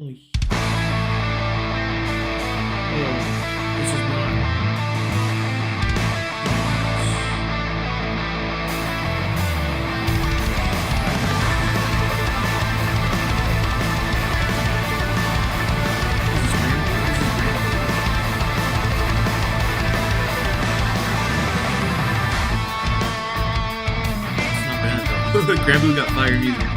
Holy sh- Oh, this is not. This is weird. It's not bad though. Granblue got fire music.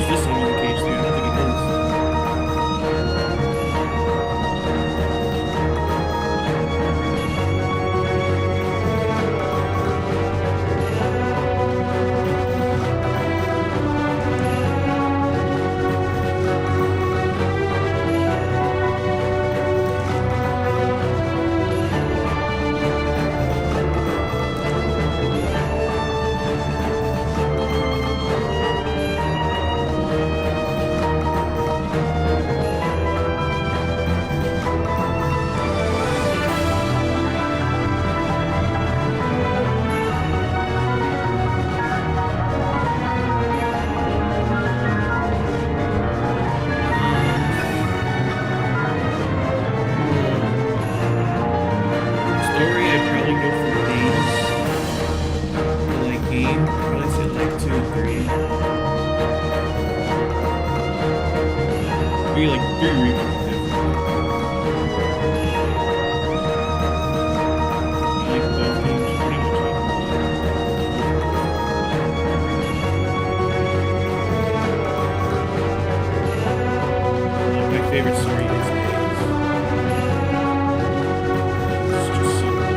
this song in the cage, dude? I don't think it is. Story, I'd probably go for days. For like game, I'd probably say like 2 or 3. Maybe like 3 remakes. I like both games pretty much equal. My favorite story is days. It's just so good.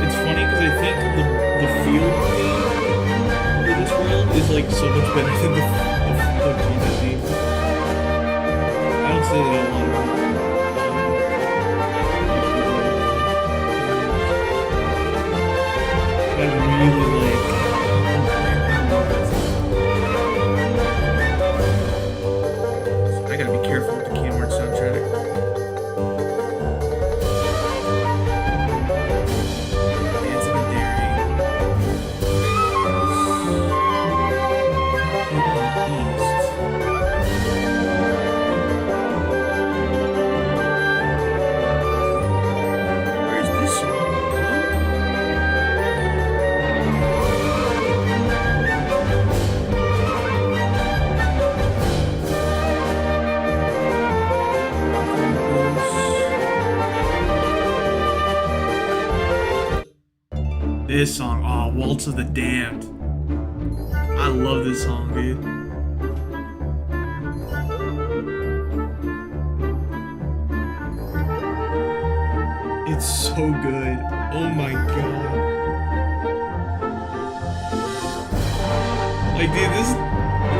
It's funny because I think the field theme for this world is like so much better than the combat theme. I don't say that out loud. I really like. I gotta be careful with the Kmart soundtrack. Dancing in Dairy. East. Where's this song? This song, oh, Waltz of the Damned. I love this song, dude. It's so good. Oh my god. Like, dude,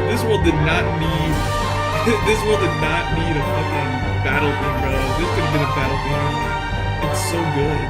this world did not need this world did not need a fucking battle theme, bro. This could have been a battle theme. It's so good.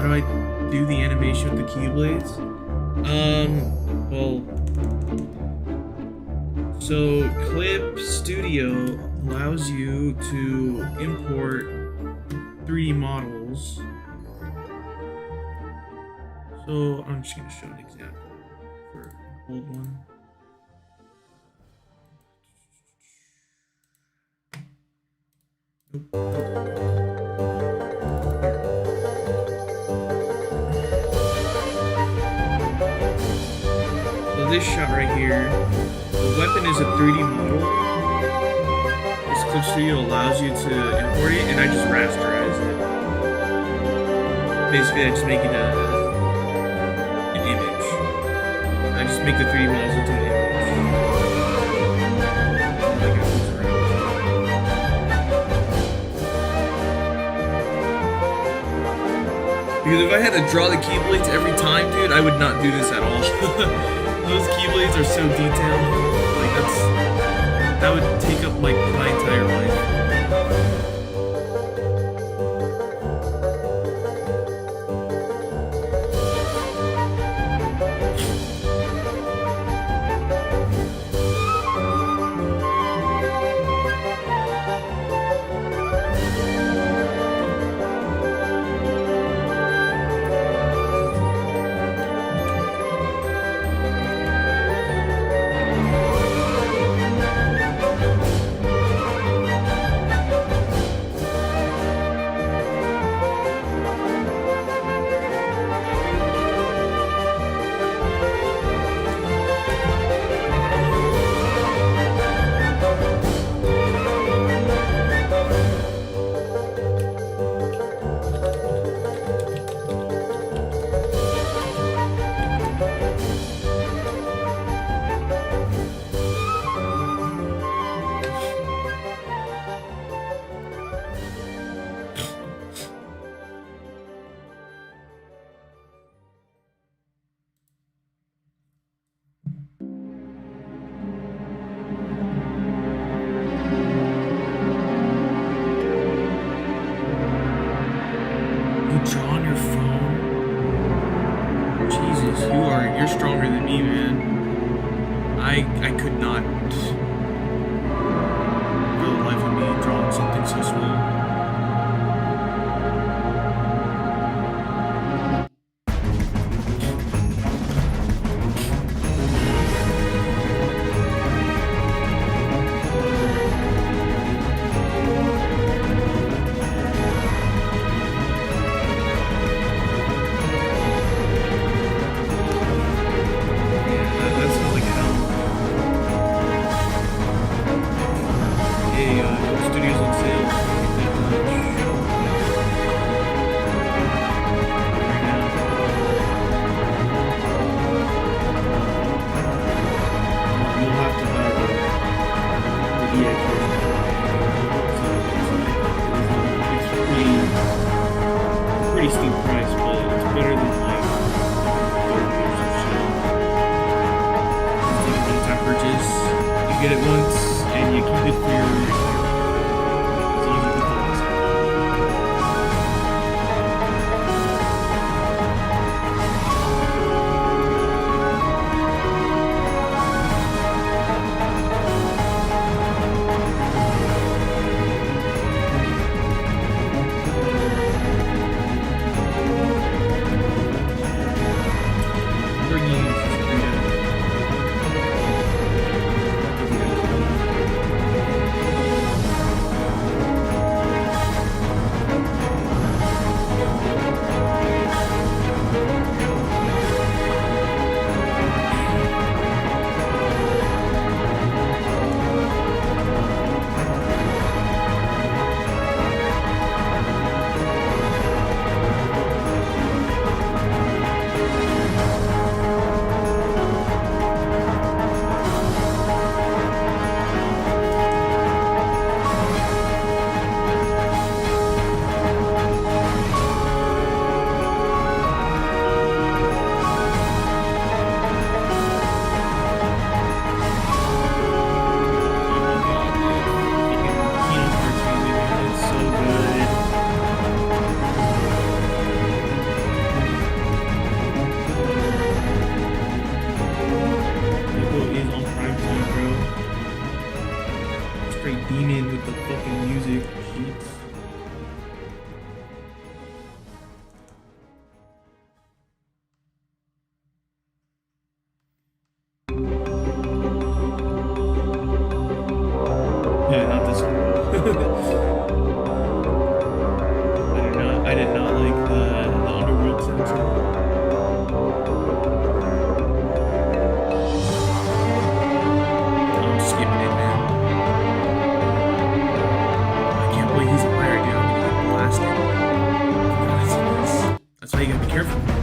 do I do the animation with the Keyblades? Well, so Clip Studio allows you to import 3D models. So I'm just gonna show an example for an old one. So this shot right here, the weapon is a 3D model. This Clip Studio allows you to import it, and I just rasterize it. Basically, I just make it an image. I just make the 3D models into an image. Like it moves around. Because if I had to draw the Keyblades every time, dude, I would not do this at all. Those Keyblades are so detailed. Like that would take up like my entire life. You're stronger than me, man. I could not for the life of me drawing something so small. why you gotta be careful.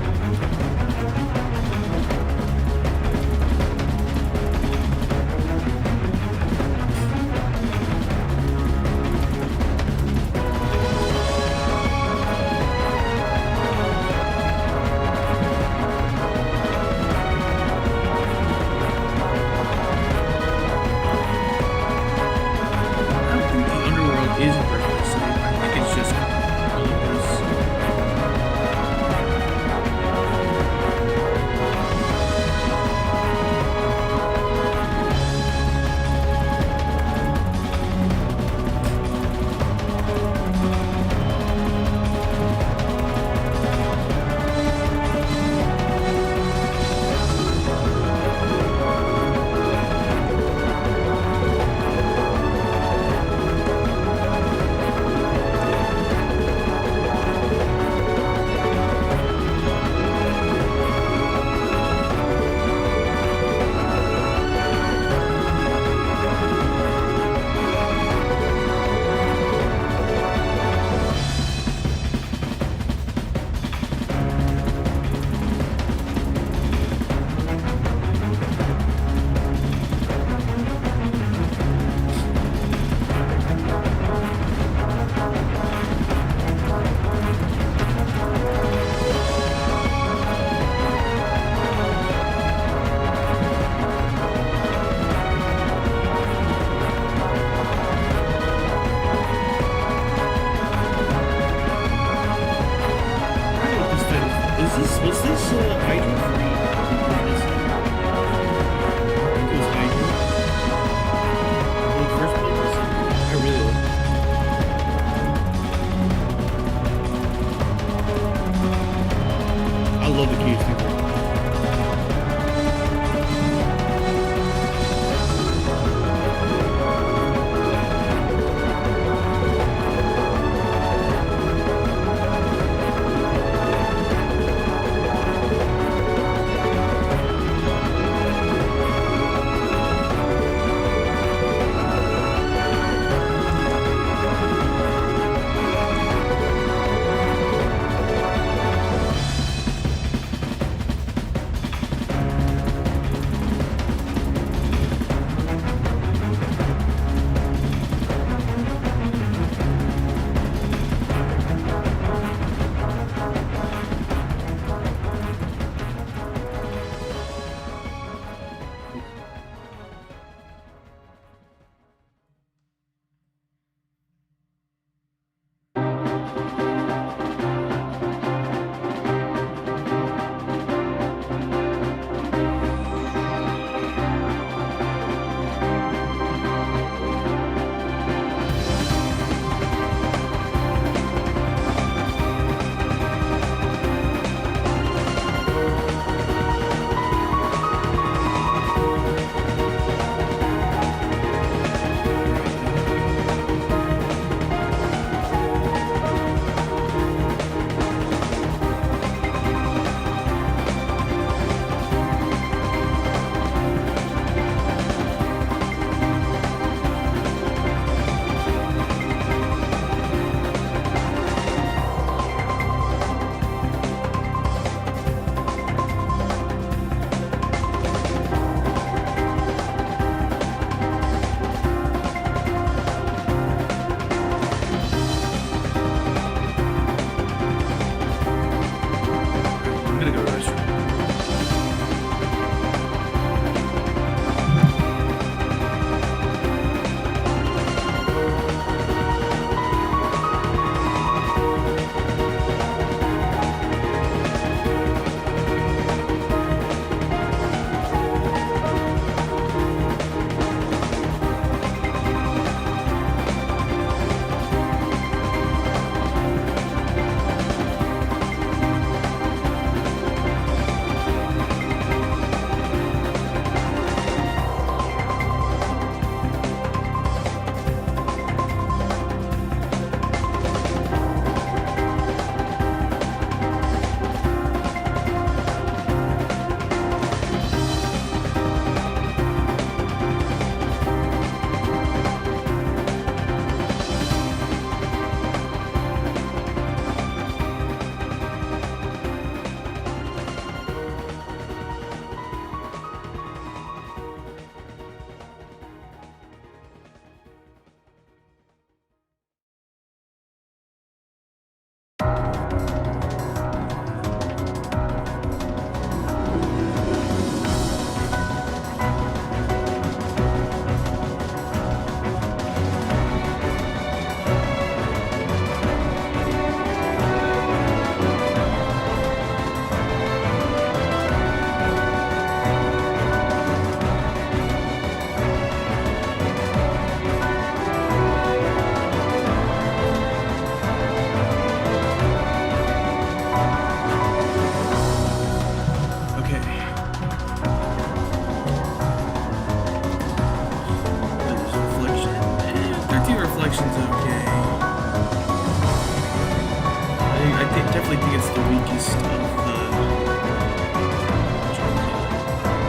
think it's the weakest of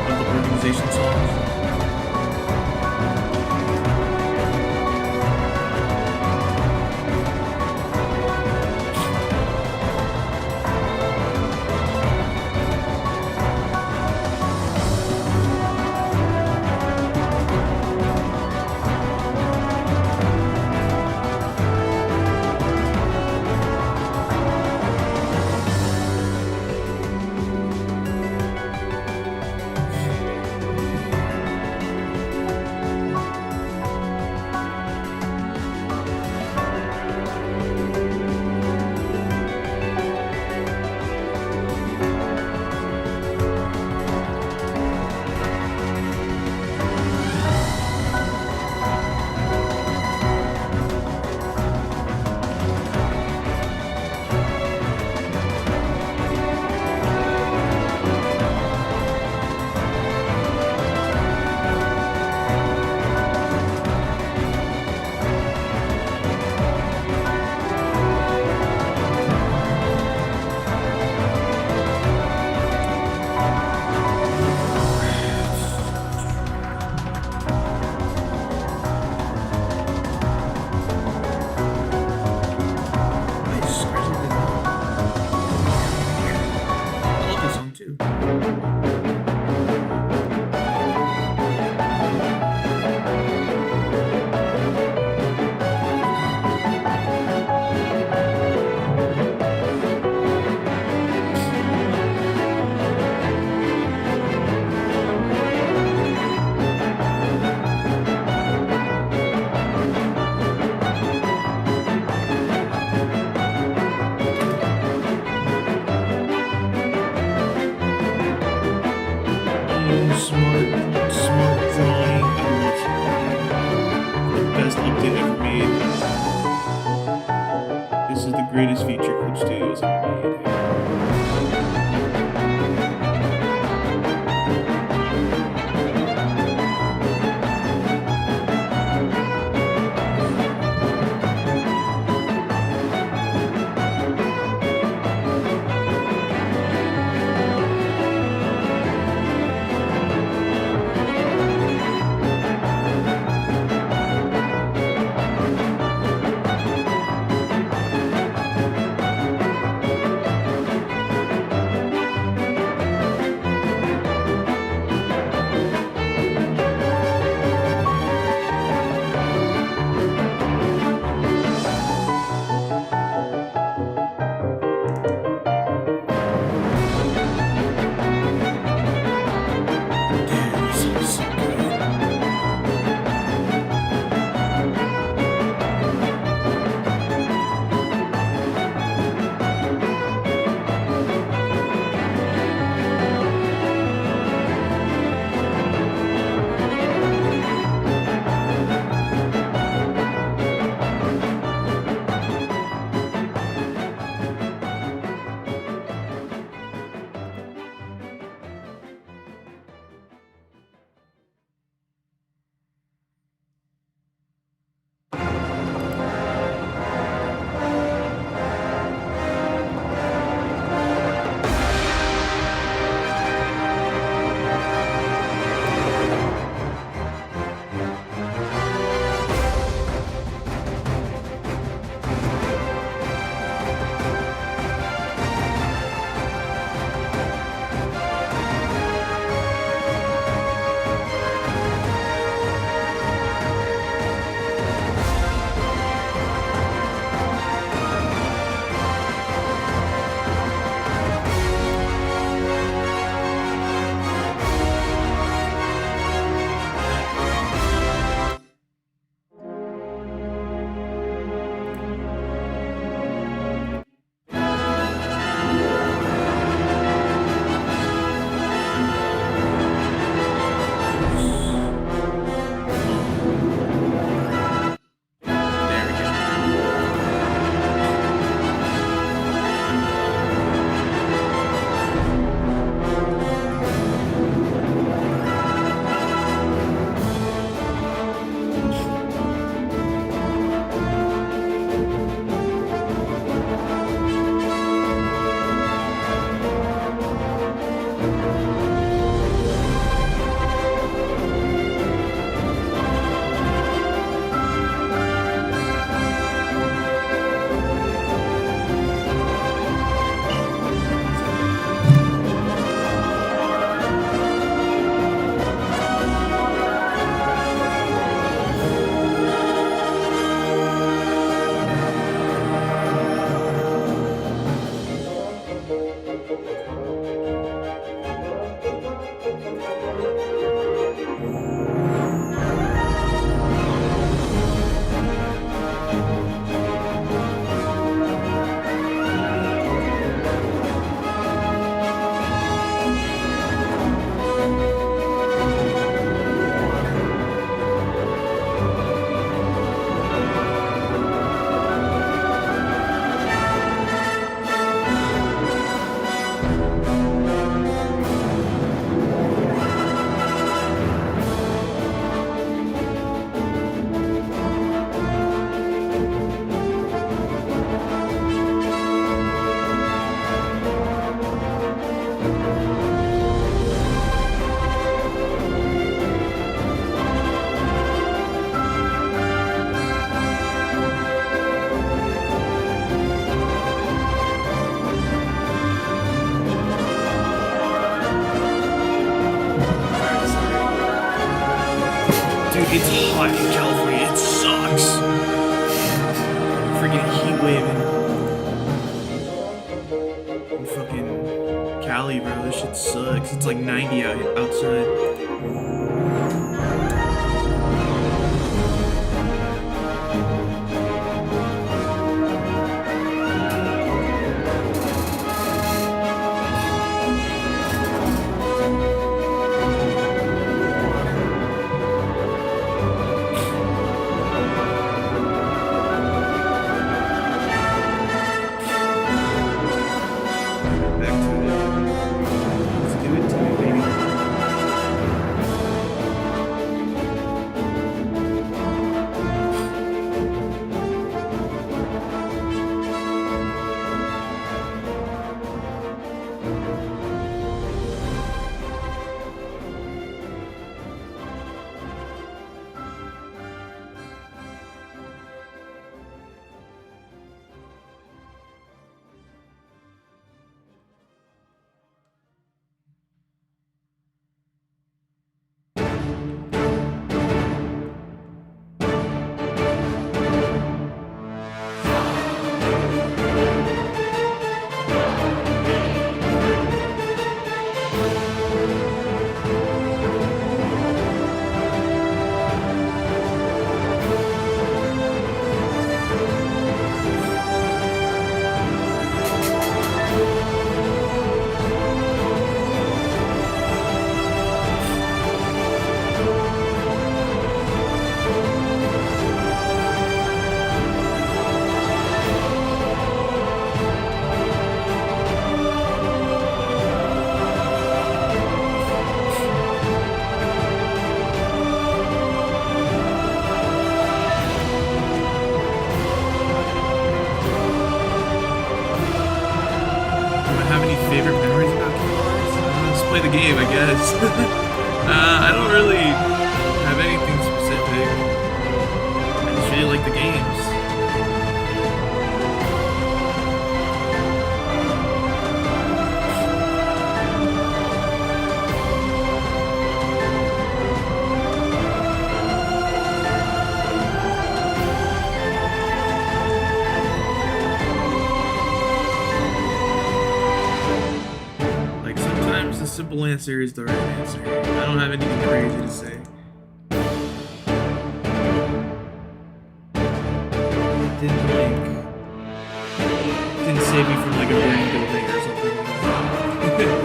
the organization songs. Smart drawing. I love smart. The best update ever made. This is the greatest feature Clip Studios ever made. It's hot in California. It sucks. Freaking heat waving. In fucking Cali, bro. This shit sucks. It's like 90 outside. Game, I guess. I don't really have anything specific. I just really like the games. The simple answer is the right answer. I don't have anything crazy to say. It didn't save me from like a brain building or something like that.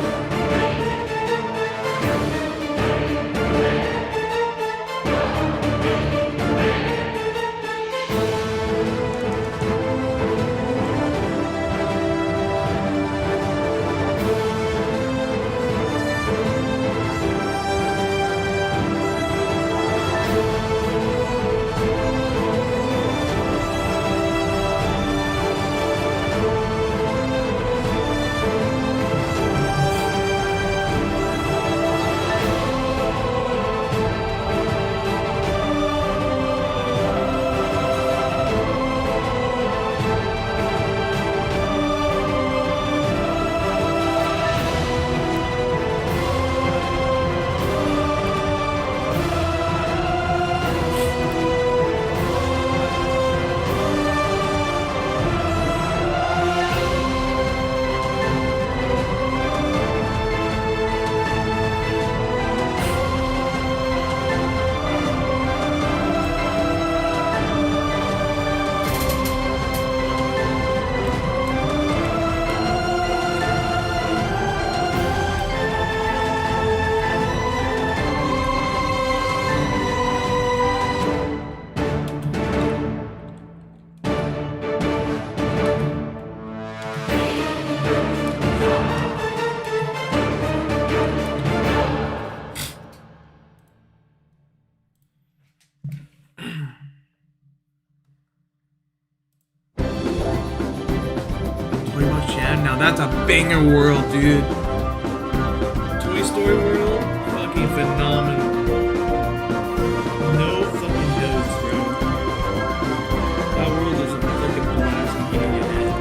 banger world, dude. Toy Story World, fucking phenomenal. No fucking notes, bro. That world is a fucking blast beginning to end.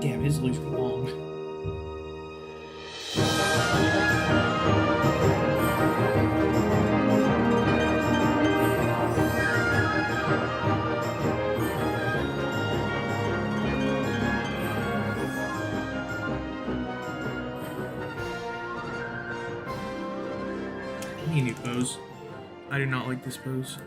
Damn, his looks long. I need a new pose. I do not like this pose.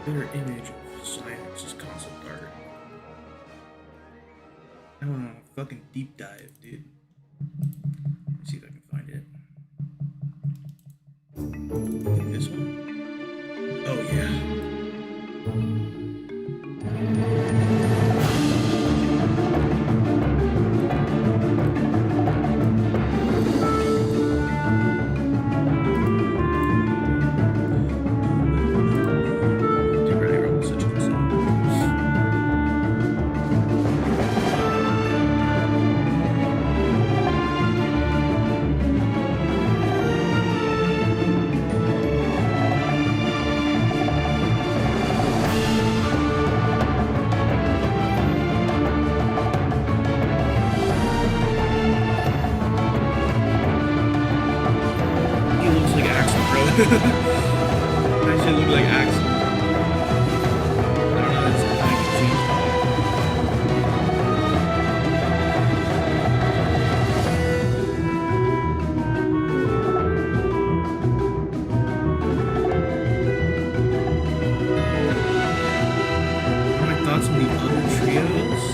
Better image of Science's concept art. I went on a fucking deep dive, dude. Let's see if I can find it. I think this one? Oh, yeah. That shit look like Axel. I don't know, that's something I can change. My thoughts on the other trios?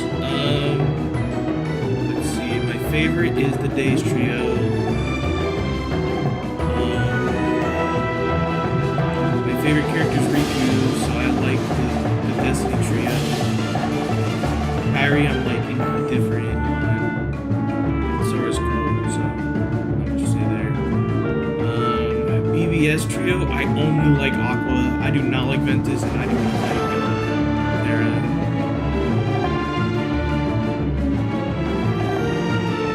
Let's see. My favorite is the Days trio. Favorite characters Riku, so I like the Destiny trio. Harry, I'm liking different, but Sora's cool, so not much to say there. BBS trio, I only like Aqua. I do not like Ventus, and I do not like Thera.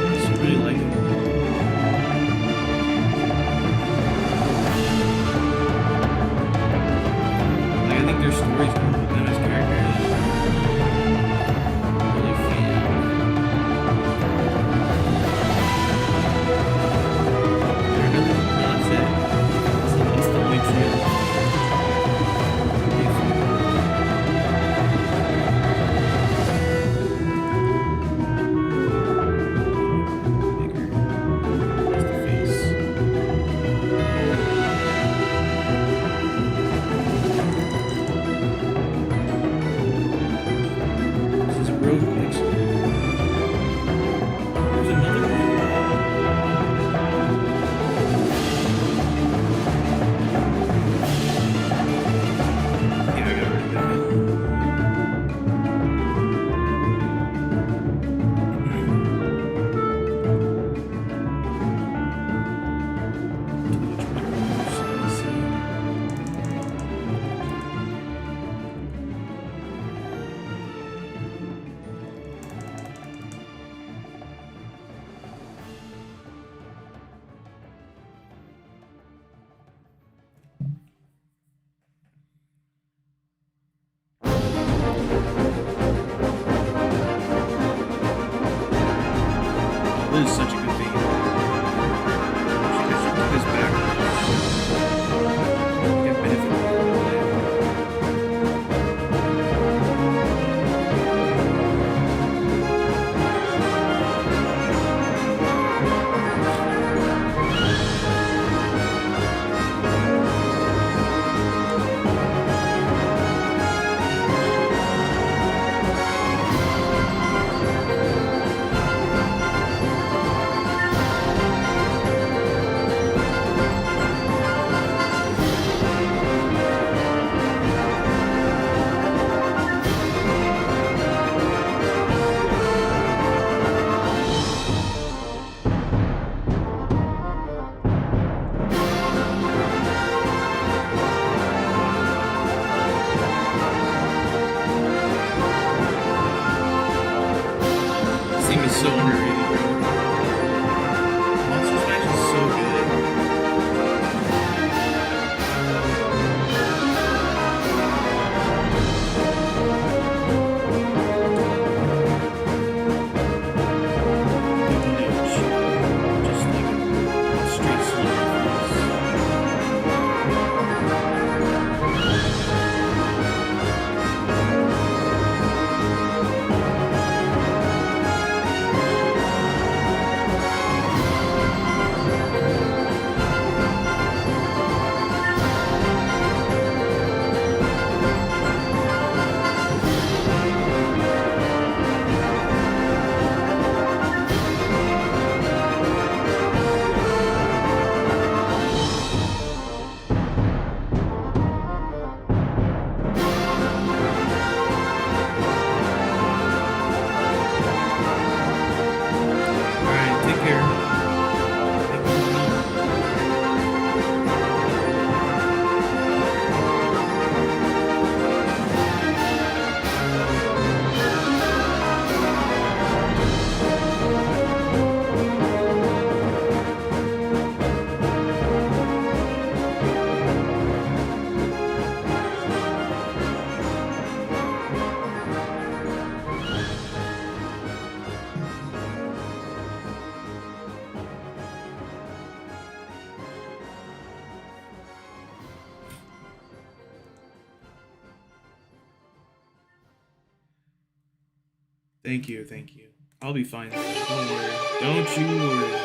I just really like them. Thank you, thank you. I'll be fine. Don't worry. Don't you worry.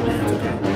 It's okay.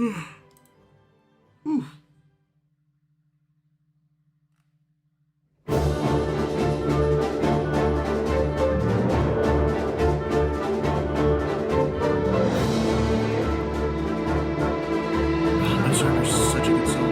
Ooh. That song is such a good song.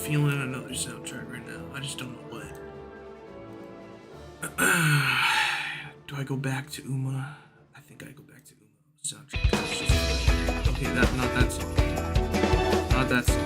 feeling another soundtrack right now. I just don't know what. Do I go back to Uma? I think I go back to Uma soundtrack. Okay, not that song. Not that song.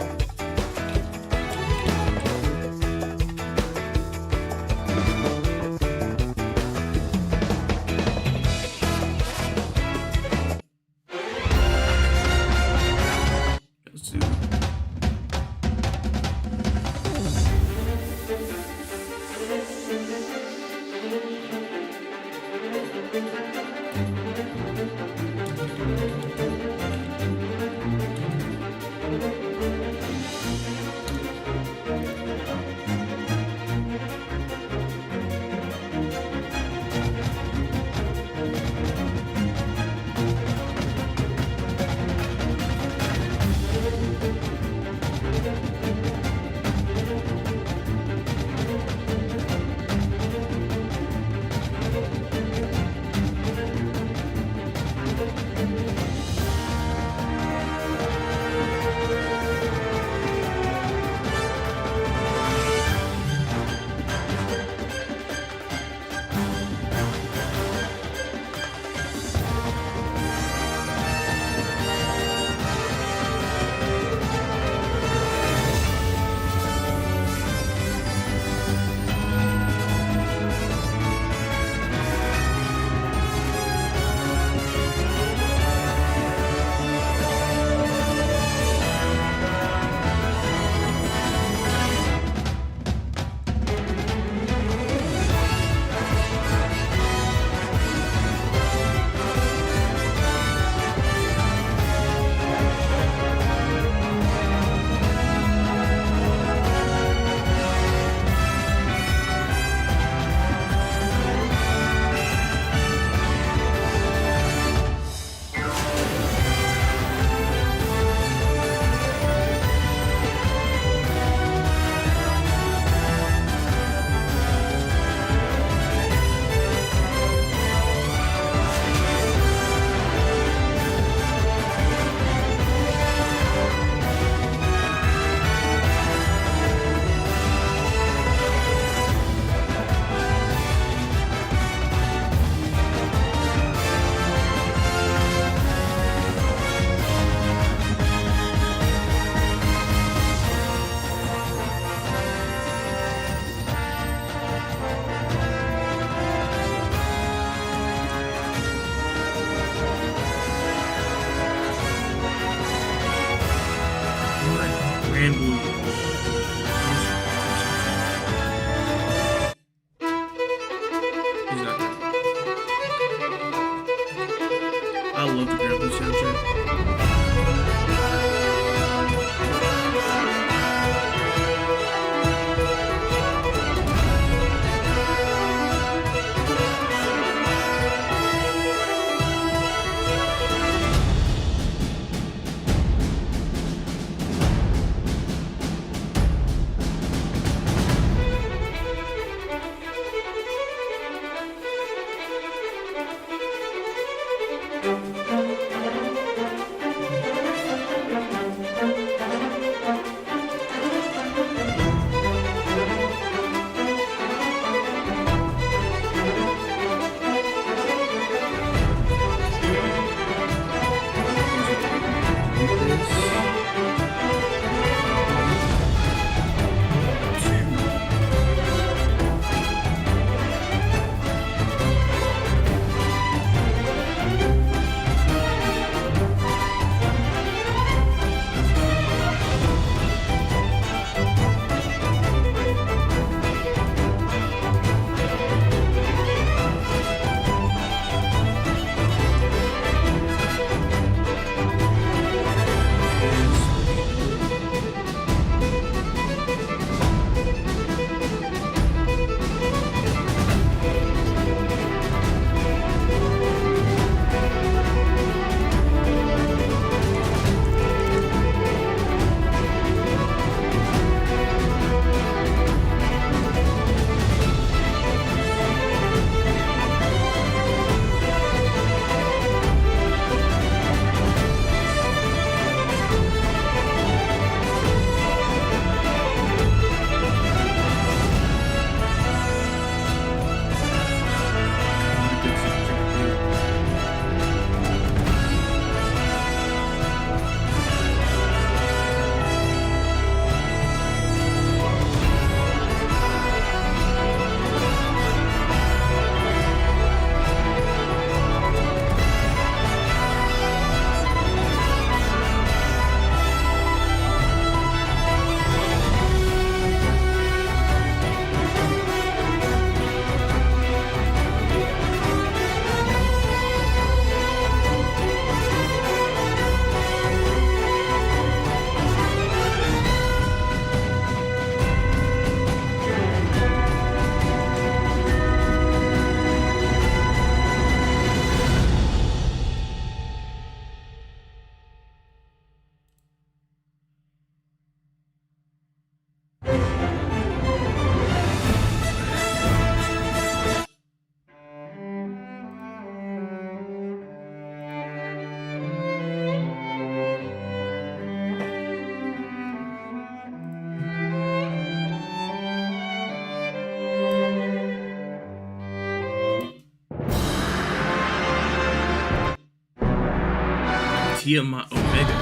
Tiamat Omega.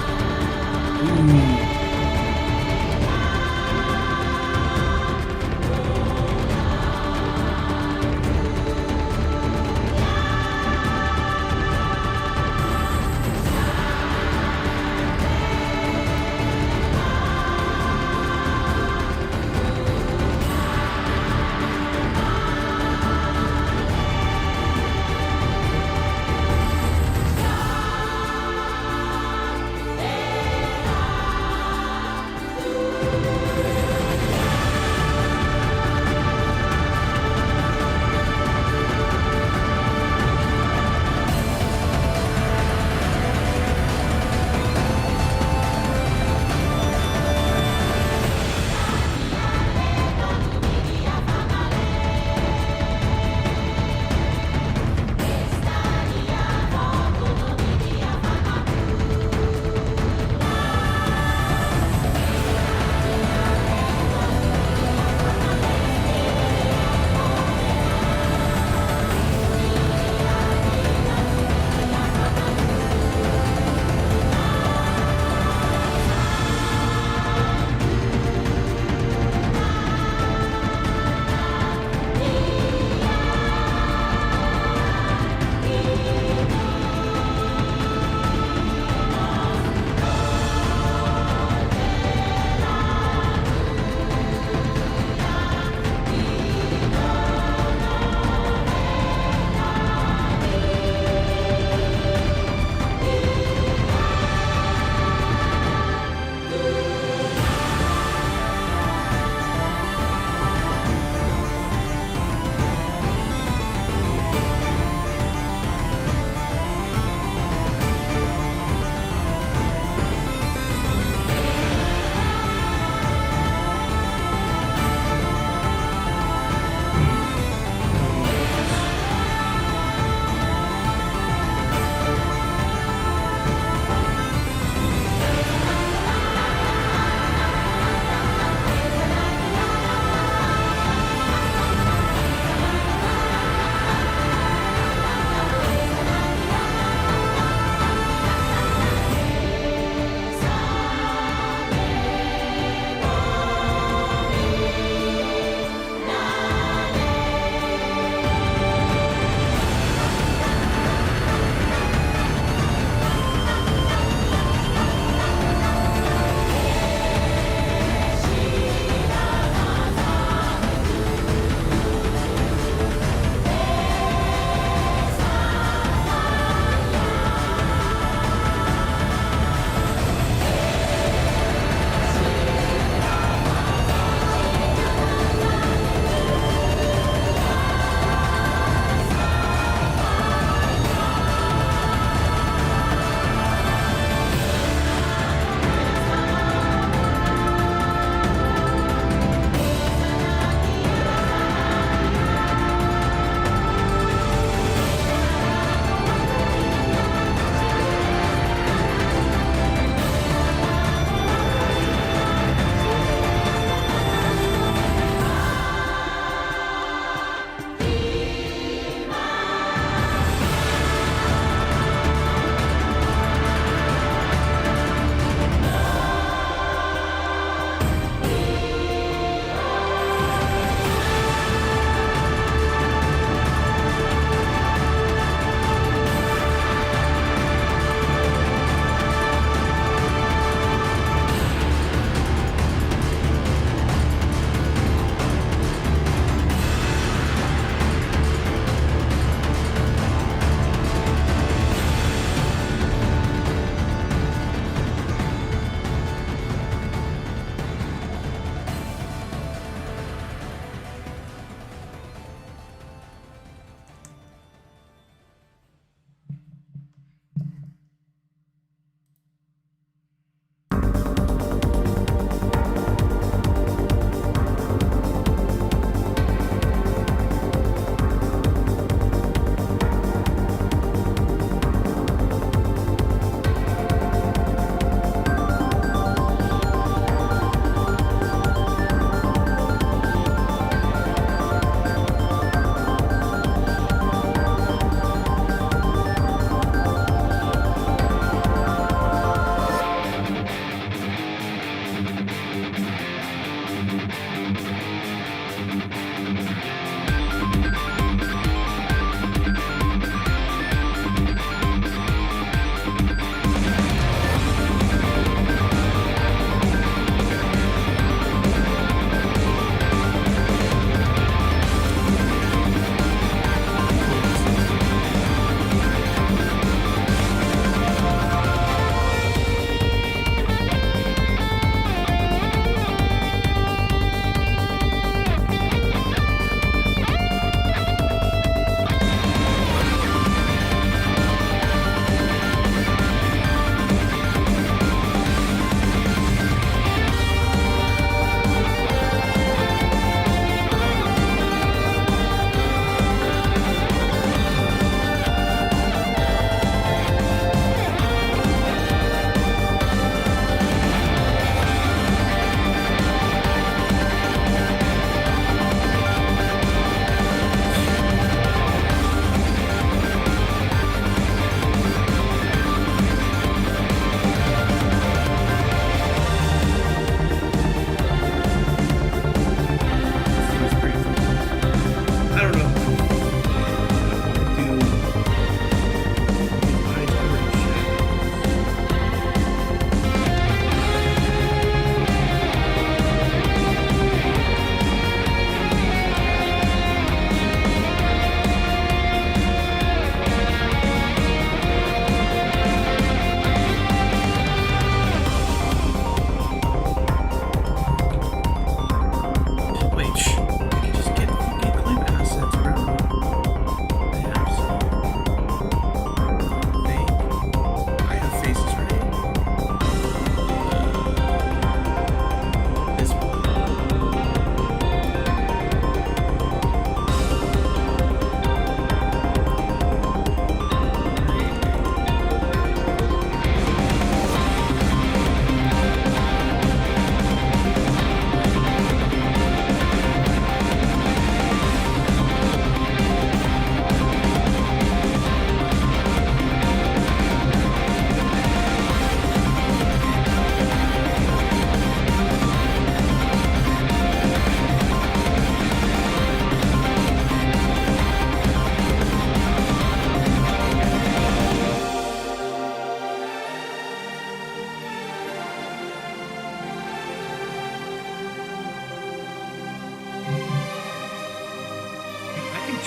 Ooh.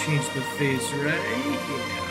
change the face, right? Yeah.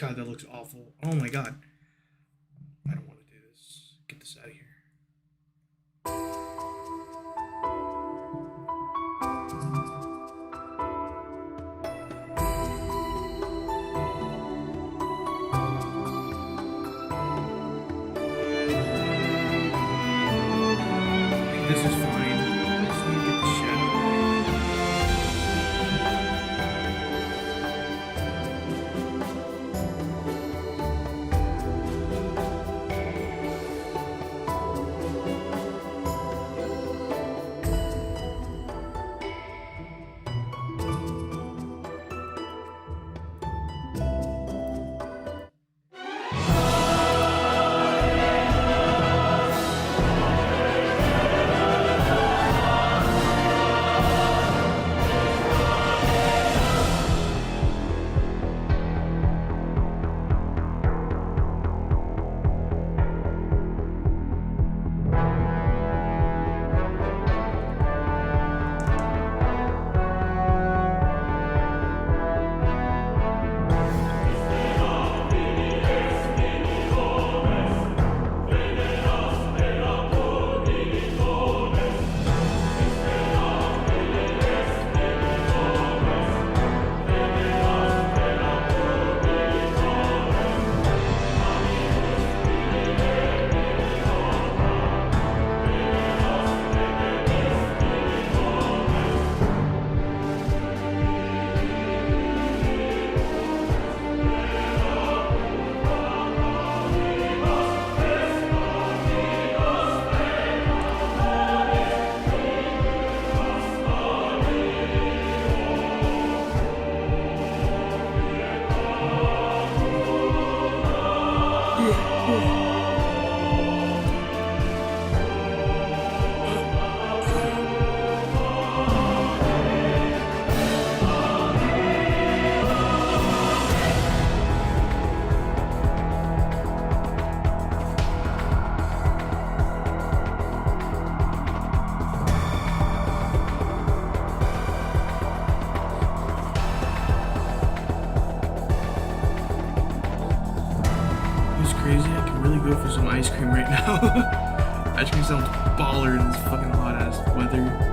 God, that looks awful. Oh my god. I don't want to do this. Get this out of here. This is fine. I just need to get the shadow crazy. I can really go for some ice cream right now. Ice cream sounds baller in this fucking hot ass weather.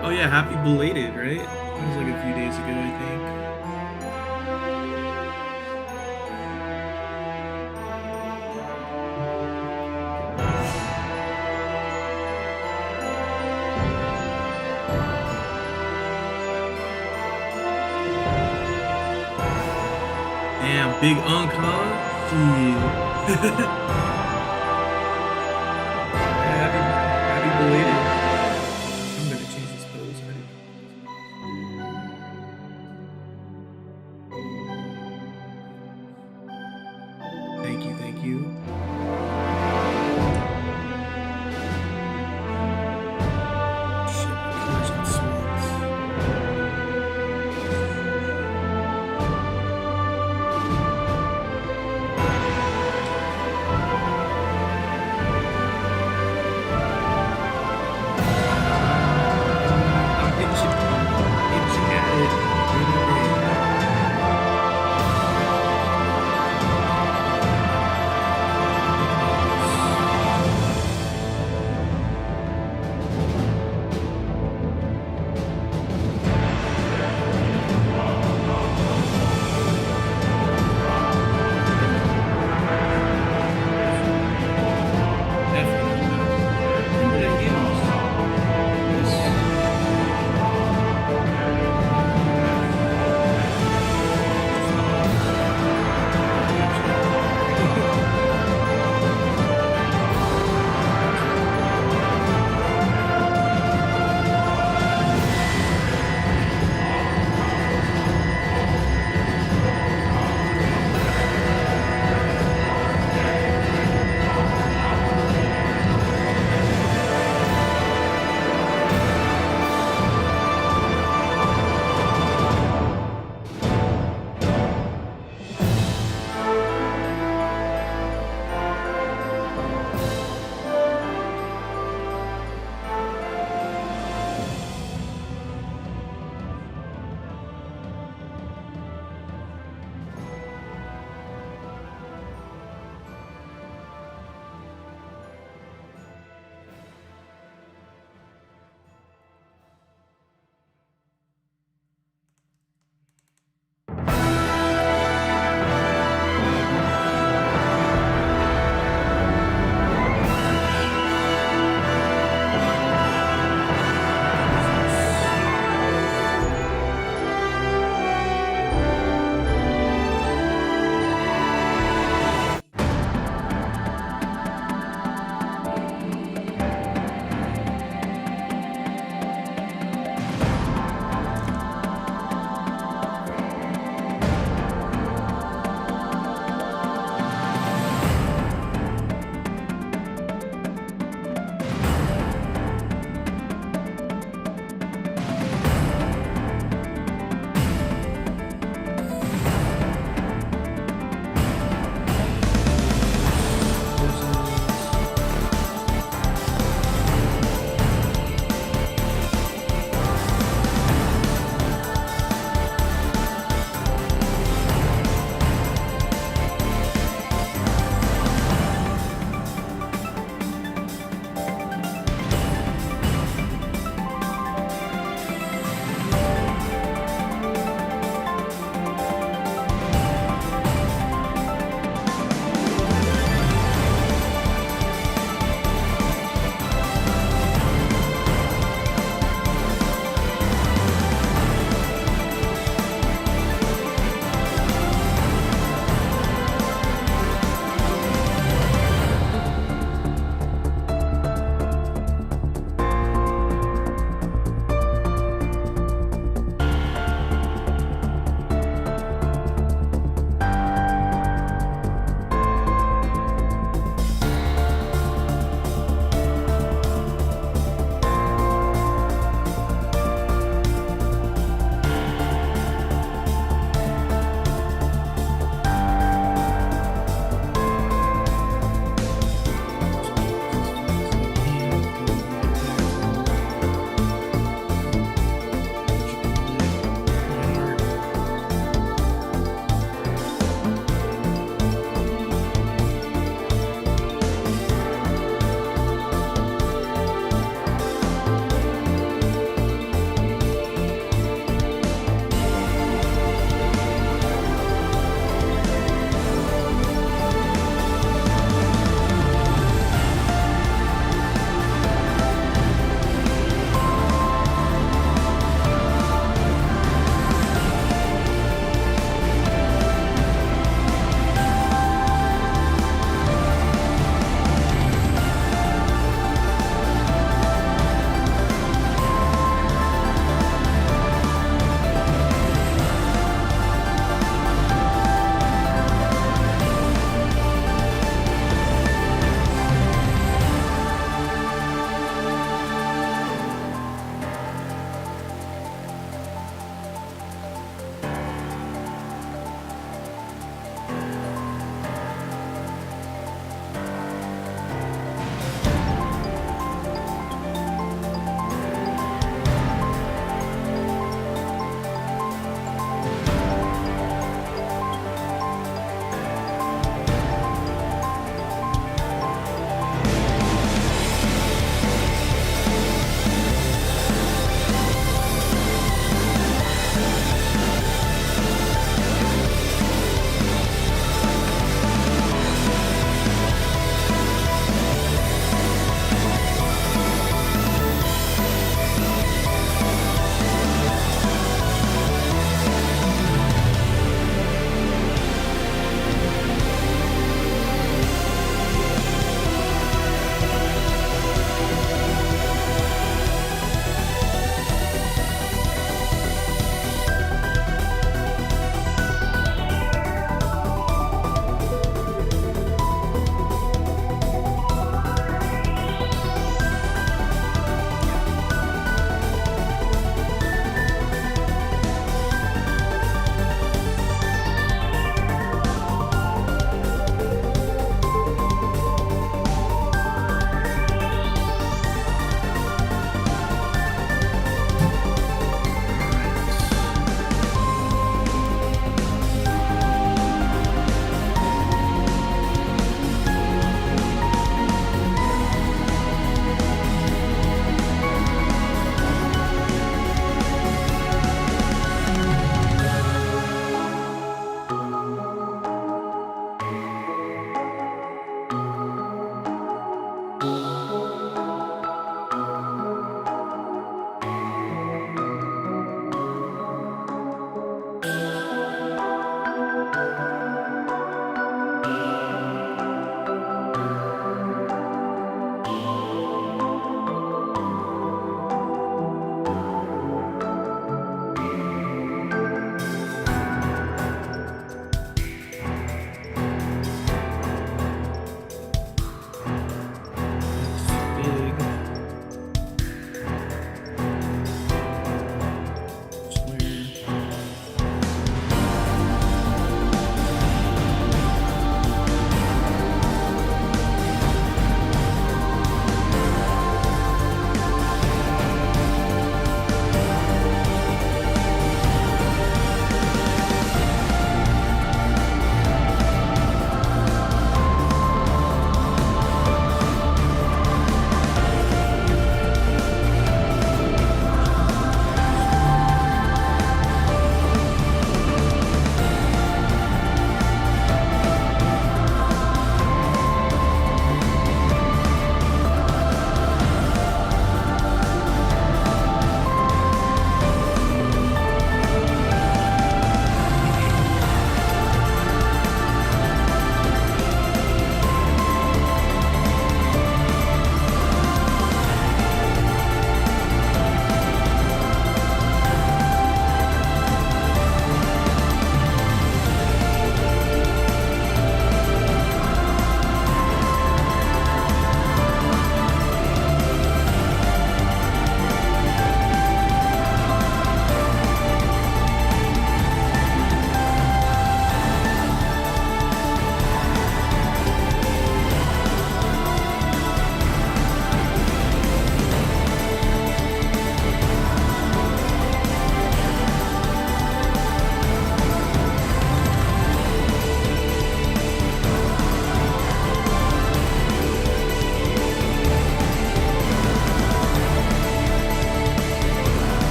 Oh yeah, happy belated, right? It was like a few days ago, I think. Damn, big unk, huh? Shit. Happy belated. I'm gonna change this pose. Thank you, thank you. Shit, my colors got swapped.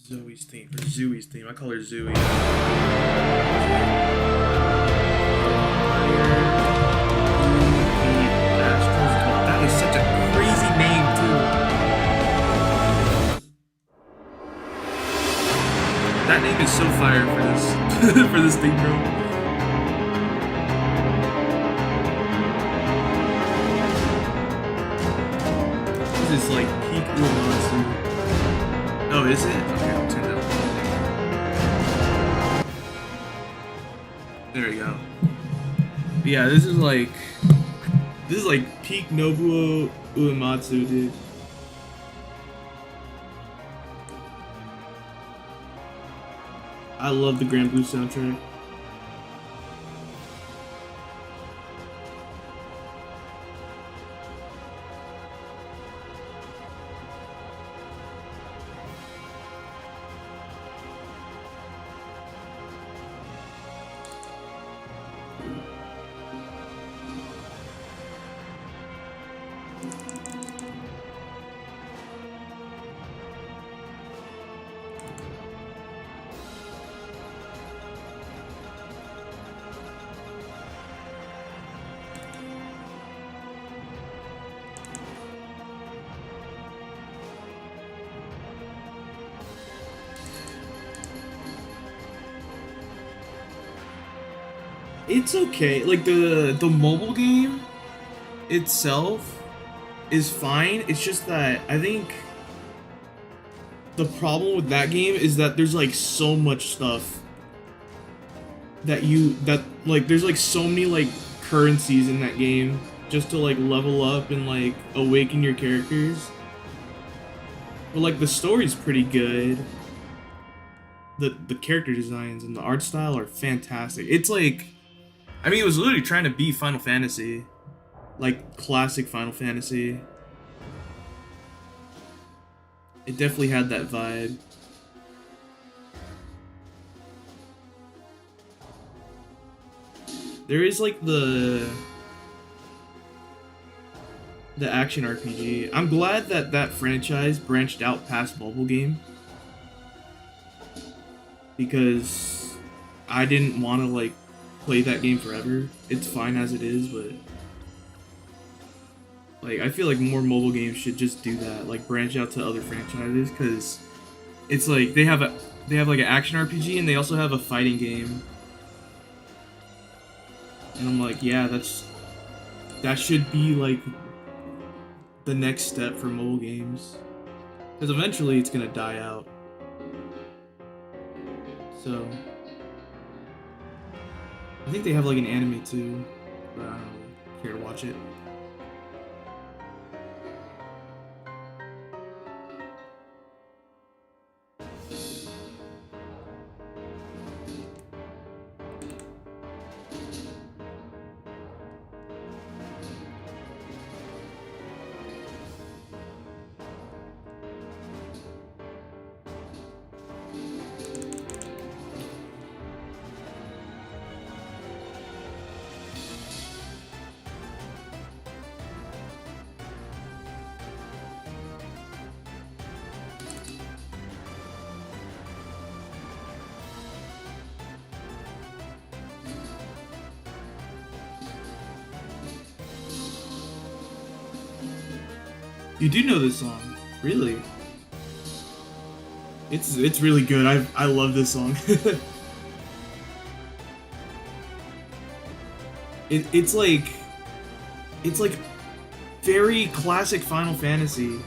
Zoe's theme, or Zooey's theme. I call her Zooey. That is such a crazy name, too. That name is so fire for this for this thing, bro. This is like peak Uematsu. Oh, is it? Okay, I'll turn that on. There we go. But yeah, this is like peak Nobuo Uematsu, dude. I love the Grand Blue soundtrack. It's okay. Like the mobile game itself is fine. It's just that I think the problem with that game is that there's like so much stuff that like there's like so many like currencies in that game just to like level up and like awaken your characters. But like the story's pretty good. The character designs and the art style are fantastic. It's like, I mean, it was literally trying to be Final Fantasy. Like, classic Final Fantasy. It definitely had that vibe. There is, like, the action RPG. I'm glad that that franchise branched out past mobile game. Because I didn't want to, like, play that game forever. It's fine as it is, but like I feel like more mobile games should just do that, like branch out to other franchises, because it's like they have like an action RPG and they also have a fighting game, and I'm like, yeah, that should be like the next step for mobile games, because eventually it's gonna die out. So I think they have like an anime too, but I don't really care to watch it. You do know this song, really? It's really good. I love this song. It's like very classic Final Fantasy.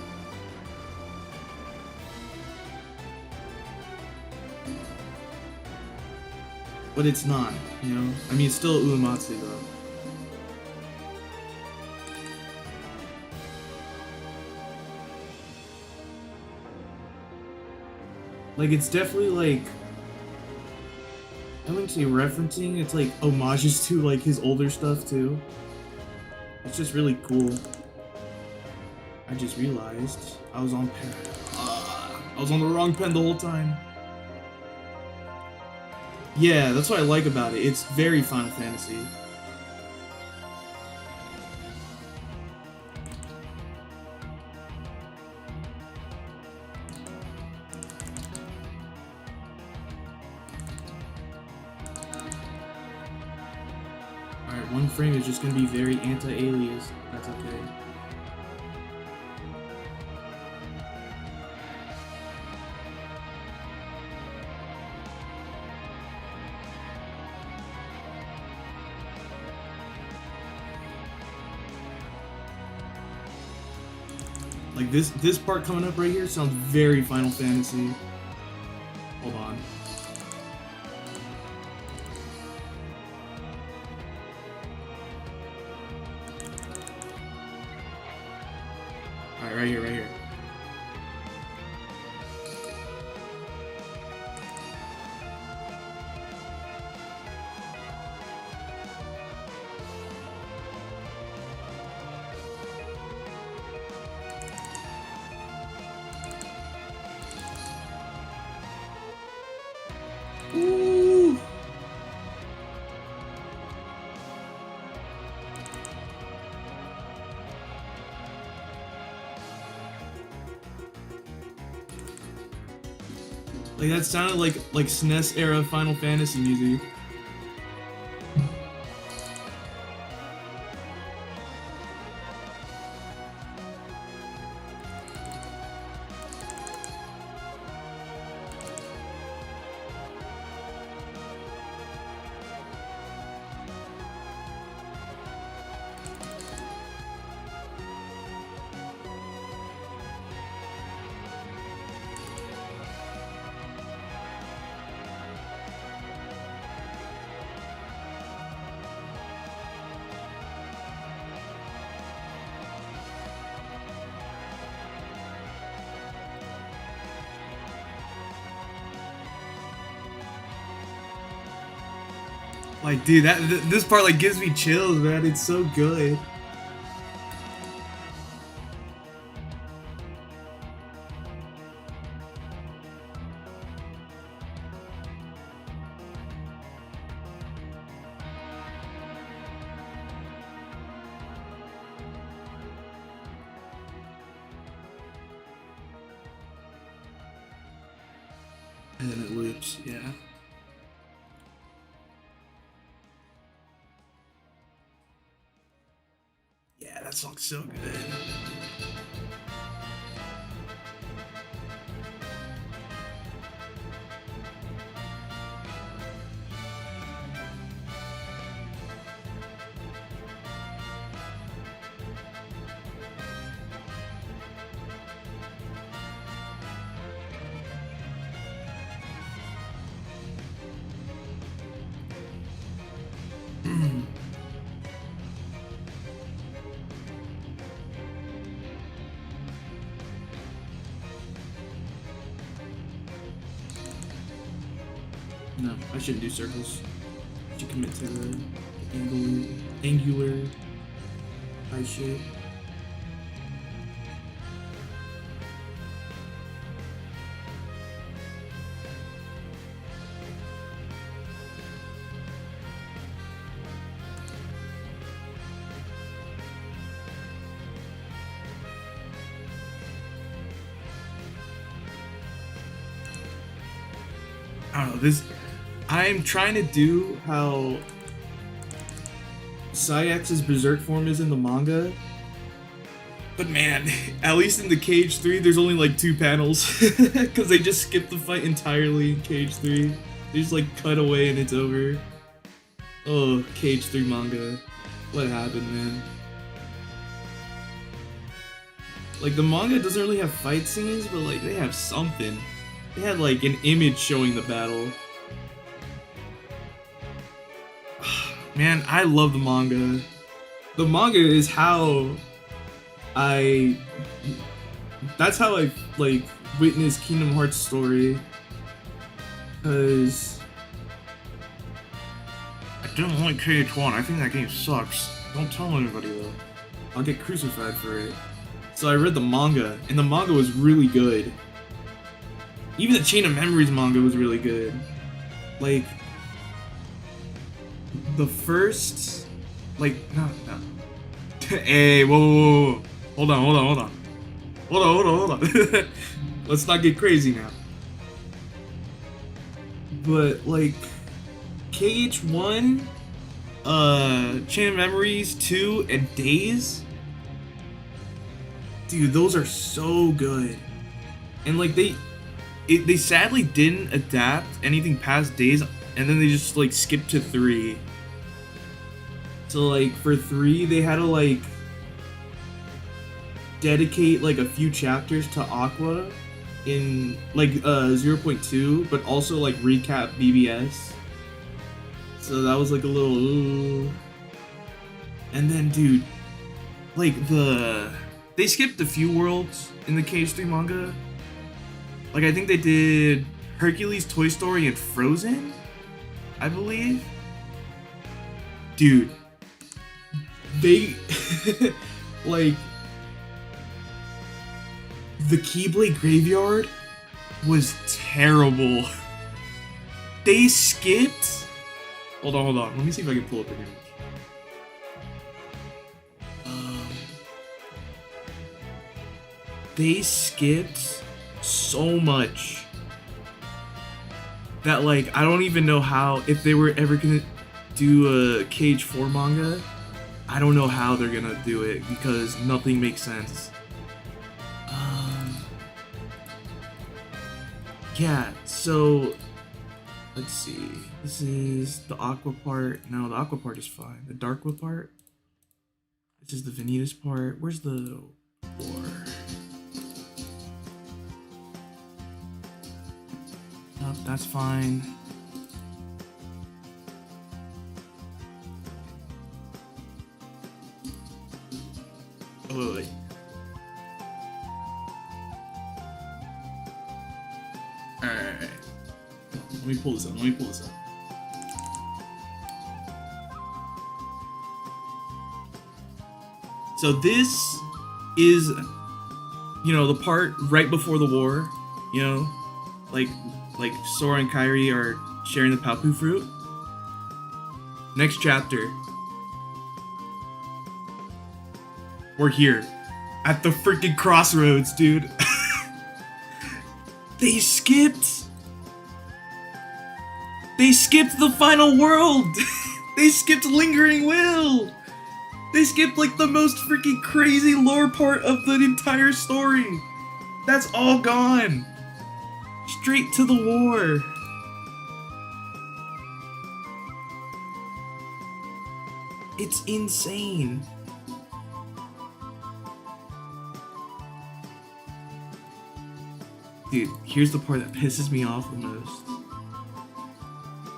But it's not, you know? I mean, it's still Uematsu though. Like, it's definitely, like, I wouldn't say referencing, it's, like, homages to, like, his older stuff, too. It's just really cool. I just realized I was on pen. I was on the wrong pen the whole time. Yeah, that's what I like about it. It's very Final Fantasy. one frame is just gonna be very anti-alias. That's okay. Like this part coming up right here sounds very Final Fantasy. Hold on. Alright, right here, right here. Ooh. Like that sounded like SNES era Final Fantasy music. Like, dude, this part like gives me chills, man. It's so good. And then it loops, yeah. Yeah, that song's so good. No, I shouldn't do circles. I should commit to the angular high shape. I don't know, I'm trying to do how Saïx's berserk form is in the manga, but man, at least in the Cage 3, there's only like 2 panels, because they just skip the fight entirely in Cage 3. They just like cut away and it's over. Oh, Cage 3 manga. What happened, man? Like, the manga doesn't really have fight scenes, but like, they have something. They had like an image showing the battle. Man, I love the manga. The manga is how that's how I like witnessed Kingdom Hearts story. Cause I didn't like KH1. I think that game sucks. Don't tell anybody though. I'll get crucified for it. So I read the manga, and the manga was really good. Even the Chain of Memories manga was really good. Like, the first, like, no. Hey, whoa. Hold on. Let's not get crazy now. But, like, KH1 Chain of Memories 2 and Days. Dude, those are so good. And like they sadly didn't adapt anything past Days, and then they just like skipped to 3. So like for 3 they had to like dedicate like a few chapters to Aqua in like 0.2, but also like recap BBS. So that was like a little ooh. And then dude, like they skipped a few worlds in the KH3 manga. Like I think they did Hercules, Toy Story, and Frozen, I believe. Dude, they like the Keyblade Graveyard was terrible. They skipped. Hold on. Let me see if I can pull up an image. They skipped so much that like I don't even know how, if they were ever gonna do a KH4 manga, I don't know how they're gonna do it because nothing makes sense. Yeah, so let's see. This is the Aqua part. No, the Aqua part is fine. The Darkwa part. This is the Vanitas part. Where's the war? Nope, that's fine. Oh, wait. Alright. Let me pull this up. So this is, you know, the part right before the war, you know? Like Sora and Kairi are sharing the Papu fruit. Next chapter. We're here. At the freaking crossroads, dude. They skipped the final world. They skipped Lingering Will. They skipped like the most freaking crazy lore part of the entire story. That's all gone. Straight to the war. It's insane. Dude, here's the part that pisses me off the most.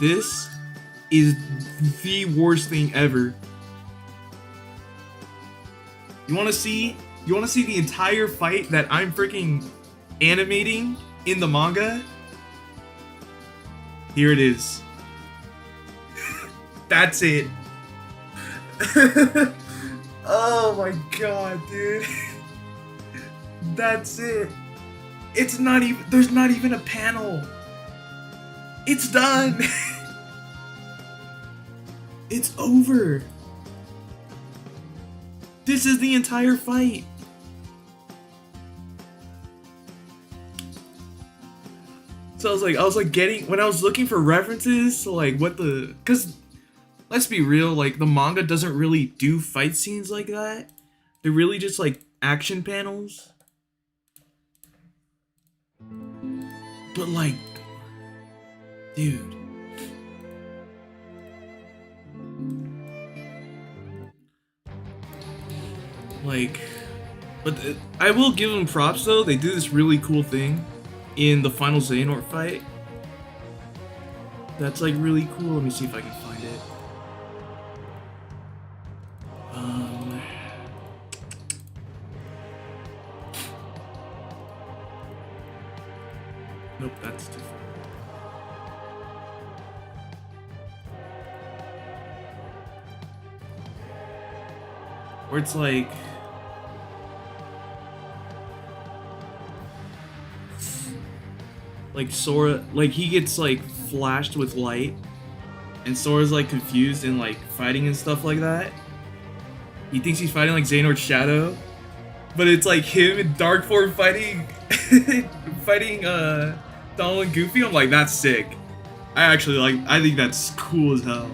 This is the worst thing ever. You wanna see the entire fight that I'm freaking animating in the manga? Here it is. That's it. Oh my god, dude. That's it. It's not even, there's not even a panel. It's done. It's over. This is the entire fight. So I was like getting, when I was looking for references to like what the, cause let's be real, like the manga doesn't really do fight scenes like that. They're really just like action panels. But like, dude. Like, but I will give them props though, they do this really cool thing in the final Xehanort fight. That's like really cool. Let me see if I can find it. Nope, that's too far. Where it's like Sora, like he gets like flashed with light, and Sora's like confused and like fighting and stuff like that. He thinks he's fighting like Xehanort's shadow, but it's like him in dark form fighting, fighting Donald and Goofy. I'm like, that's sick. I think that's cool as hell.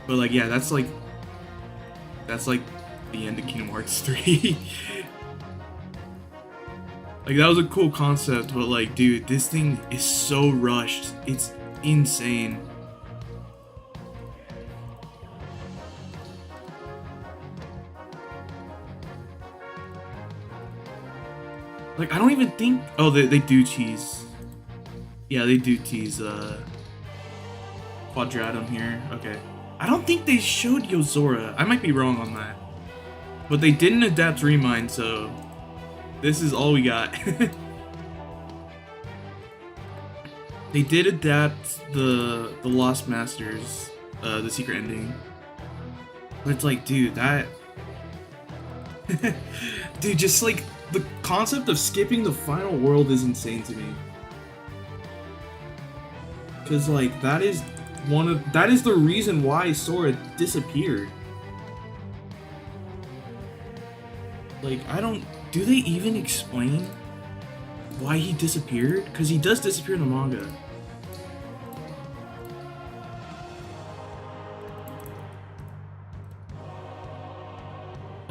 But like, yeah, that's like the end of Kingdom Hearts 3. Like, that was a cool concept, but like, dude, this thing is so rushed. It's insane. Like, I don't even think... Oh, they do tease. Yeah, they do tease, Quadratum here. Okay. I don't think they showed Yozora. I might be wrong on that. But they didn't adapt Remind, so... This is all we got. They did adapt the Lost Masters, the secret ending. But it's like, dude, that... Dude, just like... The concept of skipping the final world is insane to me. Cause like that is the reason why Sora disappeared. Like, do they even explain why he disappeared? Cause he does disappear in the manga.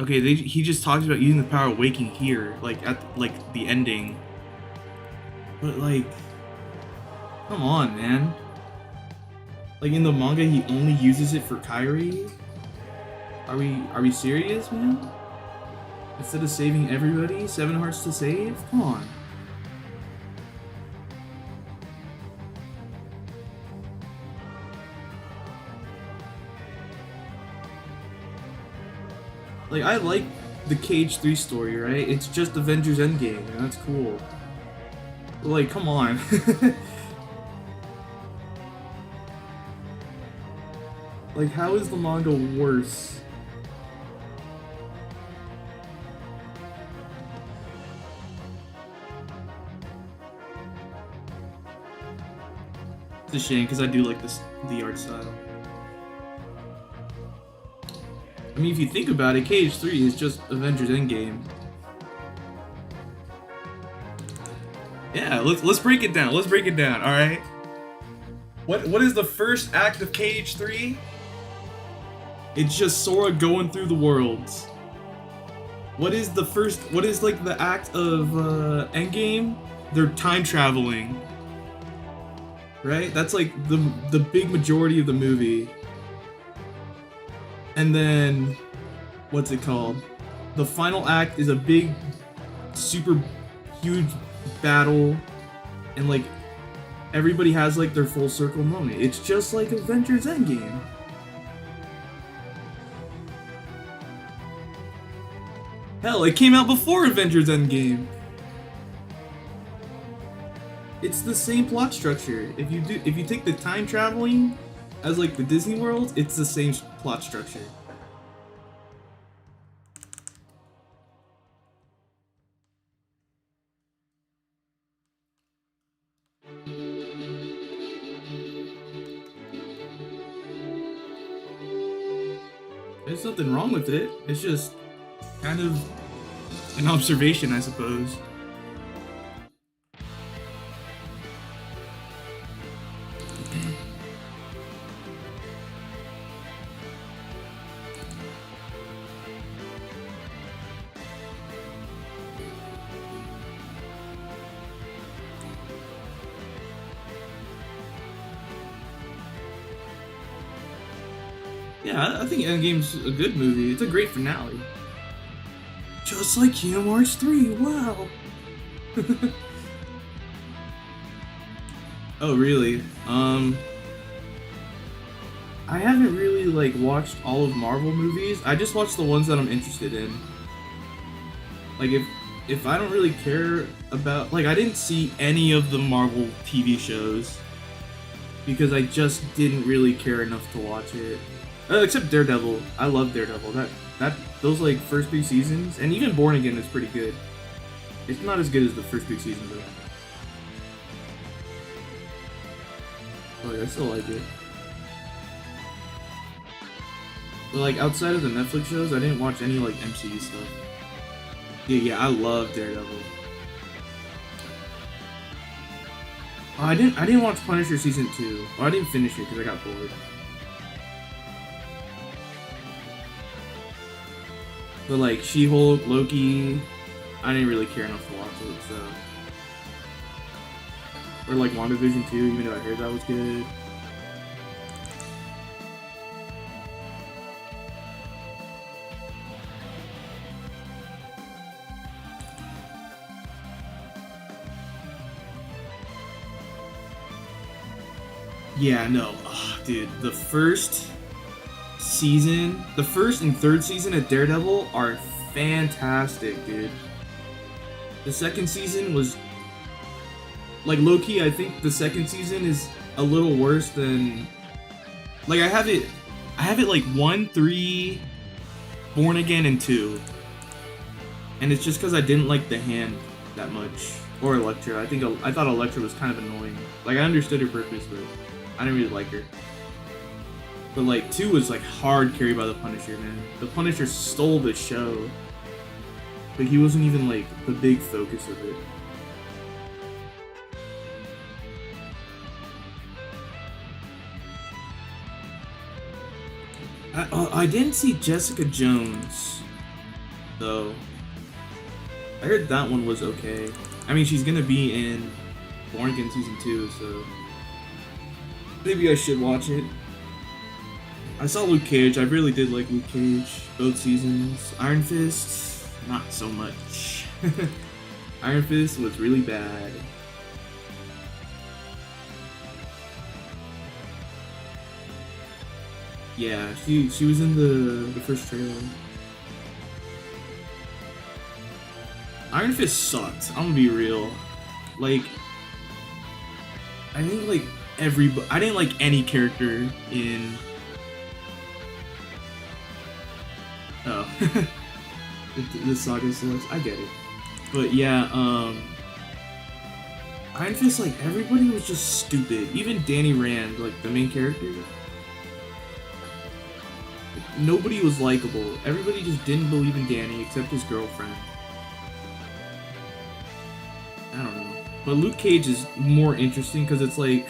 Okay, he just talks about using the power of waking here, like at the ending. But like, come on, man. Like in the manga, he only uses it for Kairi. Are we serious, man? Instead of saving everybody, 7 hearts to save? Come on. Like, I like the Cage 3 story, right? It's just Avengers Endgame, and that's cool. But like, come on. Like, how is the manga worse? It's a shame, because I do like the art style. I mean, if you think about it, Cage 3 is just Avengers Endgame. Yeah, let's break it down. Let's break it down, alright? What is the first act of Cage 3? It's just Sora going through the worlds. What is like the act of Endgame? They're time traveling. Right? That's like the big majority of the movie. And then, what's it called? The final act is a big, super huge battle, and like, everybody has like their full circle moment. It's just like Avengers Endgame. Hell, it came out before Avengers Endgame. It's the same plot structure. If you take the time traveling as like the Disney World, it's the same plot structure. There's nothing wrong with it. It's just kind of an observation, I suppose. Yeah, I think Endgame's a good movie. It's a great finale. Just like Kingdom Hearts 3, wow! Oh, really? I haven't really, like, watched all of Marvel movies. I just watched the ones that I'm interested in. Like, if I don't really care about... Like, I didn't see any of the Marvel TV shows. Because I just didn't really care enough to watch it. Except Daredevil. I love Daredevil. Those like first 3 seasons, and even Born Again is pretty good. It's not as good as the first 3 seasons though. Oh yeah, I still like it. But like outside of the Netflix shows, I didn't watch any like MCU stuff. Yeah, I love Daredevil. Oh, I didn't watch Punisher season 2. Oh, I didn't finish it because I got bored. But like She-Hulk, Loki, I didn't really care enough to watch it. So, or like WandaVision too, even though I heard that was good. Yeah, no, dude, the first and third season of Daredevil are fantastic, dude. The second season was like low-key. I think the second season is a little worse than like I have it like 1, 3, Born Again, and 2, and it's just because I didn't like the Hand that much, or Elektra. I thought Elektra was kind of annoying. Like I understood her purpose, but I didn't really like her. But like 2 was like hard carried by the Punisher, man. The Punisher stole the show, but he wasn't even like the big focus of it. I didn't see Jessica Jones, though. I heard that one was okay. I mean, she's gonna be in Born Again Season 2, so maybe I should watch it. I saw Luke Cage. I really did like Luke Cage, both seasons. Iron Fist, not so much. Iron Fist was really bad. Yeah, she was in the first trailer. Iron Fist sucked. I'm gonna be real. Like, I think like I didn't like any character in. Oh, the saga sucks. I get it, but yeah, Iron Fist, like everybody was just stupid. Even Danny Rand, like the main character. Nobody was likable. Everybody just didn't believe in Danny except his girlfriend. I don't know. But Luke Cage is more interesting because it's like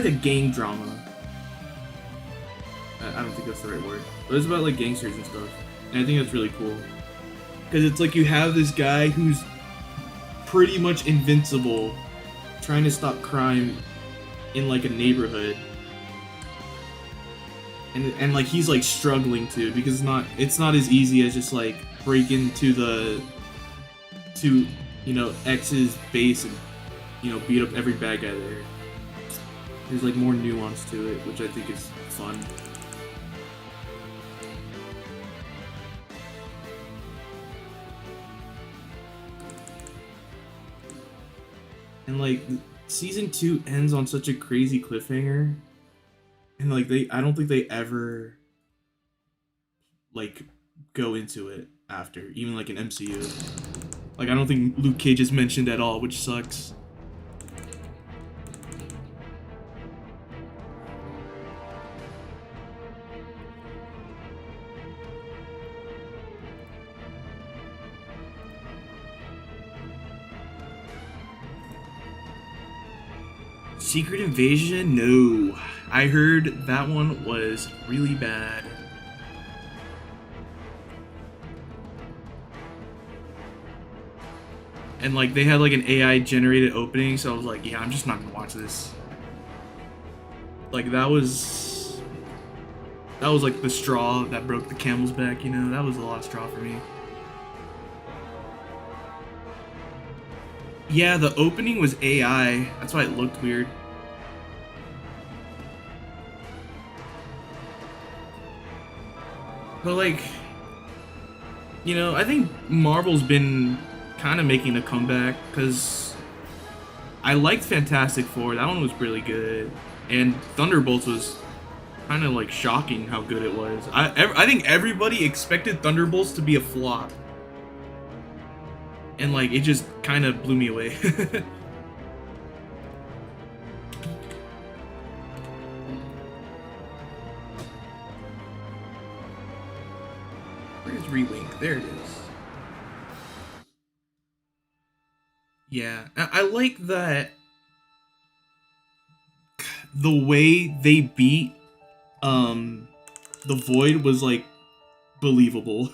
a gang drama. I don't think that's the right word. But it's about like gangsters and stuff. And I think that's really cool. Because it's like you have this guy who's pretty much invincible trying to stop crime in like a neighborhood, and like he's like struggling to, because it's not as easy as just like break into X's base and beat up every bad guy there. There's like more nuance to it, which I think is fun. And like season 2 ends on such a crazy cliffhanger, and like I don't think they ever like go into it after, even like an MCU. Like I don't think Luke Cage is mentioned at all, which sucks. Secret Invasion? No. I heard that one was really bad. And like they had like an AI generated opening, so I was like, yeah, I'm just not gonna watch this. Like that was like the straw that broke the camel's back, that was a lot of straw for me. Yeah, the opening was AI. That's why it looked weird. But like, I think Marvel's been kind of making a comeback, because I liked Fantastic Four. That one was really good. And Thunderbolts was kind of like shocking how good it was. I think everybody expected Thunderbolts to be a flop. And like it just kind of blew me away. Where's Rewink? There it is. Yeah, I like that. The way they beat the Void was like believable.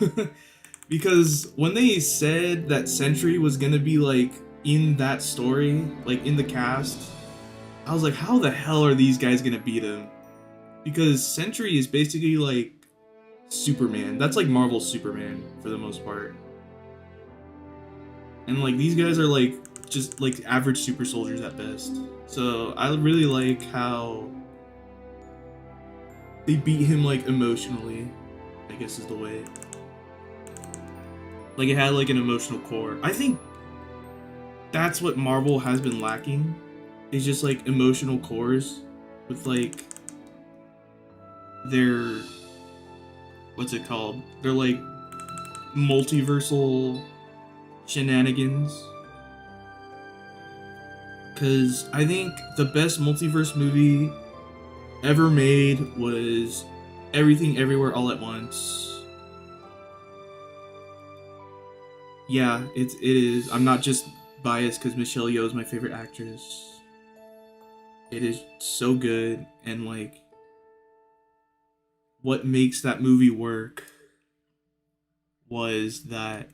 Because when they said that Sentry was gonna be like in that story, like in the cast, I was like, how the hell are these guys gonna beat him? Because Sentry is basically like Superman. That's like Marvel's Superman for the most part. And like these guys are like just like average super soldiers at best. So I really like how they beat him like emotionally, I guess is the way. Like it had like an emotional core. I think that's what Marvel has been lacking. Is just like emotional cores with like their, what's it called? They're like multiversal shenanigans. Cause I think the best multiverse movie ever made was Everything Everywhere All at Once. Yeah, it is. I'm not just biased because Michelle Yeoh is my favorite actress. It is so good, and like what makes that movie work was that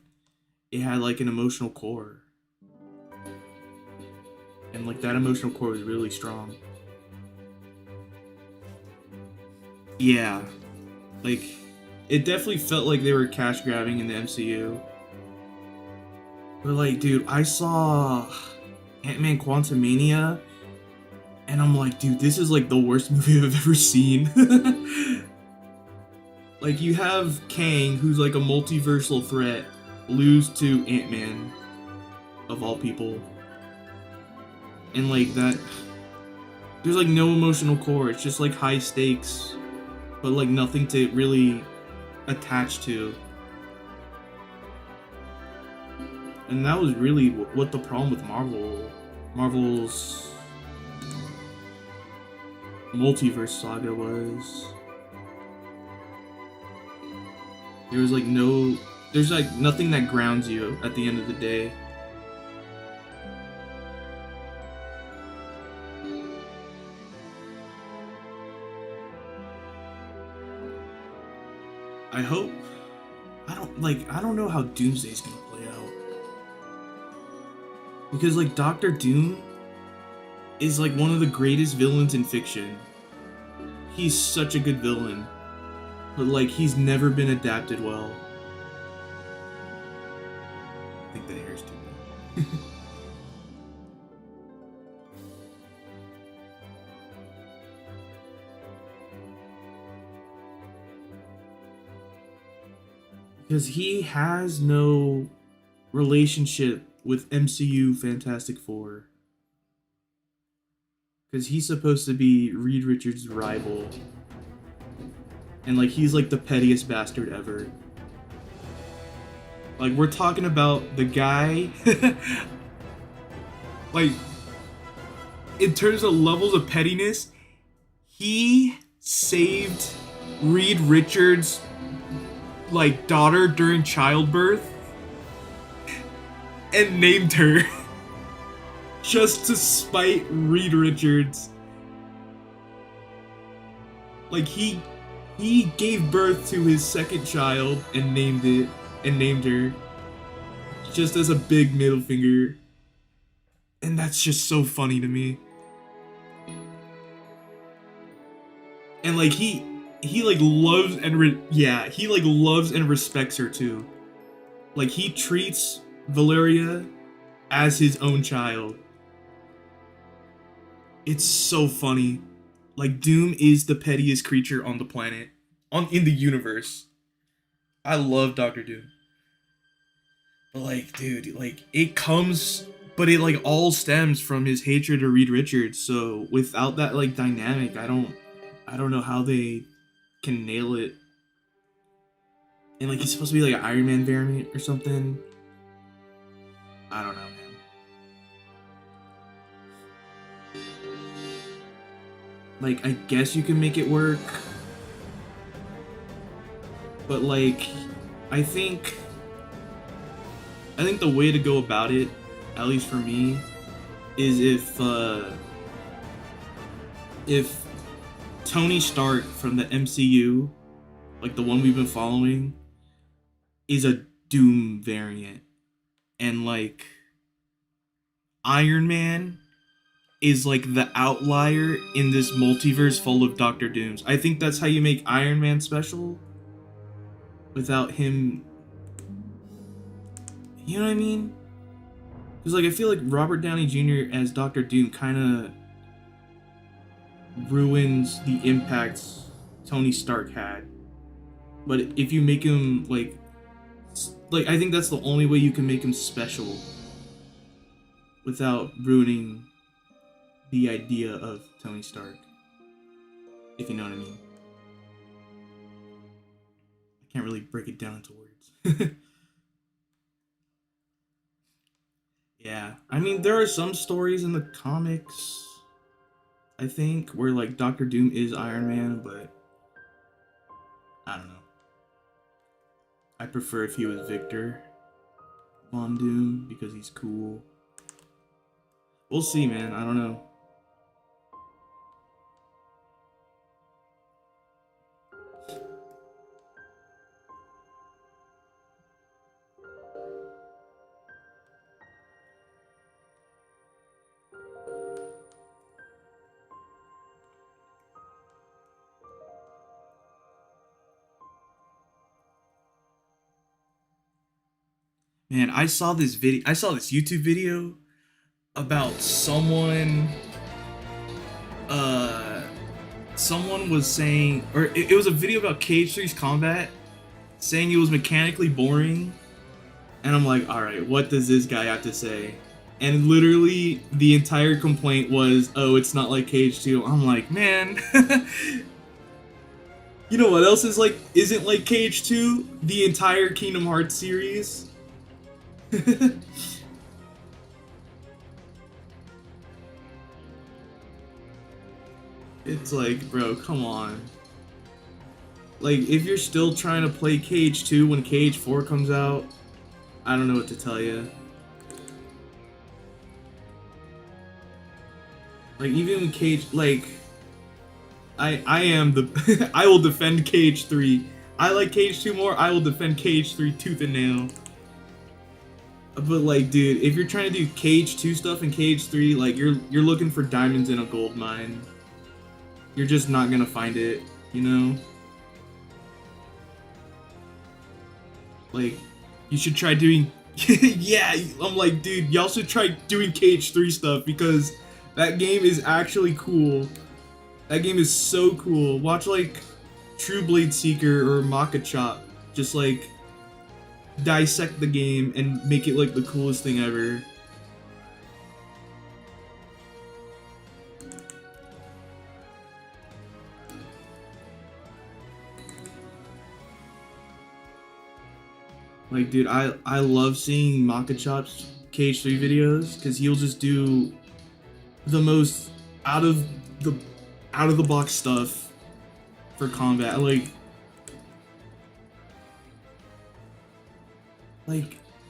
it had like an emotional core. And like that emotional core was really strong. Yeah. Like it definitely felt like they were cash grabbing in the MCU. But like, dude, I saw Ant-Man Quantumania and I'm like, dude, this is like the worst movie I've ever seen. Like you have Kang, who's like a multiversal threat, lose to Ant-Man, of all people. And like that, there's like no emotional core. It's just like high stakes, but like nothing to really attach to. And that was really what the problem with Marvel's multiverse saga was. There's like nothing that grounds you at the end of the day. I don't know how Doomsday's gonna play out. Because like Doctor Doom is like one of the greatest villains in fiction. He's such a good villain. But like he's never been adapted well. I think the hair's too big. Because he has no relationship with MCU Fantastic Four. Because he's supposed to be Reed Richards' rival. And like he's like the pettiest bastard ever. Like we're talking about the guy like in terms of levels of pettiness, he saved Reed Richards' like daughter during childbirth and named her just to spite Reed Richards. Like he gave birth to his second child and named her just as a big middle finger. And that's just so funny to me. And like he like loves and he like loves and respects her too. Like he treats Valeria as his own child. It's so funny. Like Doom is the pettiest creature on the planet, in the universe. I love Doctor Doom. But like, dude, like it like all stems from his hatred of Reed Richards. So without that like dynamic, I don't know how they can nail it. And like he's supposed to be like an Iron Man variant or something. I don't know, man. Like I guess you can make it work. But like I think the way to go about it, at least for me, is if Tony Stark from the MCU like the one we've been following, is a Doom variant. And like Iron Man is like the outlier in this multiverse full of Doctor Dooms. I think that's how you make Iron Man special without him. You know what I mean? Because like I feel like Robert Downey Jr. as Doctor Doom kind of ruins the impacts Tony Stark had. But if you make him like I think that's the only way you can make him special without ruining the idea of Tony Stark. If you know what I mean. I can't really break it down into words. Yeah, I mean, there are some stories in the comics, I think, where like Doctor Doom is Iron Man, but I don't know. I prefer if he was Victor Von Doom because he's cool. We'll see, man. I don't know. Man, I saw this YouTube video about someone someone was saying, or it was a video about Cage 3's combat, saying it was mechanically boring, and I'm like, alright, what does this guy have to say? And literally the entire complaint was, oh, it's not like Cage 2. I'm like, man. You know what else isn't like Cage 2? The entire Kingdom Hearts series. It's like, bro, come on. Like, if you're still trying to play Cage 2 when Cage 4 comes out, I don't know what to tell you. Like, even when Cage, like, I am the, I will defend Cage 3. I like Cage 2 more, I will defend Cage 3 tooth and nail. But like, dude, if you're trying to do Cage 2 stuff in Cage 3, like, you're looking for diamonds in a gold mine. You're just not gonna find it, you know? Like, you should try doing... Yeah, I'm like, dude, y'all should try doing Cage 3 stuff, because that game is actually cool. That game is so cool. Watch, like, True Blade Seeker or Maka Chop just, like, dissect the game and make it, like, the coolest thing ever. Like, dude, I love seeing Maka Chop's Cage 3 videos, because he'll just do the most out of the box stuff for combat. Like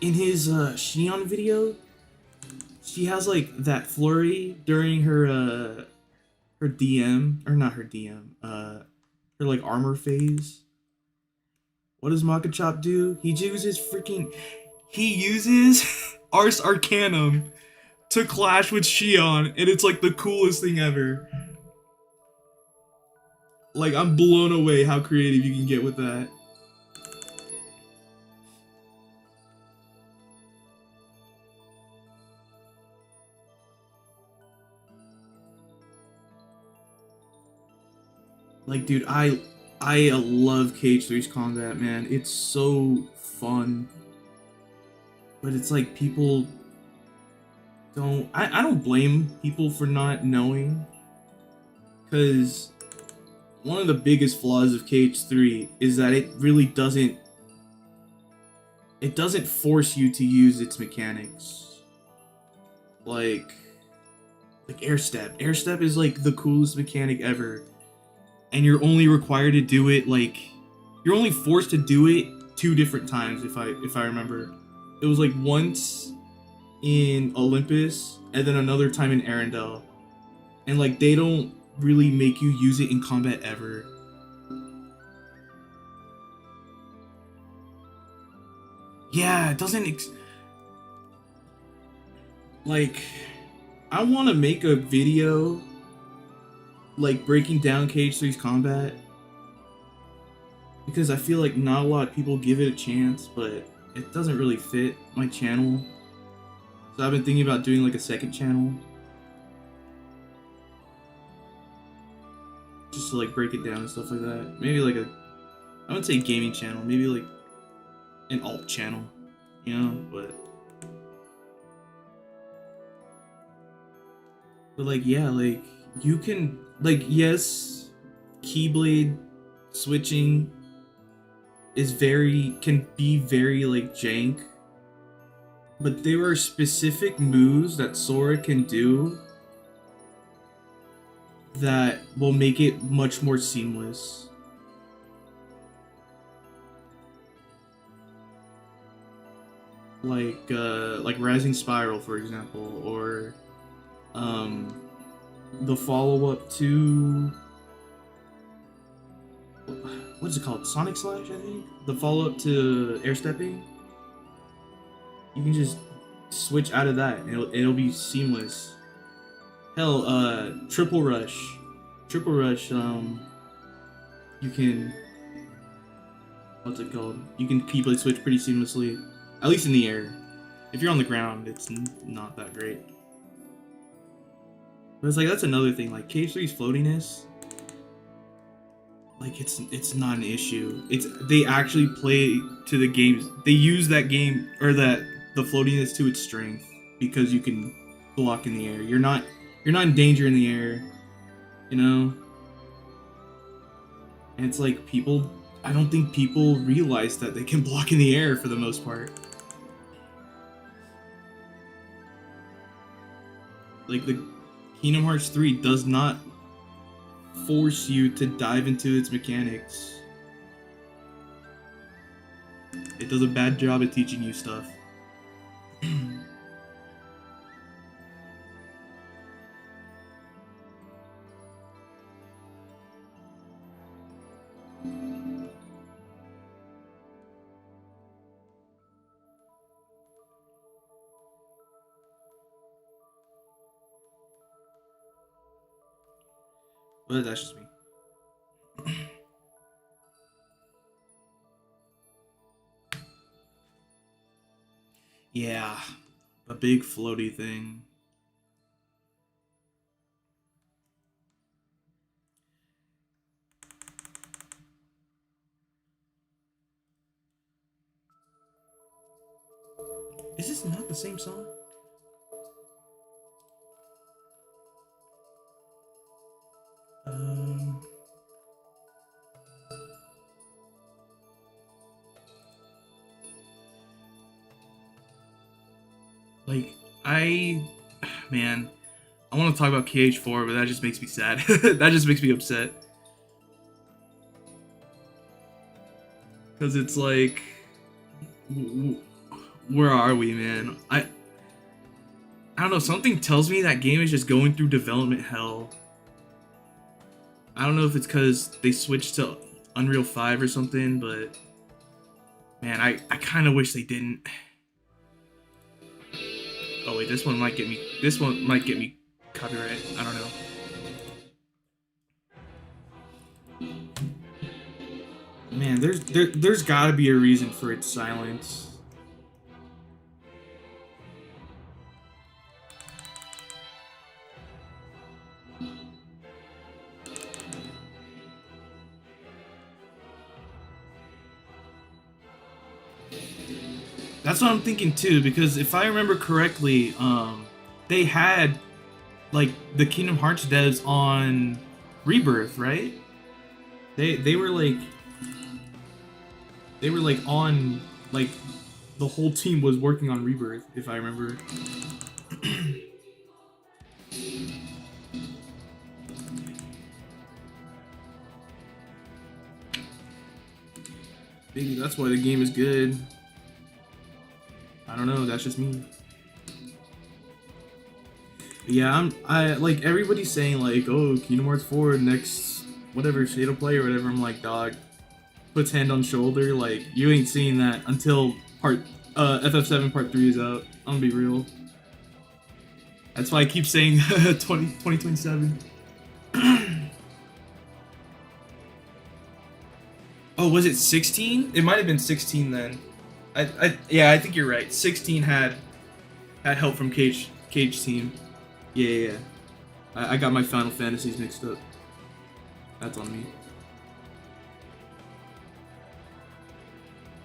in his Shion video, she has like that flurry during her DM, or not her DM, her like armor phase. What does Maka Chop do? He uses Ars Arcanum to clash with Shion, and it's like the coolest thing ever. Like, I'm blown away how creative you can get with that. Like, dude, I love Cage 3's combat, man. It's so fun. But it's like people don't... I don't blame people for not knowing. Because one of the biggest flaws of Cage 3 is that it really doesn't... It doesn't force you to use its mechanics. Like air step. Air step is like the coolest mechanic ever. And you're only required to do it, like, you're only forced to do it 2 different times, if I remember. It was like once in Olympus, and then another time in Arendelle. And like, they don't really make you use it in combat ever. Yeah, it doesn't like I want to make a video like breaking down KH3's combat because I feel like not a lot of people give it a chance, but it doesn't really fit my channel. So I've been thinking about doing like a second channel just to like break it down and stuff like that. Maybe like I wouldn't say gaming channel, maybe like an alt channel, you know, but like yeah, like you can like yes, Keyblade switching can be very like jank, but there are specific moves that Sora can do that will make it much more seamless. Like Rising Spiral, for example, or the follow-up to what is it called? Sonic Slash, I think? The follow-up to Air Stepping? You can just switch out of that and it'll be seamless. Hell, Triple Rush. Triple Rush, you can what's it called? You can Keyblade switch pretty seamlessly. At least in the air. If you're on the ground, it's not that great. But it's like that's another thing, like KH3's floatiness. Like it's not an issue. They actually play to the games. They use that game or the floatiness to its strength because you can block in the air. You're not in danger in the air, you know? And it's like I don't think people realize that they can block in the air for the most part. Like the Kingdom Hearts 3 does not force you to dive into its mechanics. It does a bad job at teaching you stuff. But that's just me. Yeah, a big floaty thing. Is this not the same song? Like, man, I want to talk about KH4, but that just makes me sad. That just makes me upset. Because it's like, where are we, man? I don't know, something tells me that game is just going through development hell. I don't know if it's because they switched to Unreal 5 or something, but man, I kind of wish they didn't. Oh wait, this one might get me copyright. I don't know. Man, there's got to be a reason for its silence. That's what I'm thinking too, because if I remember correctly, they had like the Kingdom Hearts devs on Rebirth, right? They were like on like the whole team was working on Rebirth, if I remember. Maybe that's why the game is good. I don't know, that's just me. But yeah, I like everybody's saying like, oh, Kingdom Hearts 4 next whatever state of play or whatever. I'm like, dog, puts hand on shoulder, like you ain't seeing that until part FF7 Part 3 is out. I'm gonna be real. That's why I keep saying 2027. Oh, was it 16? It might have been 16 then. Yeah, I think you're right. 16 had help from Cage team. Yeah. I got my Final Fantasies mixed up. That's on me.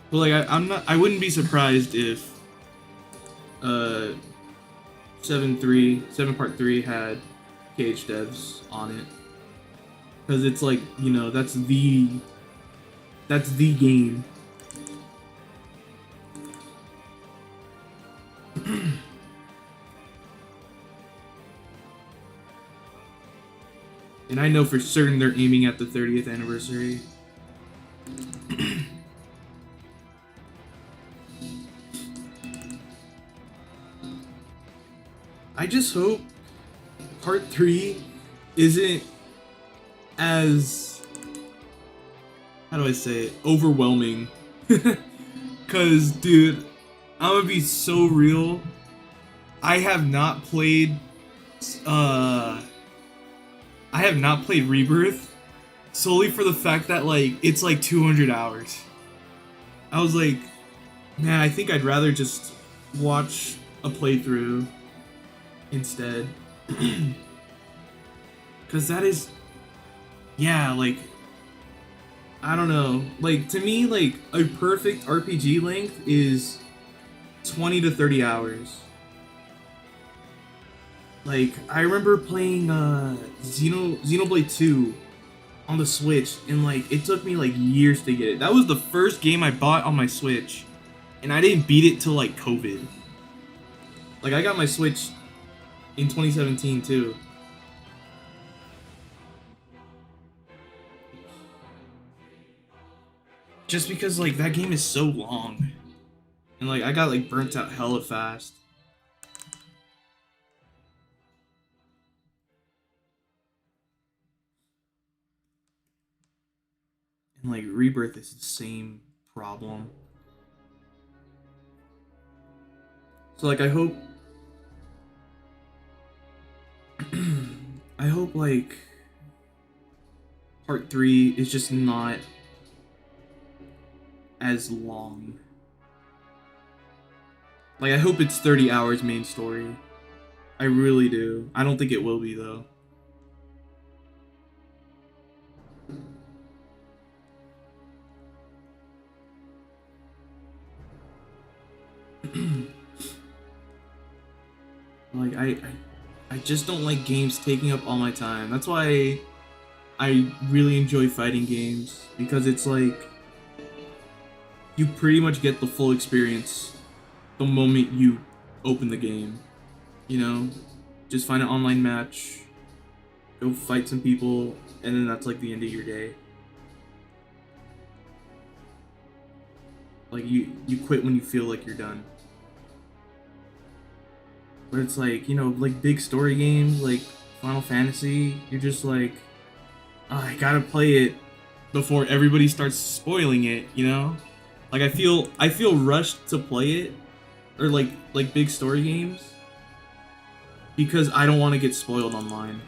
But like I wouldn't be surprised if 7 Part 3 had Cage devs on it. Cuz it's like, you know, that's the game. And I know for certain they're aiming at the 30th anniversary. I just hope Part 3 isn't as, how do I say it, overwhelming. Cause dude, I'm gonna be so real. I have not played Rebirth solely for the fact that like it's like 200 hours. I was like, man, I think I'd rather just watch a playthrough instead. Cause that is, yeah, like, I don't know, like to me, like a perfect RPG length is 20 to 30 hours. Like, I remember playing Xenoblade 2 on the Switch, and like it took me like years to get it. That was the first game I bought on my Switch, and I didn't beat it till like COVID. Like, I got my Switch in 2017 too. Just because like that game is so long, and like I got like burnt out hella fast. And like Rebirth is the same problem. So like I hope like Part 3 is just not as long. Like I hope it's 30 hours main story. I really do. I don't think it will be though. Like I just don't like games taking up all my time. That's why I really enjoy fighting games, because it's like you pretty much get the full experience the moment you open the game. You know, just find an online match, go fight some people, and then that's like the end of your day. Like you quit when you feel like you're done. But it's like, you know, like big story games like Final Fantasy, you're just like, oh, I gotta play it before everybody starts spoiling it, you know? Like I feel rushed to play it, or like big story games, because I don't want to get spoiled online,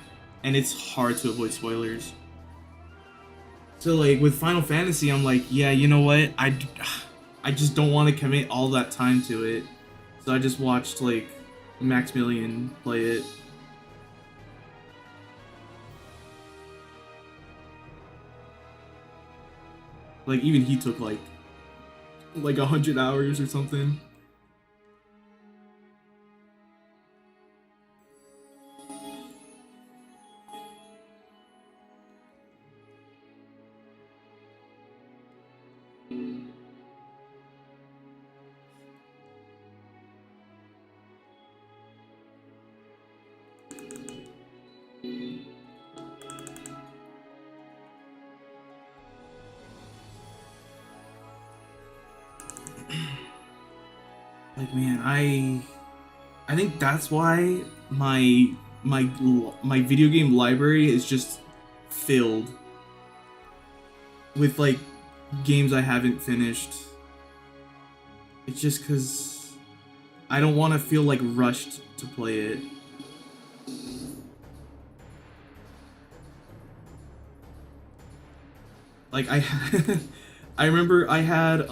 and it's hard to avoid spoilers. So like with Final Fantasy, I'm like, yeah, you know what? I just don't want to commit all that time to it. So I just watched like Maximilian play it. Like even he took like 100 hours or something. Like, man, I think that's why my video game library is just filled with like games I haven't finished. It's just because I don't want to feel like rushed to play it. Like I, I remember I had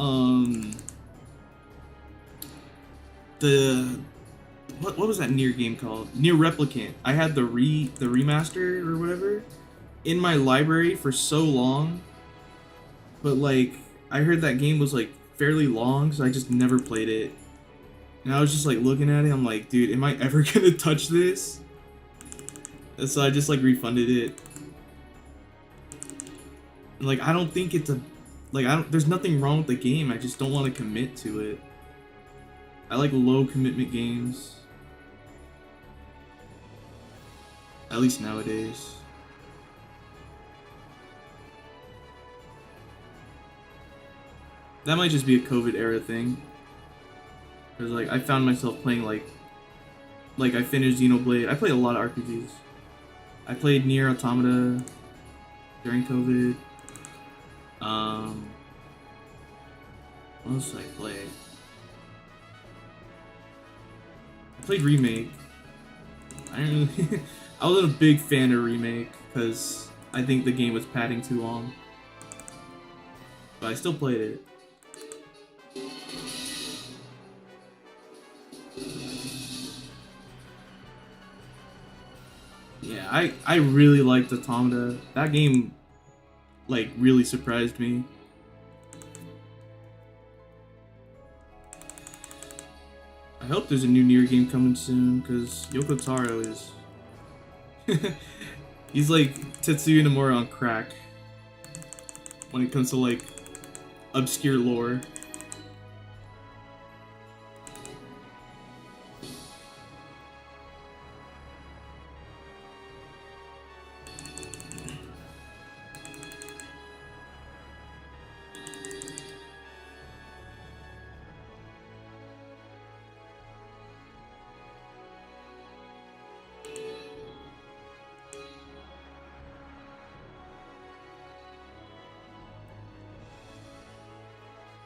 the what was that Nier game called? Nier Replicant. I had the remaster or whatever in my library for so long, but like I heard that game was like fairly long, so I just never played it. And I was just like looking at it, I'm like, dude, am I ever gonna touch this? And so I just like refunded it. And, like I don't think it's a like I don't there's nothing wrong with the game, I just don't want to commit to it. I like low commitment games. At least nowadays. That might just be a COVID era thing. Cause like I found myself playing like I finished Xenoblade. I played a lot of RPGs. I played Nier Automata during COVID. What else did I play? I played Remake. I didn't really I wasn't a big fan of Remake because I think the game was padding too long. But I still played it. Yeah, I really liked Automata. That game like really surprised me. I hope there's a new Nier game coming soon because Yoko Taro is he's like Tetsuya Nomura on crack when it comes to like obscure lore.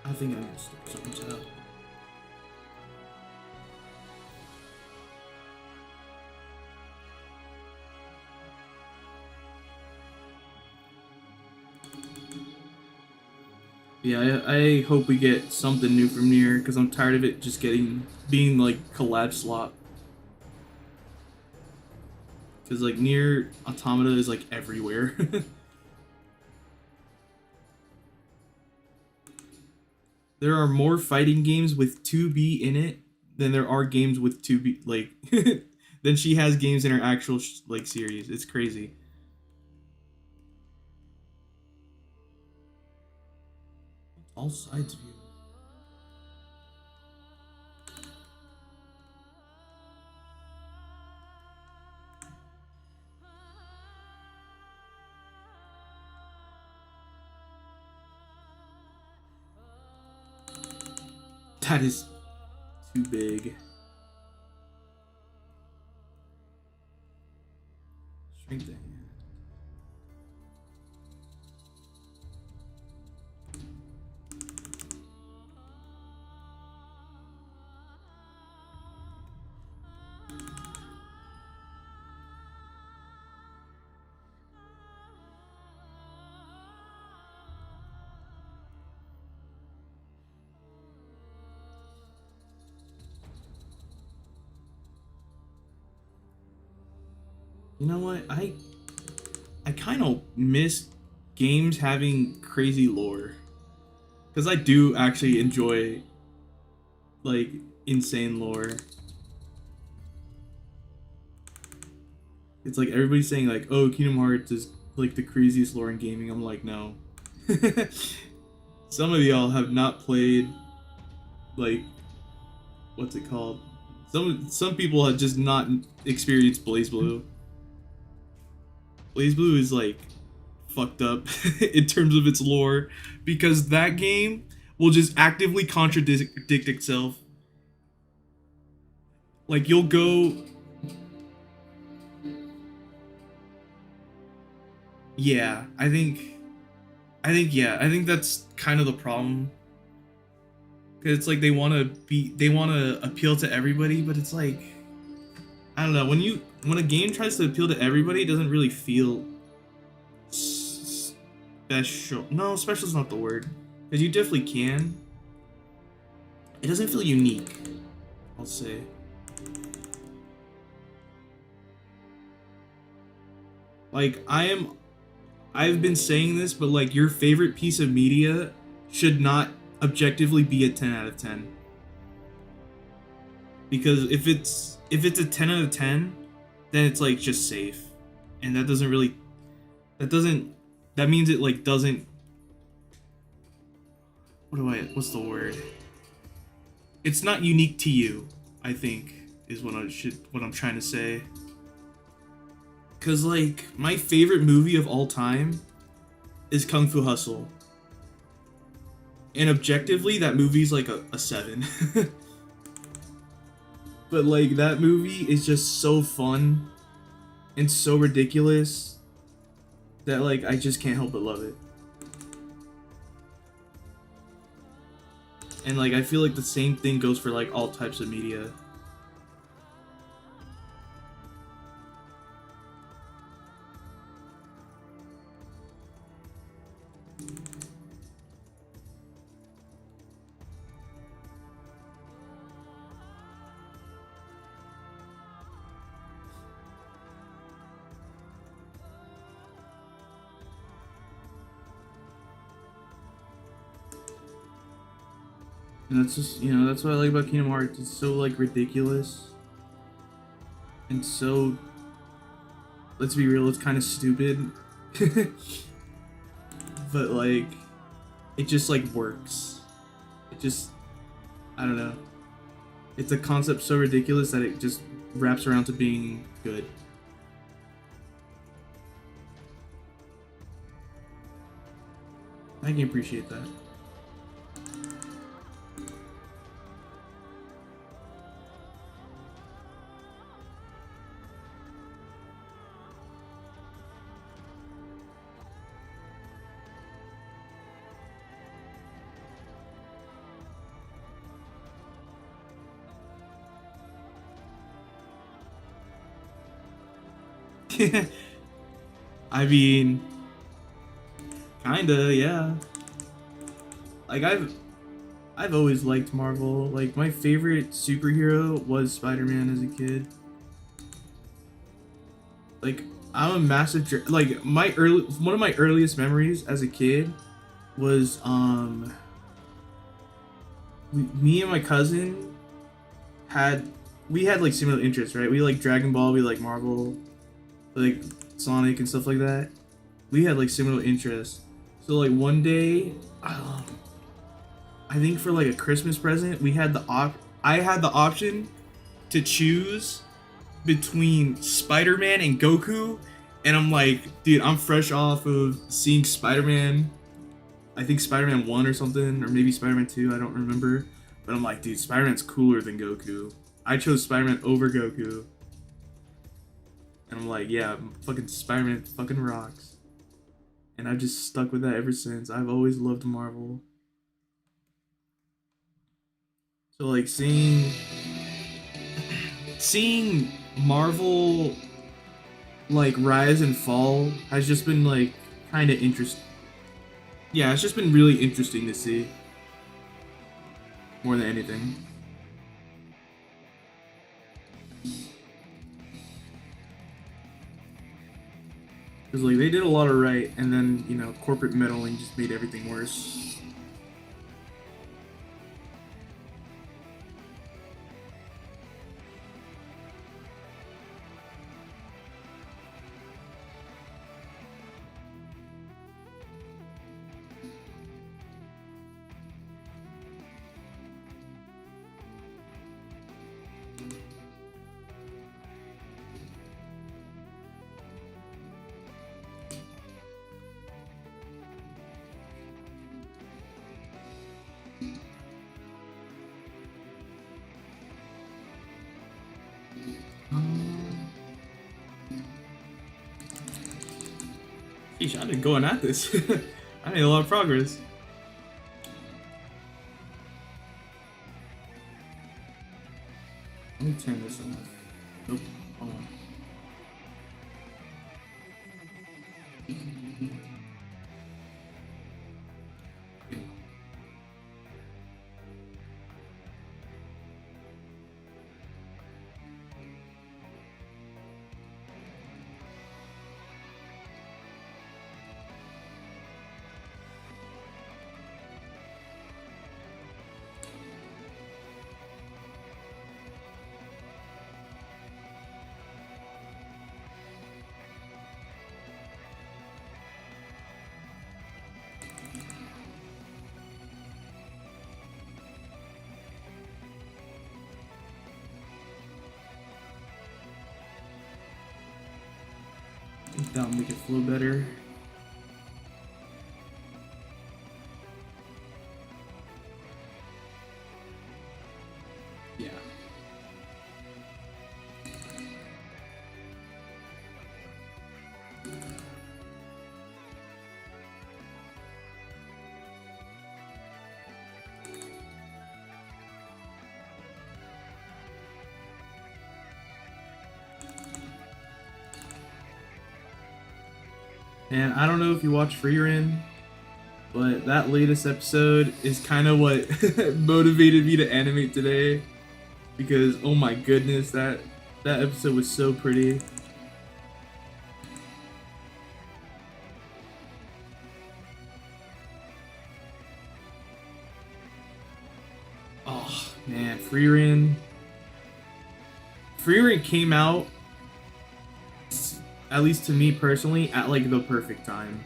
I think I'm gonna stick something out. Yeah, I hope we get something new from Nier because I'm tired of it just being like collab slop. Because like Nier Automata is like everywhere. There are more fighting games with 2B in it than there are games with 2B like than she has games in her actual like series. It's crazy. All sides view. That is too big. Shrink the hand. You know what? I kind of miss games having crazy lore. Because I do actually enjoy, like, insane lore. It's like everybody's saying, like, oh, Kingdom Hearts is, like, the craziest lore in gaming. I'm like, no. Some of y'all have not played, like, what's it called? Some people have just not experienced BlazBlue. BlazBlue is, like, fucked up in terms of its lore because that game will just actively contradict itself. Like you'll go yeah, I think that's kind of the problem Cause it's like they want to appeal to everybody, but it's like, I don't know, when a game tries to appeal to everybody, it doesn't really feel special. No, special is not the word, because you definitely can. It doesn't feel unique, I'll say. Like, I've been saying this, but like, your favorite piece of media should not objectively be a 10 out of 10. Because if it's a 10 out of 10, then it's like just safe. And that doesn't really, that means it like doesn't, what's the word? It's not unique to you, I think, is what I'm trying to say. Cause like, my favorite movie of all time is Kung Fu Hustle. And objectively, that movie's like a 7. But like, that movie is just so fun and so ridiculous that like, I just can't help but love it. And like, I feel like the same thing goes for like all types of media. And that's just, you know, that's what I like about Kingdom Hearts. It's so, like, ridiculous. And so, let's be real, it's kind of stupid. But, like, it just, like, works. It just, I don't know. It's a concept so ridiculous that it just wraps around to being good. I can appreciate that. I mean, kinda, yeah. Like, I've always liked Marvel. Like, my favorite superhero was Spider-Man as a kid. Like, I'm a massive like, one of my earliest memories as a kid was me and my cousin had like similar interests, right? We like Dragon Ball, we like Marvel, like Sonic and stuff like that. We had like similar interests. So like one day, I think for like a Christmas present, I had the option to choose between Spider-Man and Goku, and I'm like, dude, I'm fresh off of seeing Spider-Man. I think Spider-Man 1 or something, or maybe Spider-Man 2, I don't remember. But I'm like, dude, Spider-Man's cooler than Goku. I chose Spider-Man over Goku. And I'm like, yeah, fucking Spider-Man fucking rocks. And I've just stuck with that ever since. I've always loved Marvel. So like seeing Marvel like rise and fall has just been like kind of interesting. Yeah, it's just been really interesting to see. More than anything. Because like they did a lot of right, and then, you know, corporate meddling just made everything worse. Sheesh, I've been going at this. I made a lot of progress. Let me turn this on. Nope. Hold on. That'll make it flow better. Yeah. And I don't know if you watch Freerun, but that latest episode is kind of what motivated me to animate today. Because oh my goodness, that episode was so pretty. Oh man, Freerun came out, at least to me personally, at like the perfect time.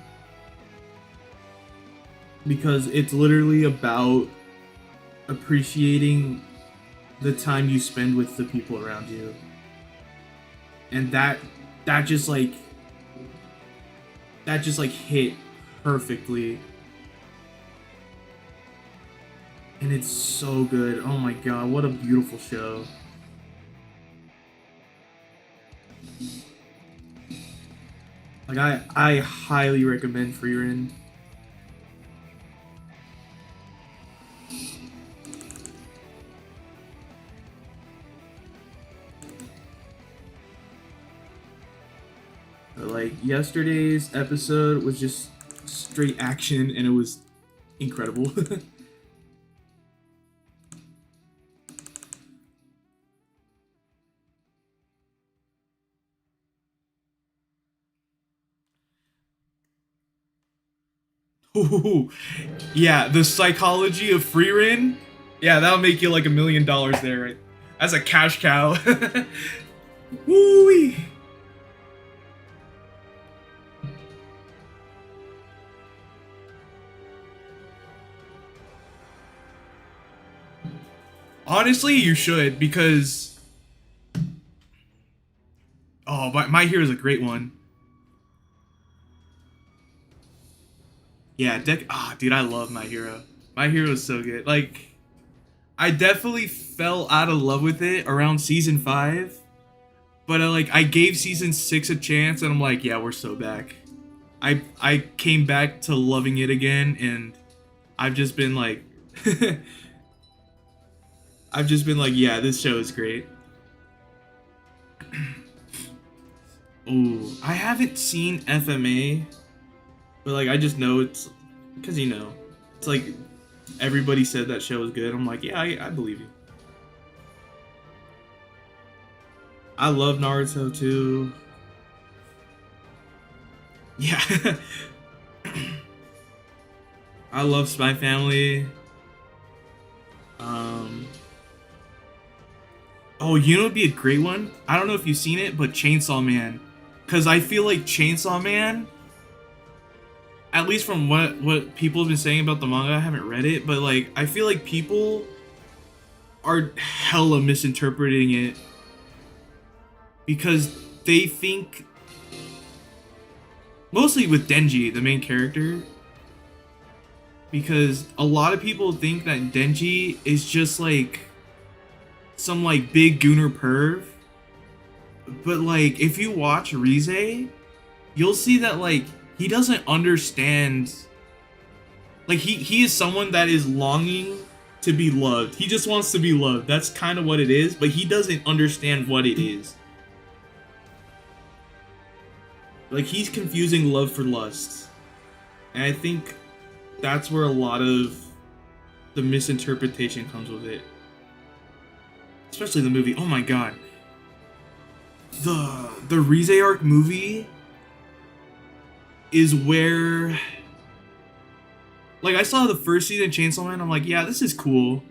Because it's literally about appreciating the time you spend with the people around you. And that just like hit perfectly. And it's so good. Oh my god, what a beautiful show. Like I highly recommend Freerun. But like yesterday's episode was just straight action and it was incredible. Ooh, yeah, the psychology of Freerun. Yeah, that'll make you like $1 million there, right? As a cash cow. Woo-wee. Honestly, you should, because oh, My Hero is a great one. Yeah, dude, I love My Hero. My Hero is so good. Like, I definitely fell out of love with it around season 5, but I gave season 6 a chance, and I'm like, yeah, we're so back. I came back to loving it again, and I've just been like, yeah, this show is great. Ooh, I haven't seen FMA. But like I just know it's because it's like everybody said that show was good. I'm like, yeah, I believe you. I love Naruto too. Yeah. I love Spy Family. Oh, you know, it'd be a great one. I don't know if you've seen it, but Chainsaw Man, because I feel like Chainsaw Man, at least from what people have been saying about the manga, I haven't read it, but like I feel like people are hella misinterpreting it because they think, mostly with Denji, the main character, because a lot of people think that Denji is just like some like big gooner perv, but like if you watch Rize, you'll see that like he doesn't understand. Like he is someone that is longing to be loved. He just wants to be loved. That's kind of what it is, but he doesn't understand what it is. Like, he's confusing love for lust. And I think that's where a lot of the misinterpretation comes with it. Especially the movie. Oh my god. The Rize arc movie is where... Like, I saw the first season of Chainsaw Man, I'm like, yeah, this is cool.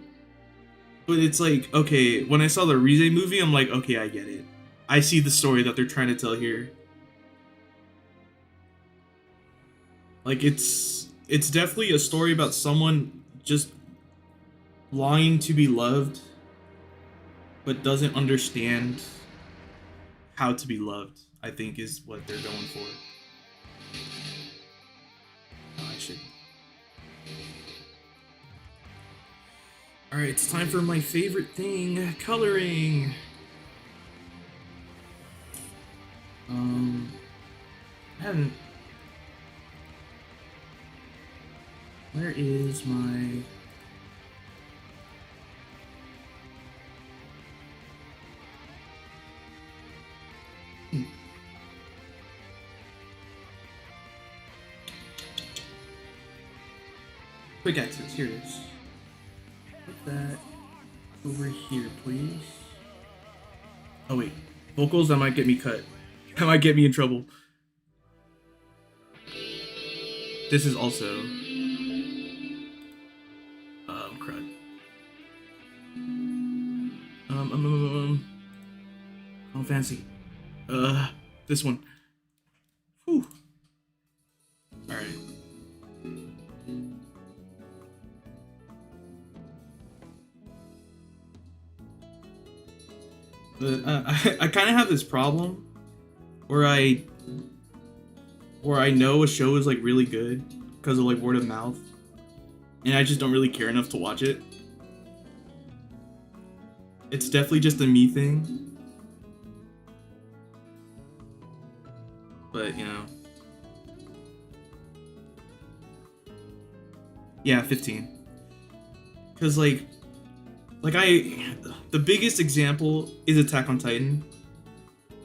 But it's like, okay, when I saw the Rize movie, I'm like, okay, I get it. I see the story that they're trying to tell here. Like, it's definitely a story about someone just longing to be loved, but doesn't understand how to be loved, I think is what they're going for. Oh, I should... Alright, it's time for my favorite thing, coloring. I haven't... Where is my... Quick access, here it is. Put that over here, please. Oh wait, vocals, that might get me cut. That might get me in trouble. This is also... crud. Oh, fancy. This one. Whew. Alright. I kind of have this problem where I know a show is like really good because of like word of mouth, and I just don't really care enough to watch it. It's definitely just a me thing, but you know, yeah, 15. Because the biggest example is Attack on Titan.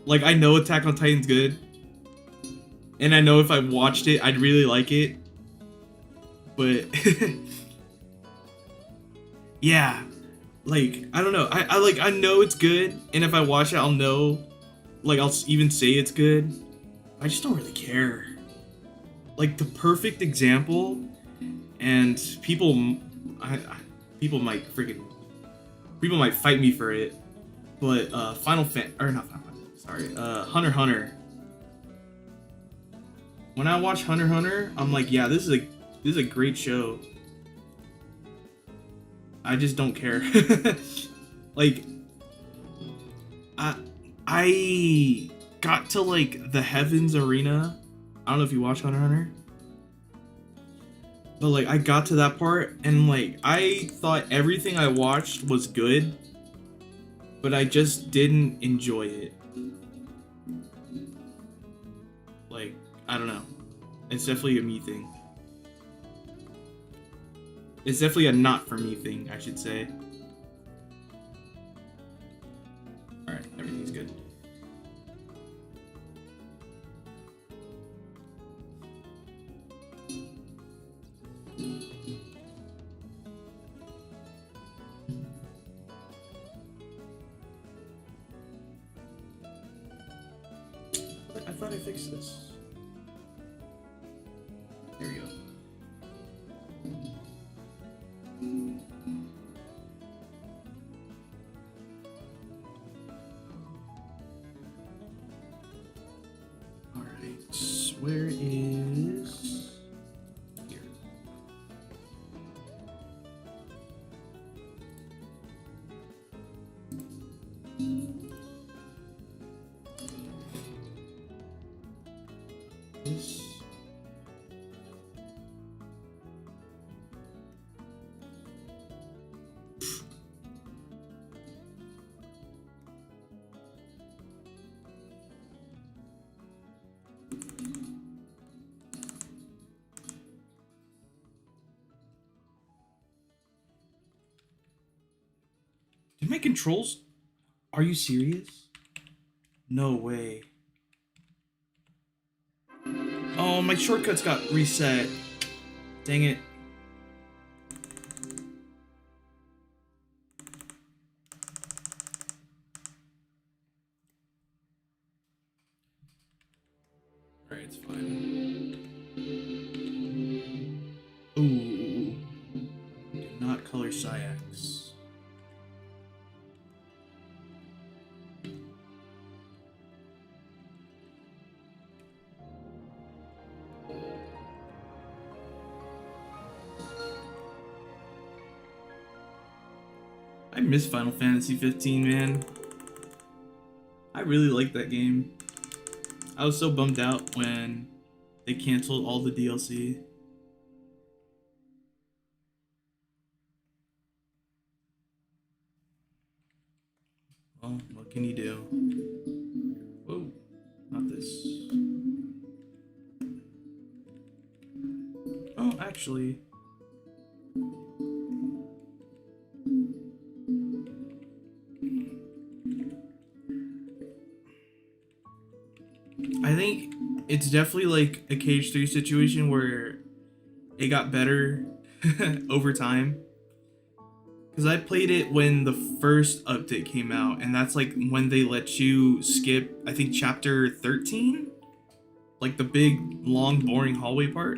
Like, I know Attack on Titan's good, and I know if I watched it, I'd really like it, but yeah, like, I don't know, I know it's good, and if I watch it, I'll know, like, I'll even say it's good. I just don't really care. Like, the perfect example, and people might fight me for it, but Hunter x Hunter. When I watch Hunter x Hunter, I'm like, yeah, this is a great show. I just don't care. Like, I got to like the Heavens Arena. I don't know if you watch Hunter x Hunter. But like, I got to that part, and like, I thought everything I watched was good, but I just didn't enjoy it. Like, I don't know. It's definitely a me thing. It's definitely a not for me thing, I should say. Alright, everything's good. I thought I fixed this. There we go. Alright, where is... Here. This... Did my controls? Are you serious? No way. Oh, my shortcuts got reset. Dang it. Alright, it's fine. Ooh. Do not color Syax. I miss Final Fantasy 15, man. I really liked that game. I was so bummed out when they canceled all the DLC. Well, what can you do? Whoa, not this. Oh, actually. I think it's definitely like a Cage 3 situation where it got better over time. Because I played it when the first update came out, and that's like when they let you skip, I think, chapter 13? Like the big, long, boring hallway part.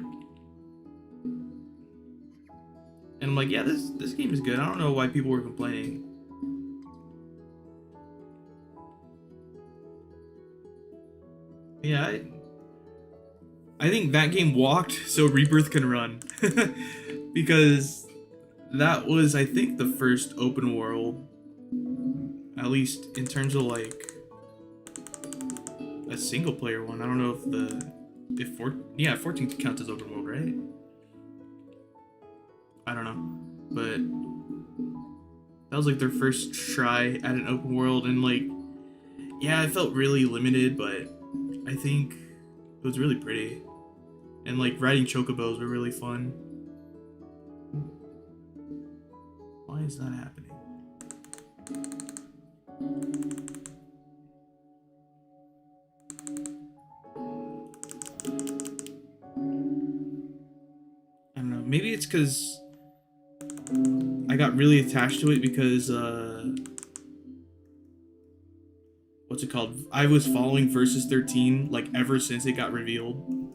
And I'm like, yeah, this game is good. I don't know why people were complaining. Yeah, I think that game walked so Rebirth can run. Because that was, I think, the first open world, at least in terms of like a single player one. I don't know if 14 counts as open world, right? I don't know, but that was like their first try at an open world, and like, yeah, it felt really limited, but I think it was really pretty, and like riding chocobos were really fun. Why is that happening? I don't know. Maybe it's because I got really attached to it because what's it called? I was following Versus 13 like ever since it got revealed.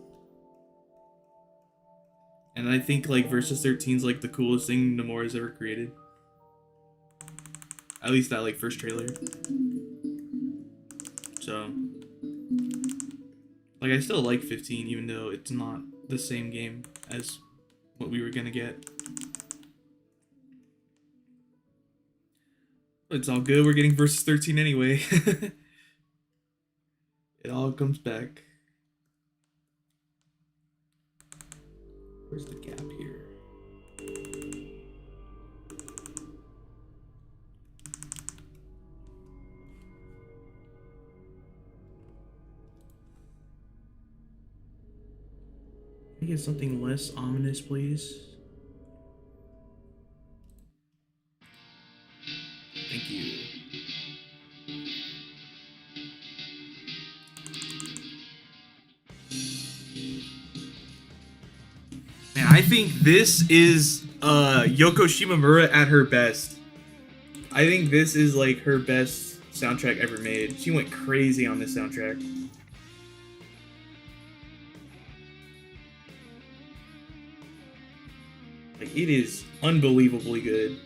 And I think like Versus 13 is like the coolest thing Nomura's ever created. At least that like first trailer. So like I still like 15 even though it's not the same game as what we were gonna get. It's all good, we're getting Versus 13 anyway. It all comes back. Where's the gap here? Can I get something less ominous, please? Thank you. Man, I think this is Yoko Shimomura at her best. I think this is like her best soundtrack ever made. She went crazy on this soundtrack. Like, it is unbelievably good.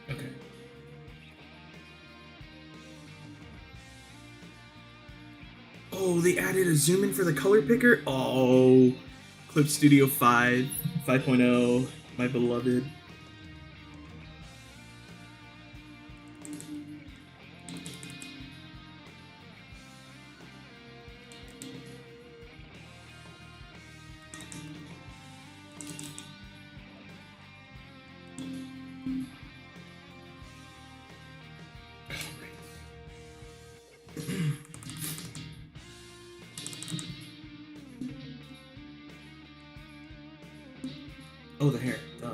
Okay. Oh, they added a zoom in for the color picker? Oh, Clip Studio 5, 5.0, my beloved. Oh, the hair. Duh.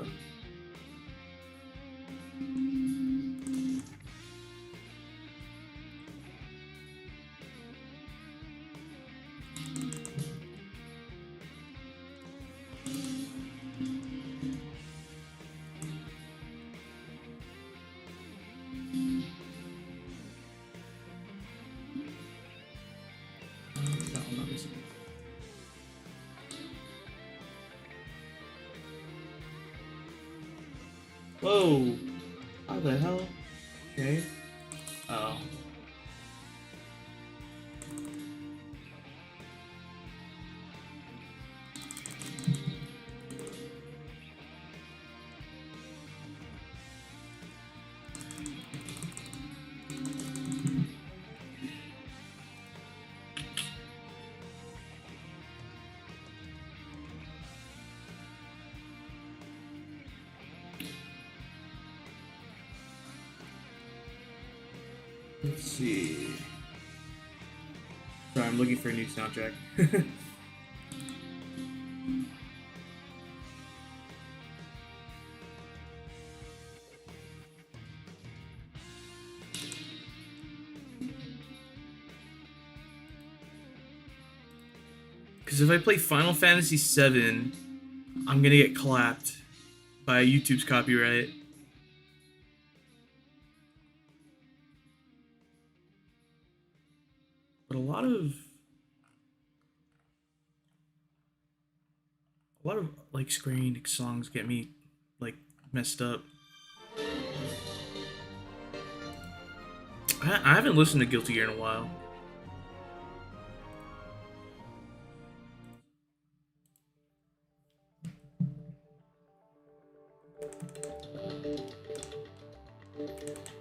No, I'm not missing. Whoa! How the hell? Okay. Oh. Let's see. Sorry, I'm looking for a new soundtrack. Because if I play Final Fantasy VII, I'm gonna get clapped by YouTube's copyright. But a lot of like Square Enix songs get me like messed up. I haven't listened to Guilty Gear in a while.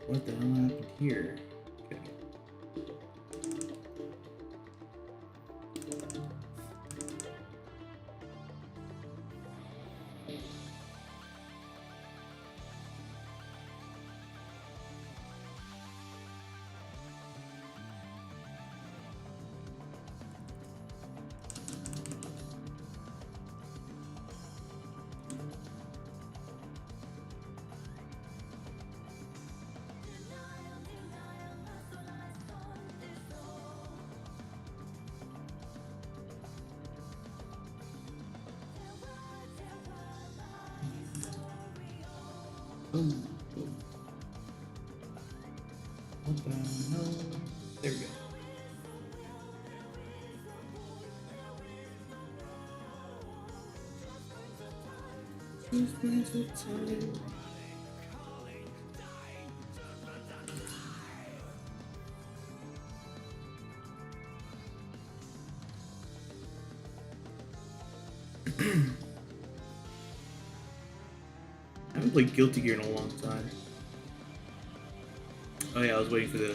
What the hell happened here? Okay. Oh, oh. What the hell? There we go. Just waste of time. I haven't played Guilty Gear in a long time. Oh yeah, I was waiting for the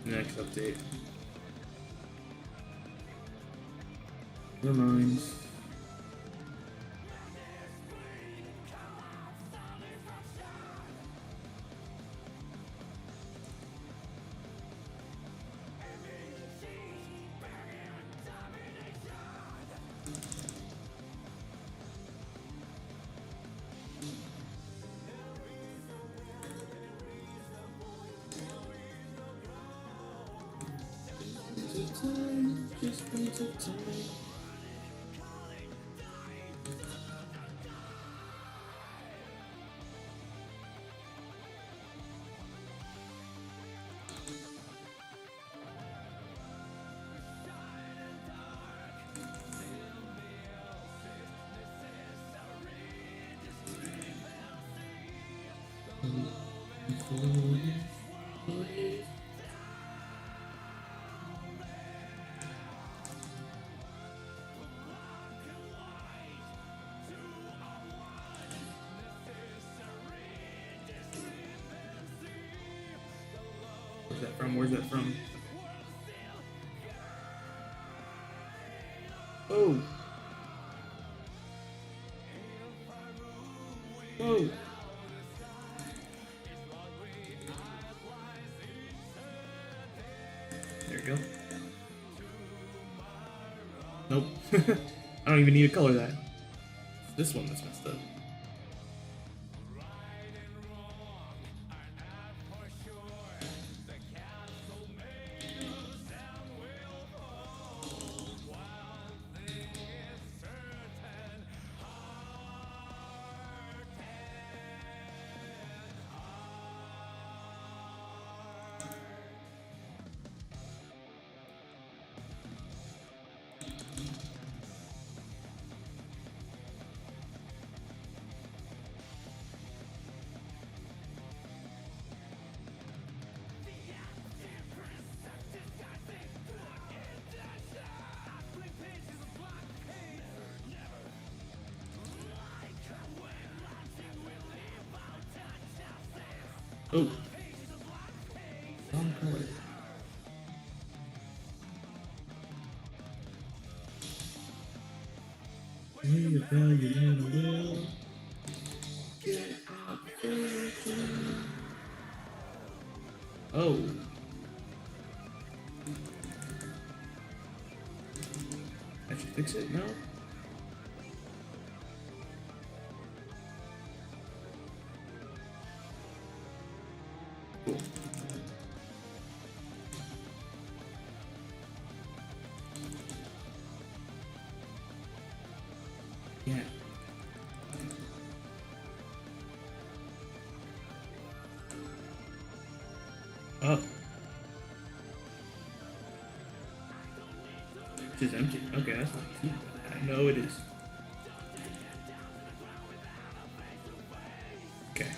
next update. Never mind. Just waste of time. Where's that from? Where's that from? Oh. Oh. There we go. Nope. I don't even need to color that. This one that's messed up. Oh. Wrong color. Oh. I should fix it? No? Cool. Yeah. Oh. It's empty. Okay, that's not too bad. I know it is. Okay.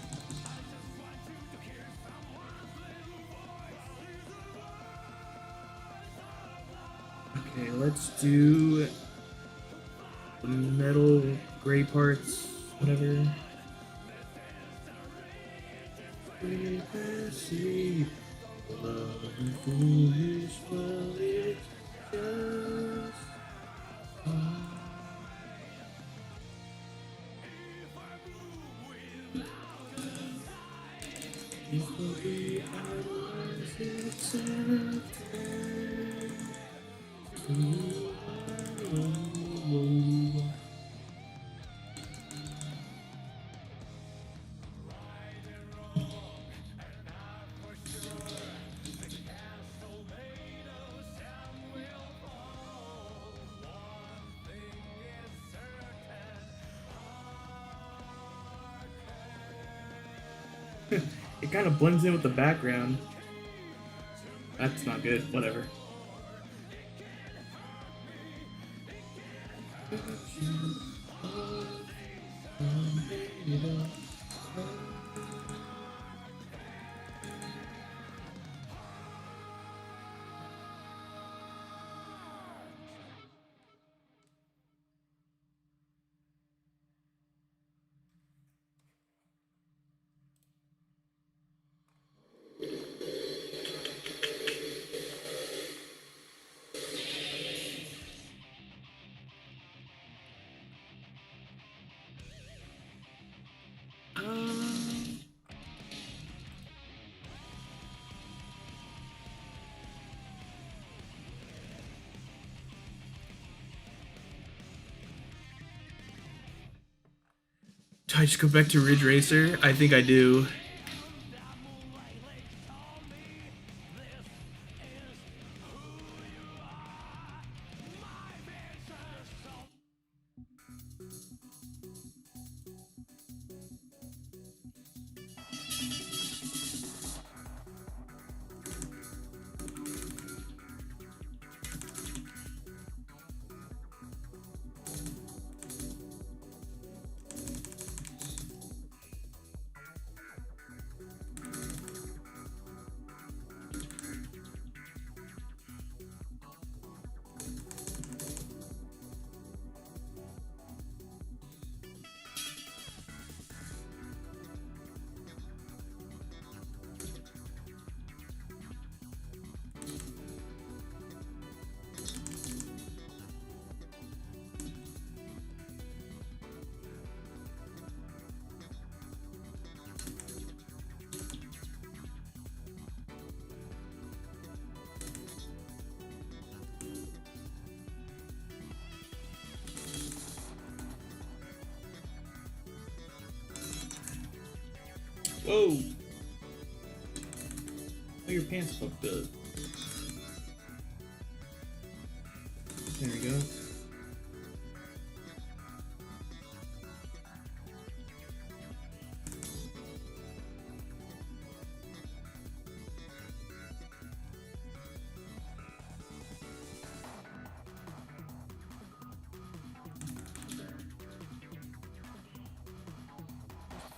Okay, let's do the metal gray parts, whatever. Love and foolish, well, it's just if we idolize itself. It kind of blends in with the background. That's not good. Whatever. Do I just go back to Ridge Racer? I think I do. Whoa! Oh, your pants fucked up. There we go.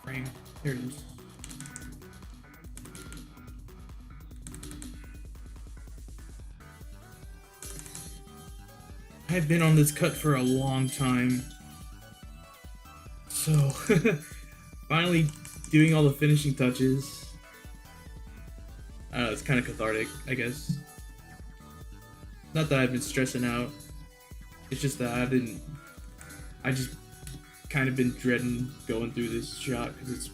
Frame. Here it is. I've been on this cut for a long time. So, finally doing all the finishing touches. I don't know, it's kind of cathartic, I guess. Not that I've been stressing out. It's just that I just kind of been dreading going through this shot because it's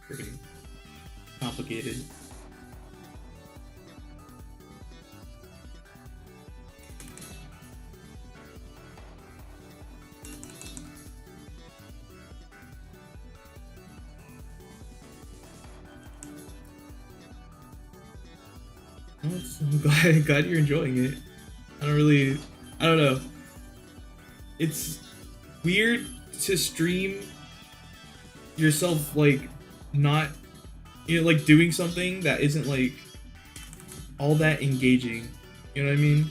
freaking complicated. I'm glad you're enjoying it. I don't know. It's weird to stream yourself like not, like doing something that isn't like all that engaging. You know what I mean?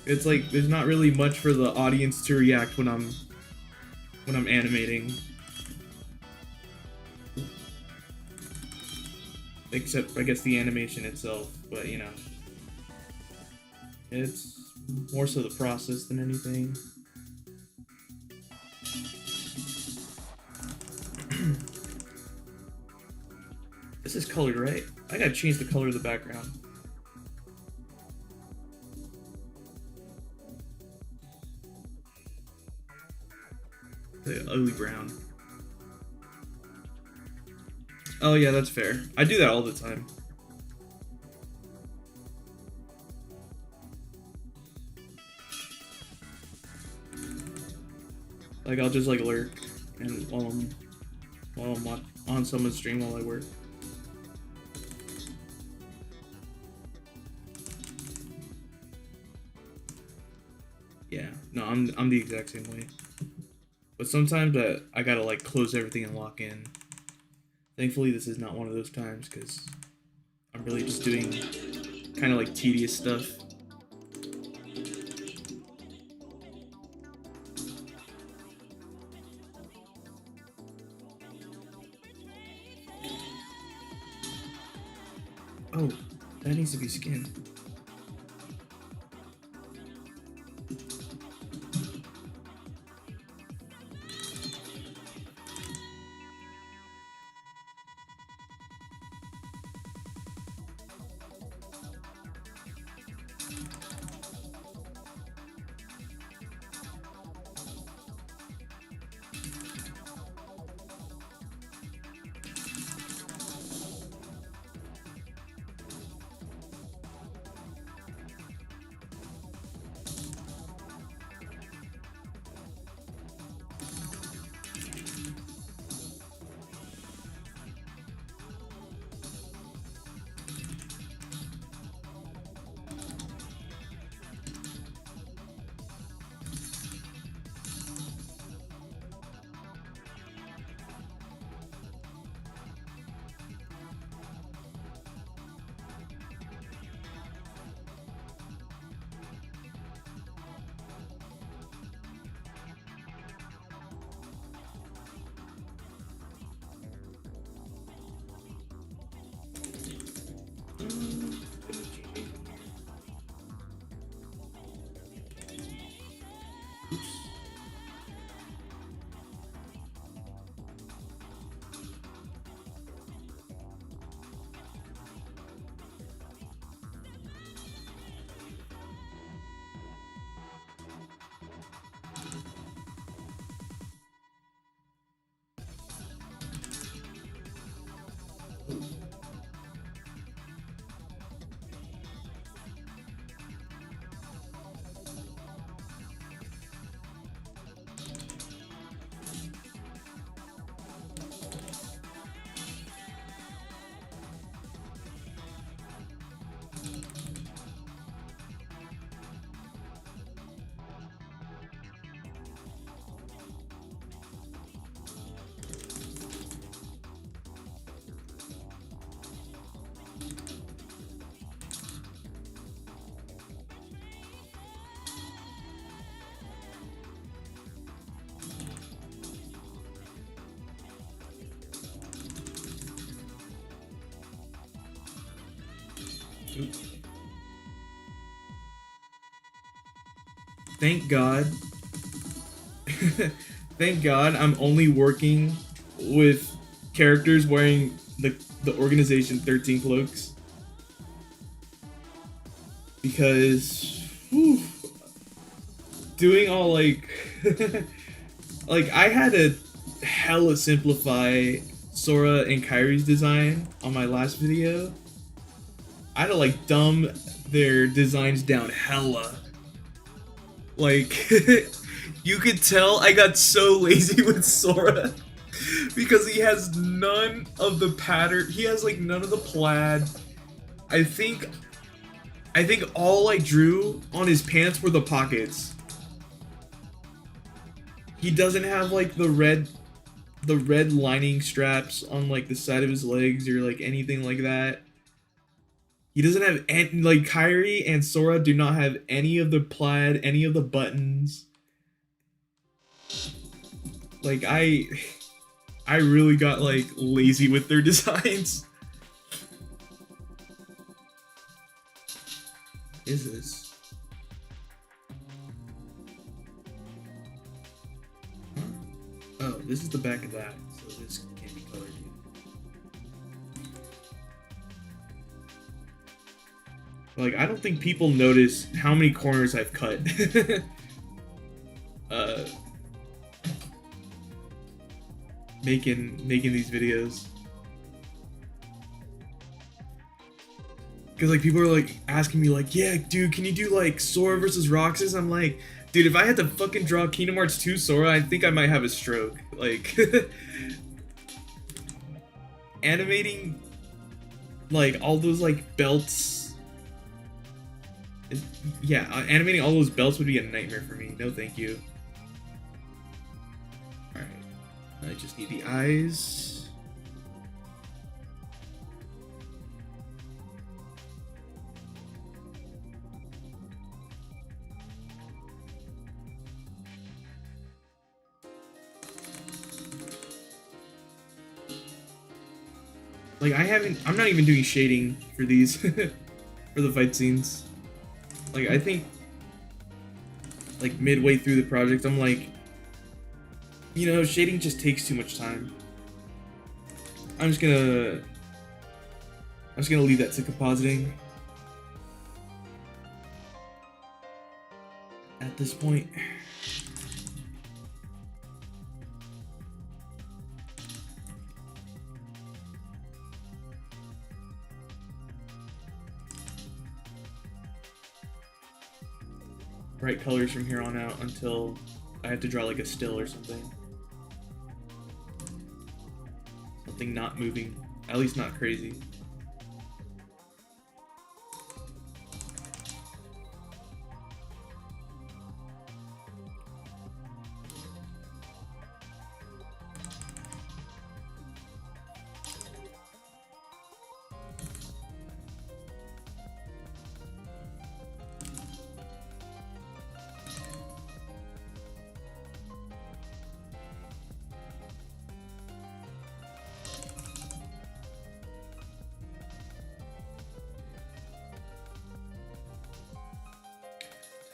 It's like there's not really much for the audience to react when I'm animating. Except, I guess, the animation itself, but, it's more so the process than anything. This is colored, right? I gotta change the color of the background. The ugly brown. Oh yeah, that's fair. I do that all the time. Like I'll just like lurk, and while I'm on someone's stream while I work. Yeah, no, I'm the exact same way. But sometimes I gotta like close everything and lock in. Thankfully, this is not one of those times because I'm really just doing kind of like tedious stuff. Oh, that needs to be skinned. Thank God. Thank God I'm only working with characters wearing the organization 13 cloaks because whew, doing all like like I had to hella simplify Sora and Kairi's design on my last video. I had to like dumb their designs down hella. Like you could tell I got so lazy with Sora because he has none of the pattern. He has like none of the plaid. I think all I drew on his pants were the pockets. He doesn't have like the red lining straps on like the side of his legs or like anything like that. He doesn't have any, like Kairi and Sora do not have any of the plaid, any of the buttons. Like I really got like lazy with their designs. What is this? Huh? Oh, this is the back of that, so this can't be colored yet. Like, I don't think people notice how many corners I've cut. Making these videos. Because, like, people are, like, asking me, like, yeah, dude, can you do, like, Sora versus Roxas? I'm like, dude, if I had to fucking draw Kingdom Hearts 2 Sora, I think I might have a stroke. Like, animating, like, all those, like, belts. Yeah, animating all those belts would be a nightmare for me. No, thank you. Alright. I just need the eyes. Like, I'm not even doing shading for these, for the fight scenes. Like, I think, like, midway through the project, I'm like, you know, shading just takes too much time. I'm just gonna leave that to compositing. At this point. Bright colors from here on out until I have to draw like a still or something. Something not moving, at least not crazy.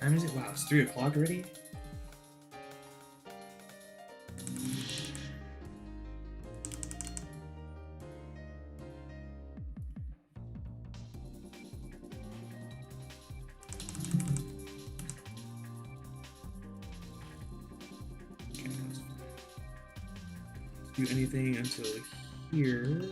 Time is it? Wow, it's 3 o'clock already? Okay, let's do anything until here.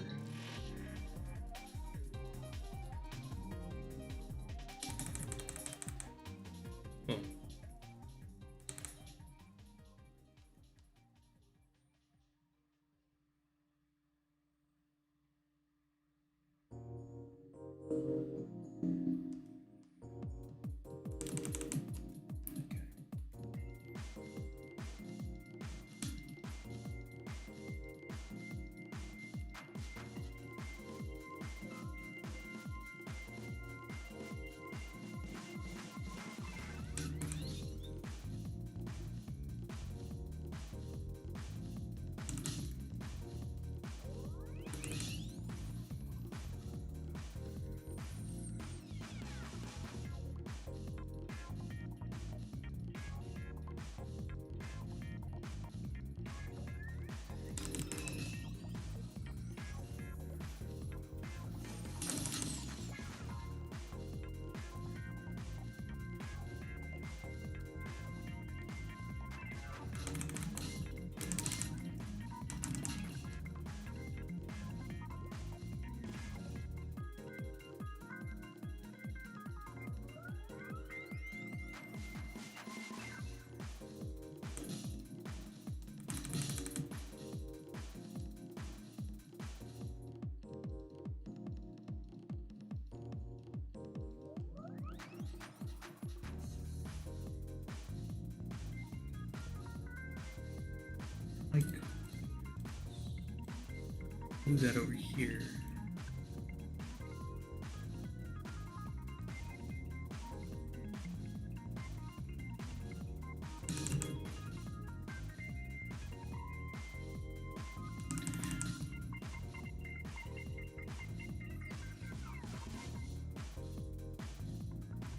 Move that over here.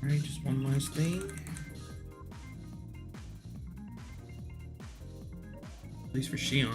Alright, just one last thing. At least for Shion.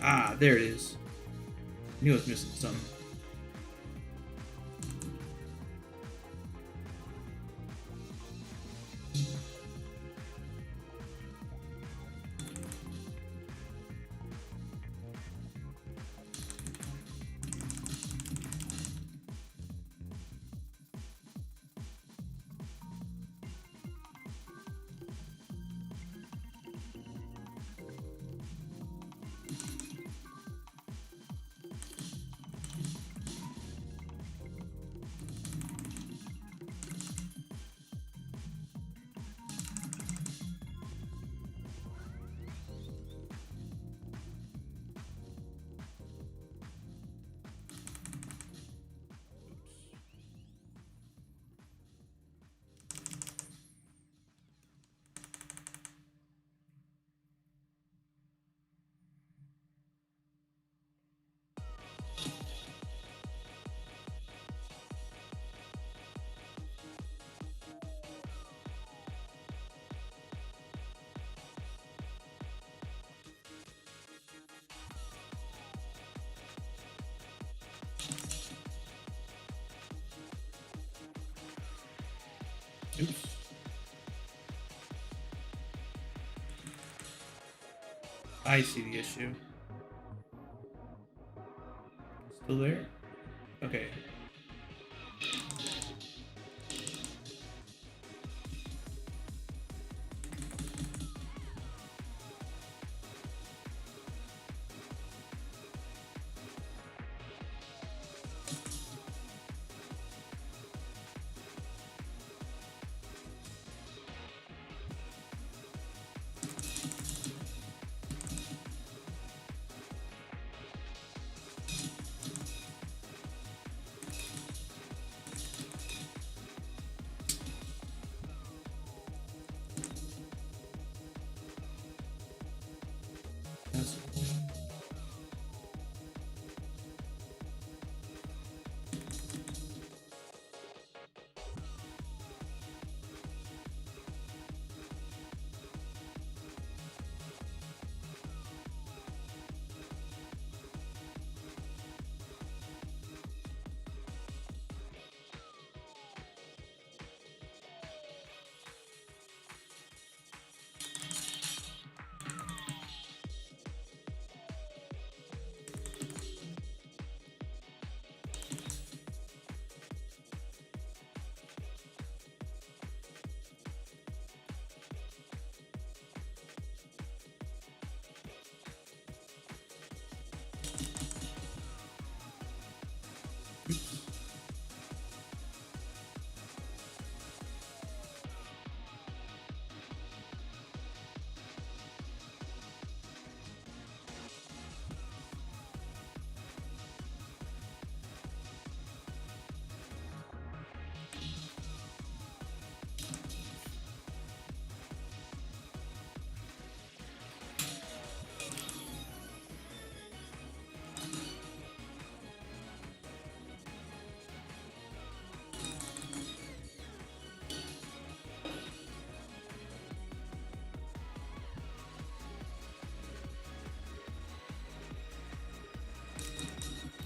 Ah, there it is. Knew I was missing something. Oops. I see the issue. Still there? Okay.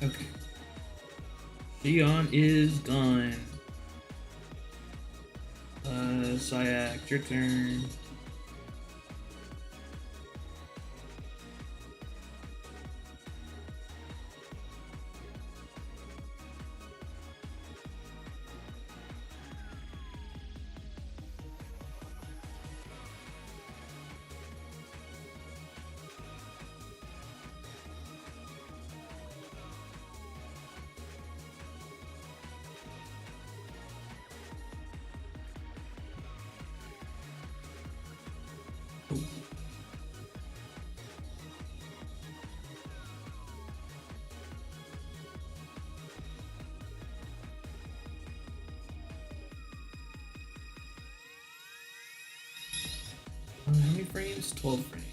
Okay. Leon is done. Syak, your turn. How many frames? 12 frames.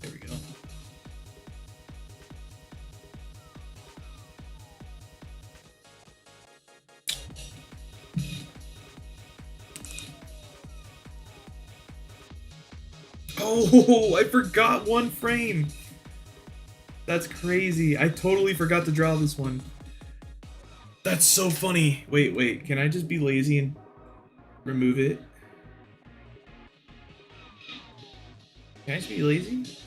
There we go. Oh, I forgot 1 frame. That's crazy. I totally forgot to draw this one. That's so funny. Wait. Can I just be lazy and remove it? Can I just be lazy?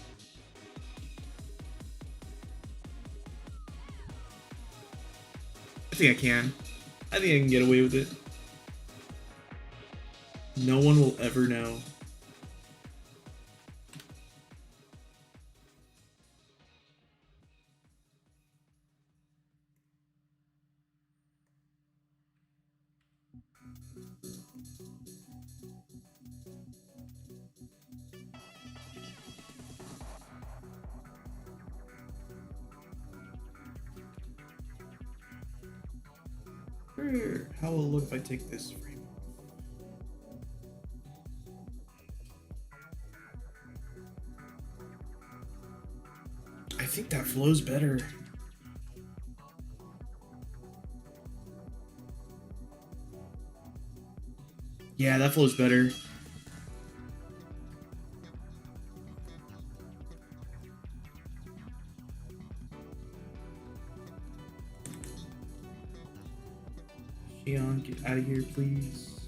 I think I can. I think I can get away with it. No one will ever know. How will it look if I take this frame off? I think that flows better. Yeah, that flows better. Leon, get out of here, please.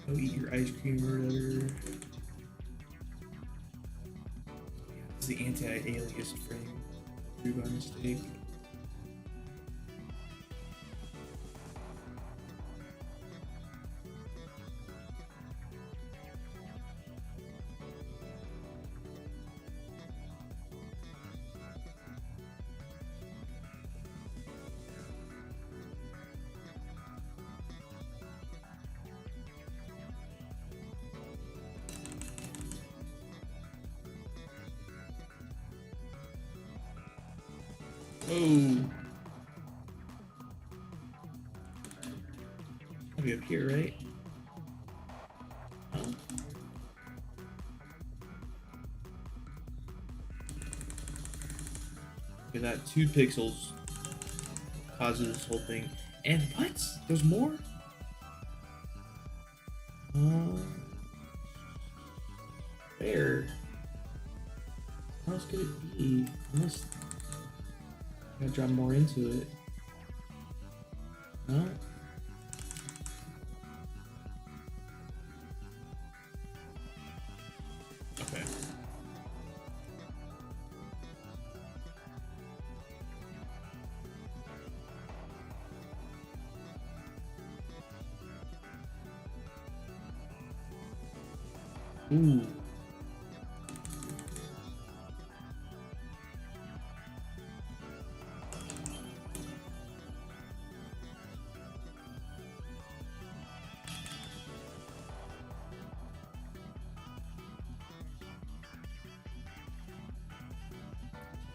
Go eat your ice cream or whatever. This is the anti-aliased frame. Drew by mistake. Oh. I'll be up here, right? Oh. Look at that, 2 pixels causes this whole thing. And what? There's more? Where? How else could it be? Unless I gotta drop more into it. No? Okay. Ooh.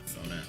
Phone it.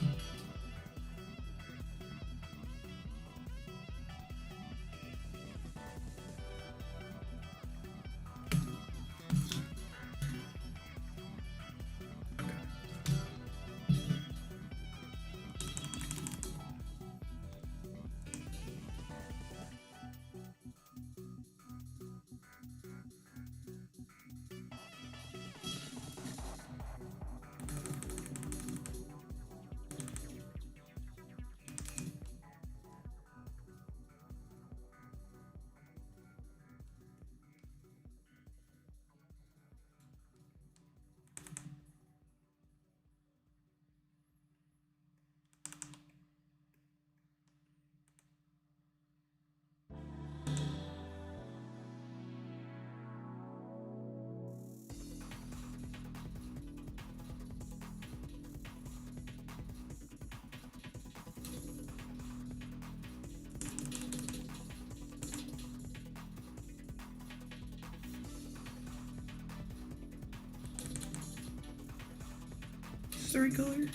the right color?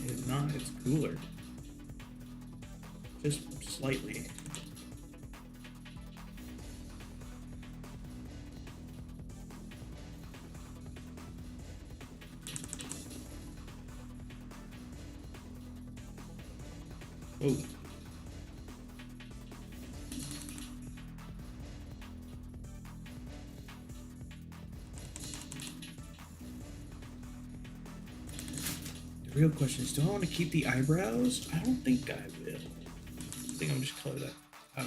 It's not, it's cooler. Just slightly. Oh. The real question is, do I want to keep the eyebrows? I don't think I will. I think I'm just color that out.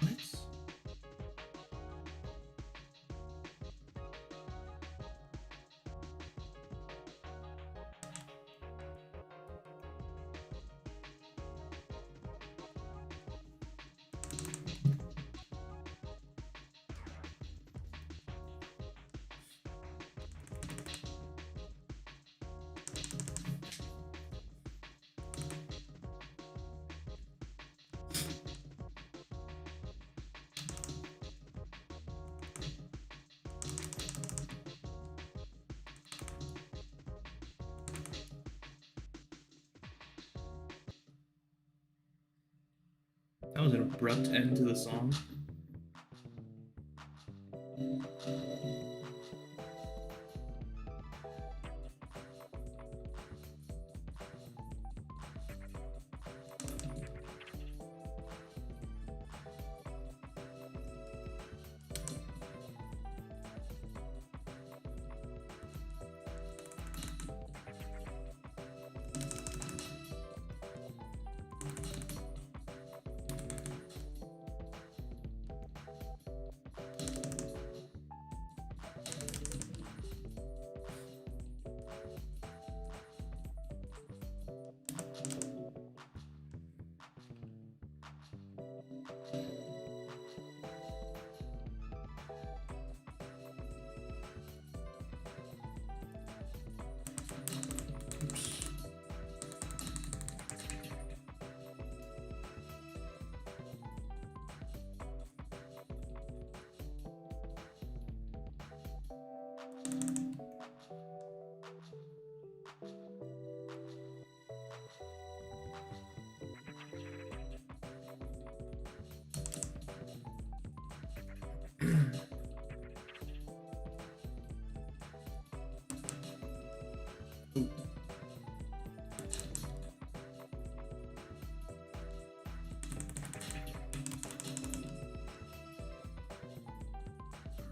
What? That was an abrupt end to the song.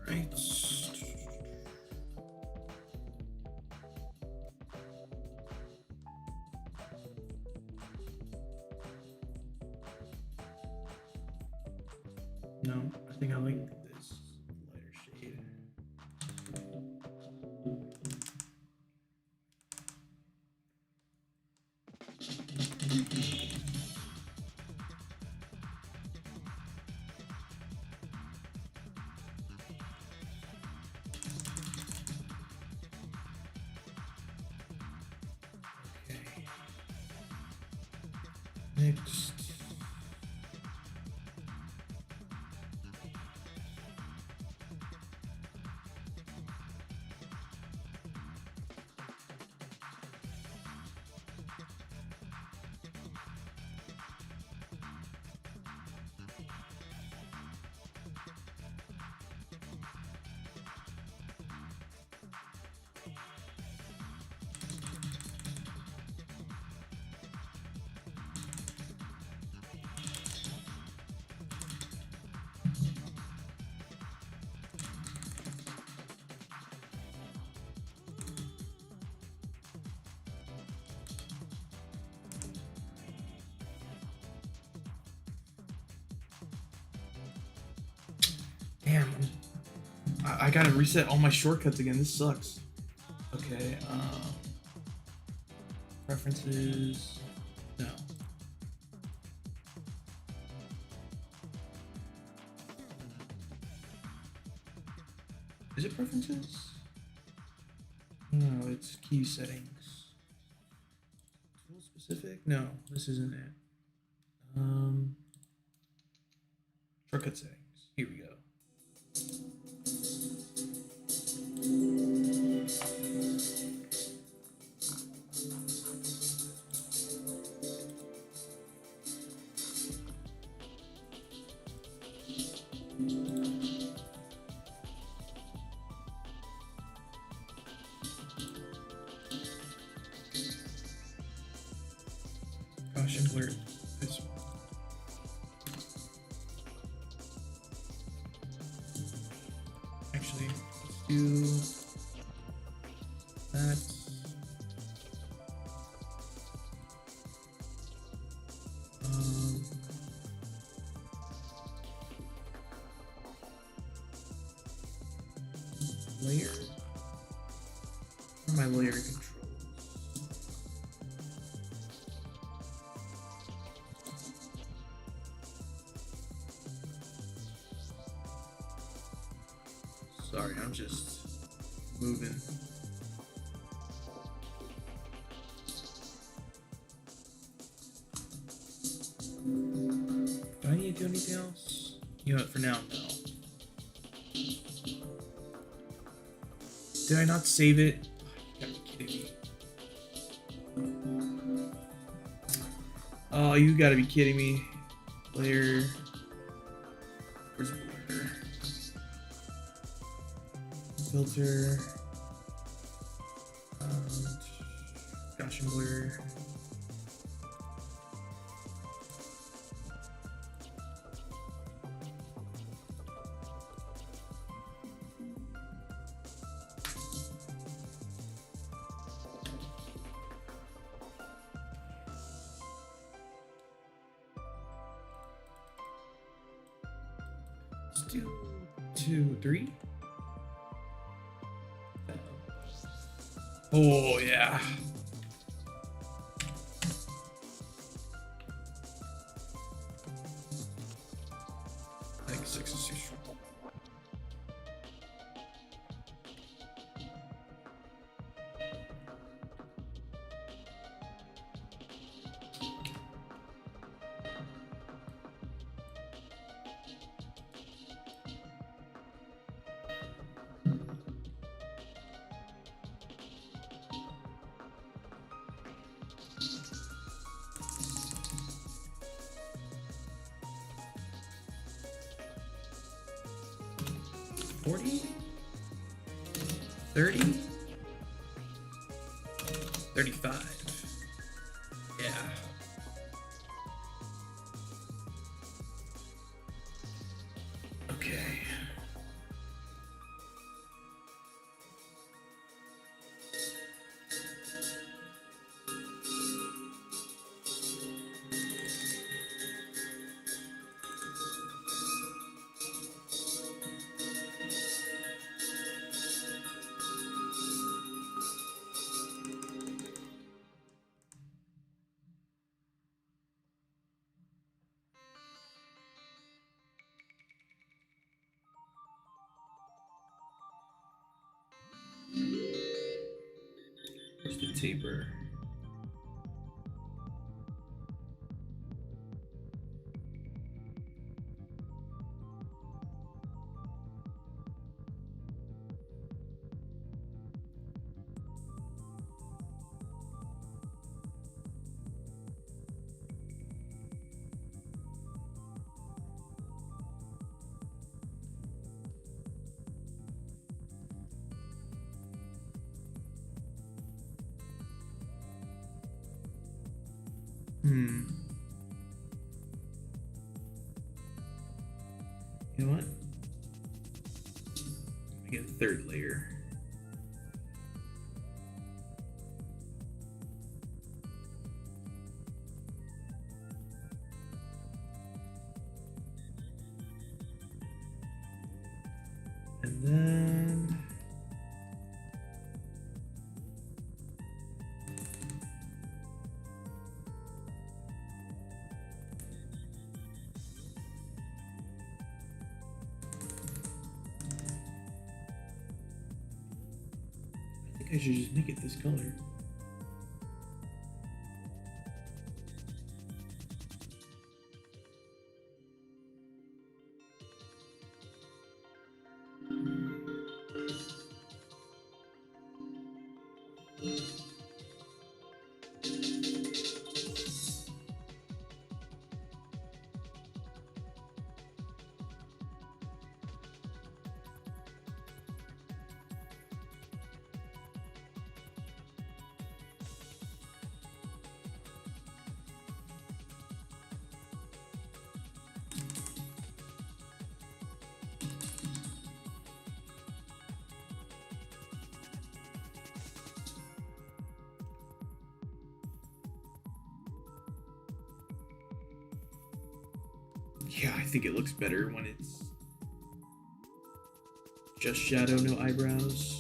Right. No, I think I like this lighter shade. Next. Damn, I gotta reset all my shortcuts again. This sucks. Okay, preferences. No. Is it preferences? No, it's key settings. Tool specific? No, this isn't it. Shortcut settings. Here we go. Caution alert. This one. Actually, let's do that. Layer. Where are my layer controls? Sorry, I'm just moving. Do I need to do anything else? You know what, for now, no. Did I not save it? You gotta be kidding me. Oh, you gotta be kidding me. Layer. Where's blur? Filter. Gaussian blur. Let's do 2, 3. Oh, yeah. I think 6 is too strong. $40? $30? $35. Yeah. Okay. Where's the taper? You know what? Get a third layer. And then I should just make it this color. Yeah, I think it looks better when it's just shadow, no eyebrows.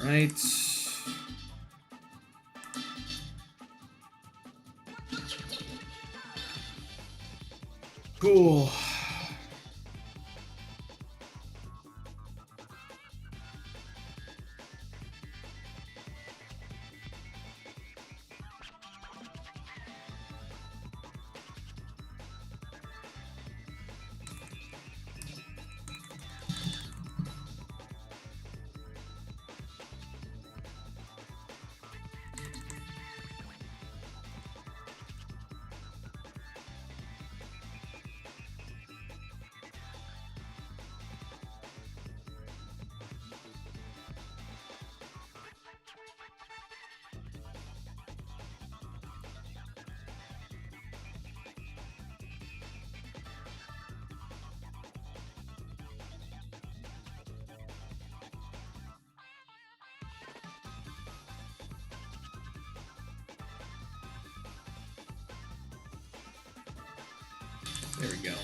All right. Cool. There we go.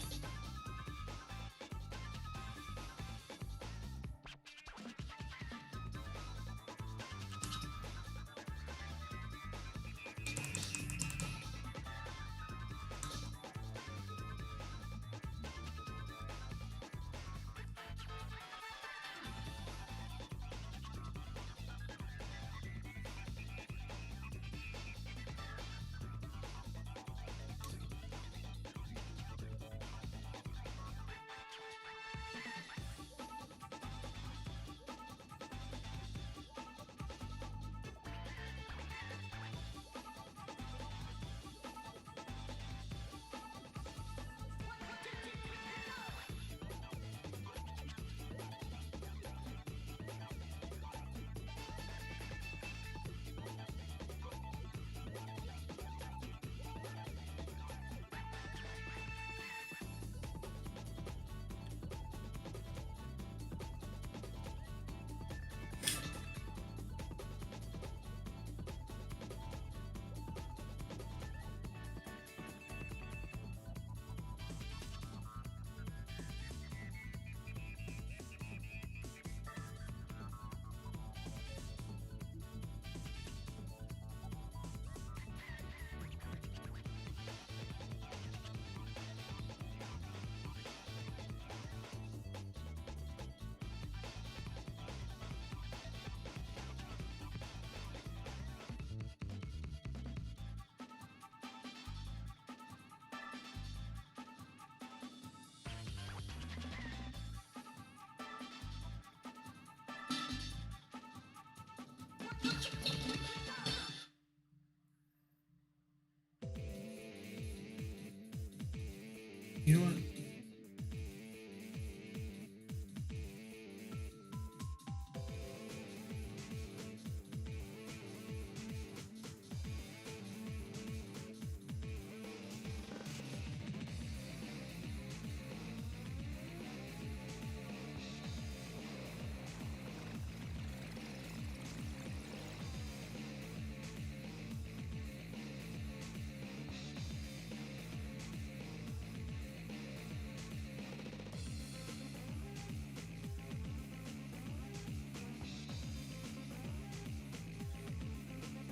You know what?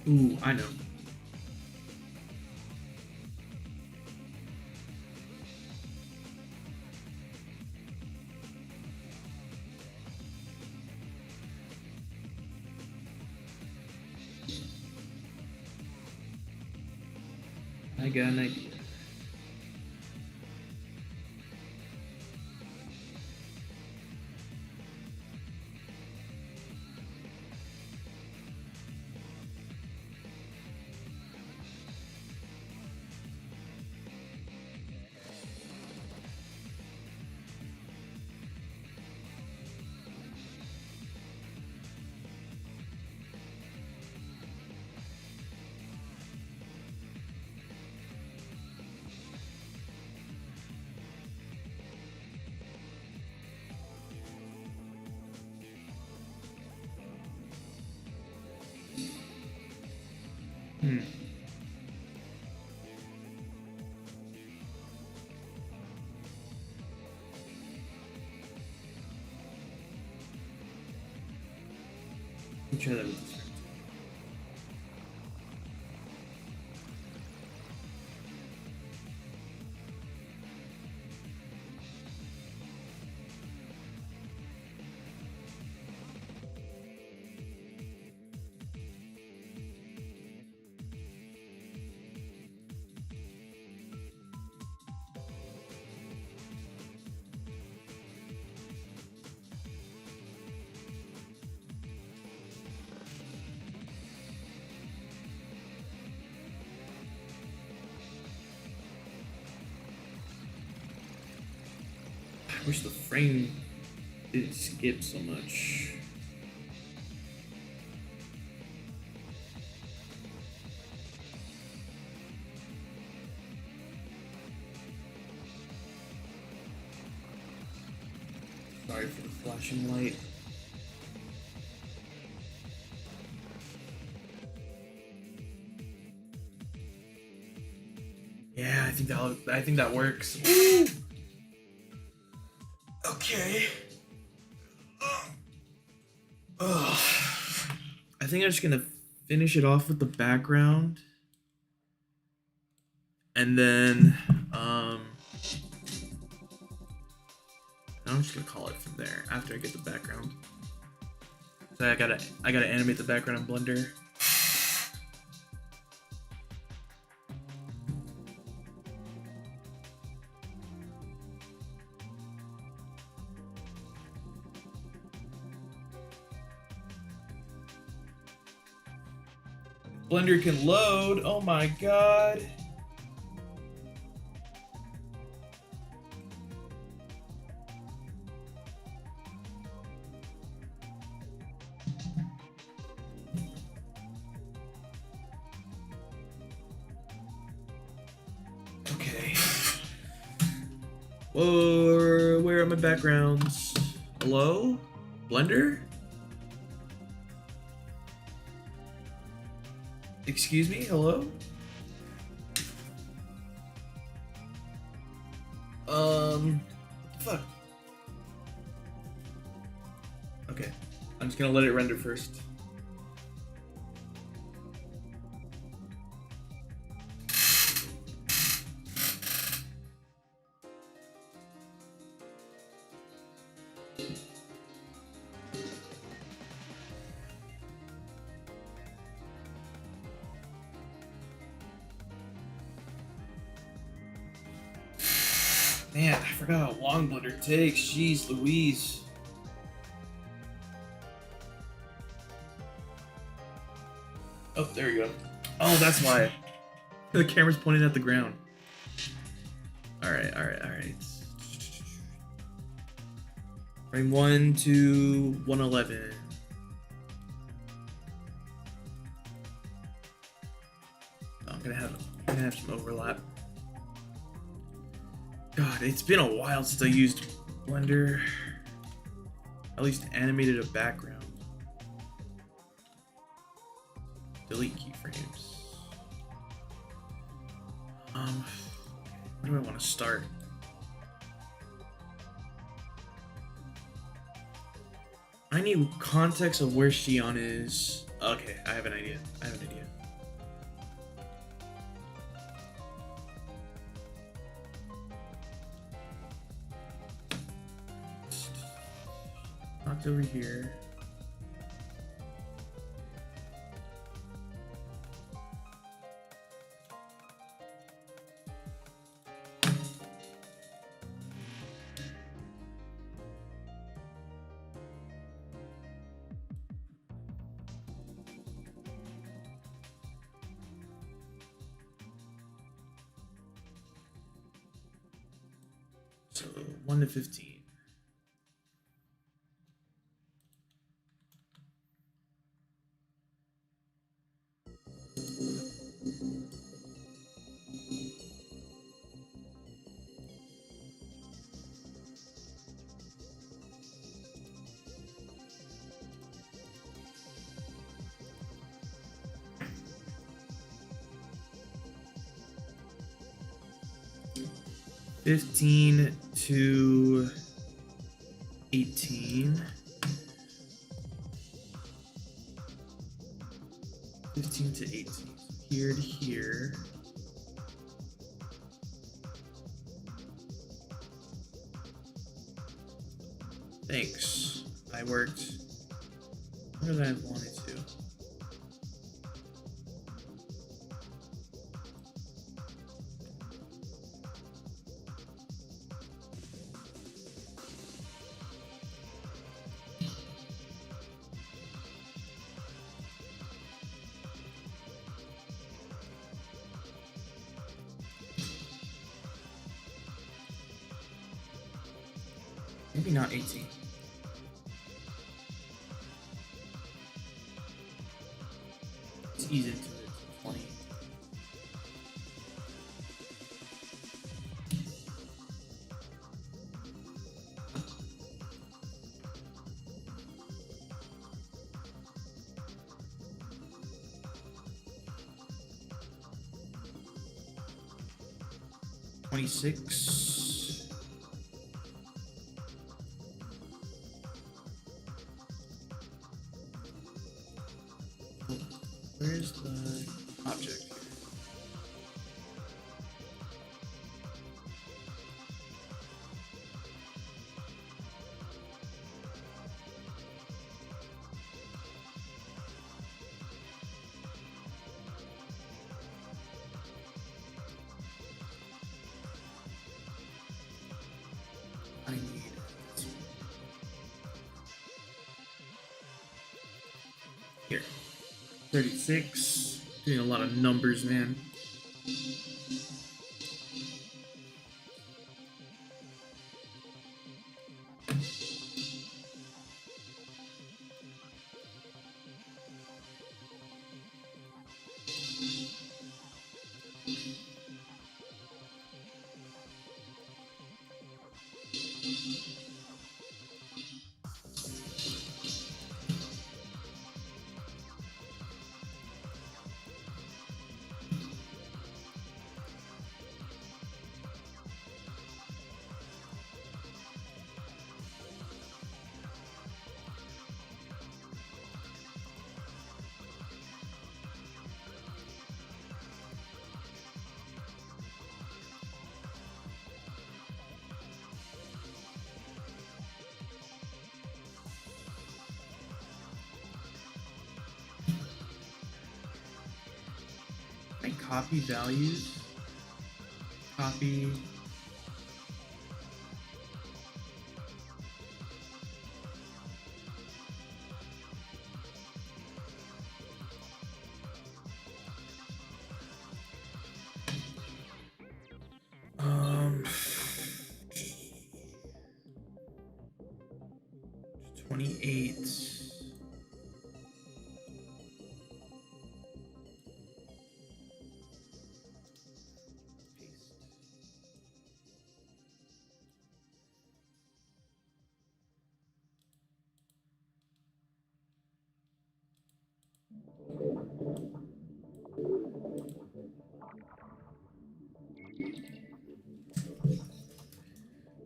Ooh, I know. I got an idea. Hmm. Let me try that with this. I wish the frame didn't skip so much. Sorry for the flashing light. Yeah, I think that works. Ooh. Okay. Ugh. I think I'm just gonna finish it off with the background, and then I'm just gonna call it from there after I get the background. So I gotta animate the background in Blender. Blender can load. Oh my god. Okay. Whoa, where are my backgrounds? Hello? Blender? Excuse me? Hello? What the fuck? Okay. I'm just gonna let it render first. Man, I forgot how long Blender takes. Jeez Louise. Oh, there you go. Oh, that's why. The camera's pointing at the ground. Alright. Frame 1 to 111. Oh, I'm gonna have some overlap. God, it's been a while since I used Blender. At least animated a background. Delete keyframes. Where do I want to start? I need context of where Shion is. Okay, I have an idea. Knocked over here. So 1 to 15. $15 to $18. 15 to 18. Here to here. Thanks. I worked more than I wanted to. Maybe not 18. Let's ease into it. 20. $26. Where's the object here? I need here. 36. Doing a lot of numbers, man. I copy values. Copy. 28.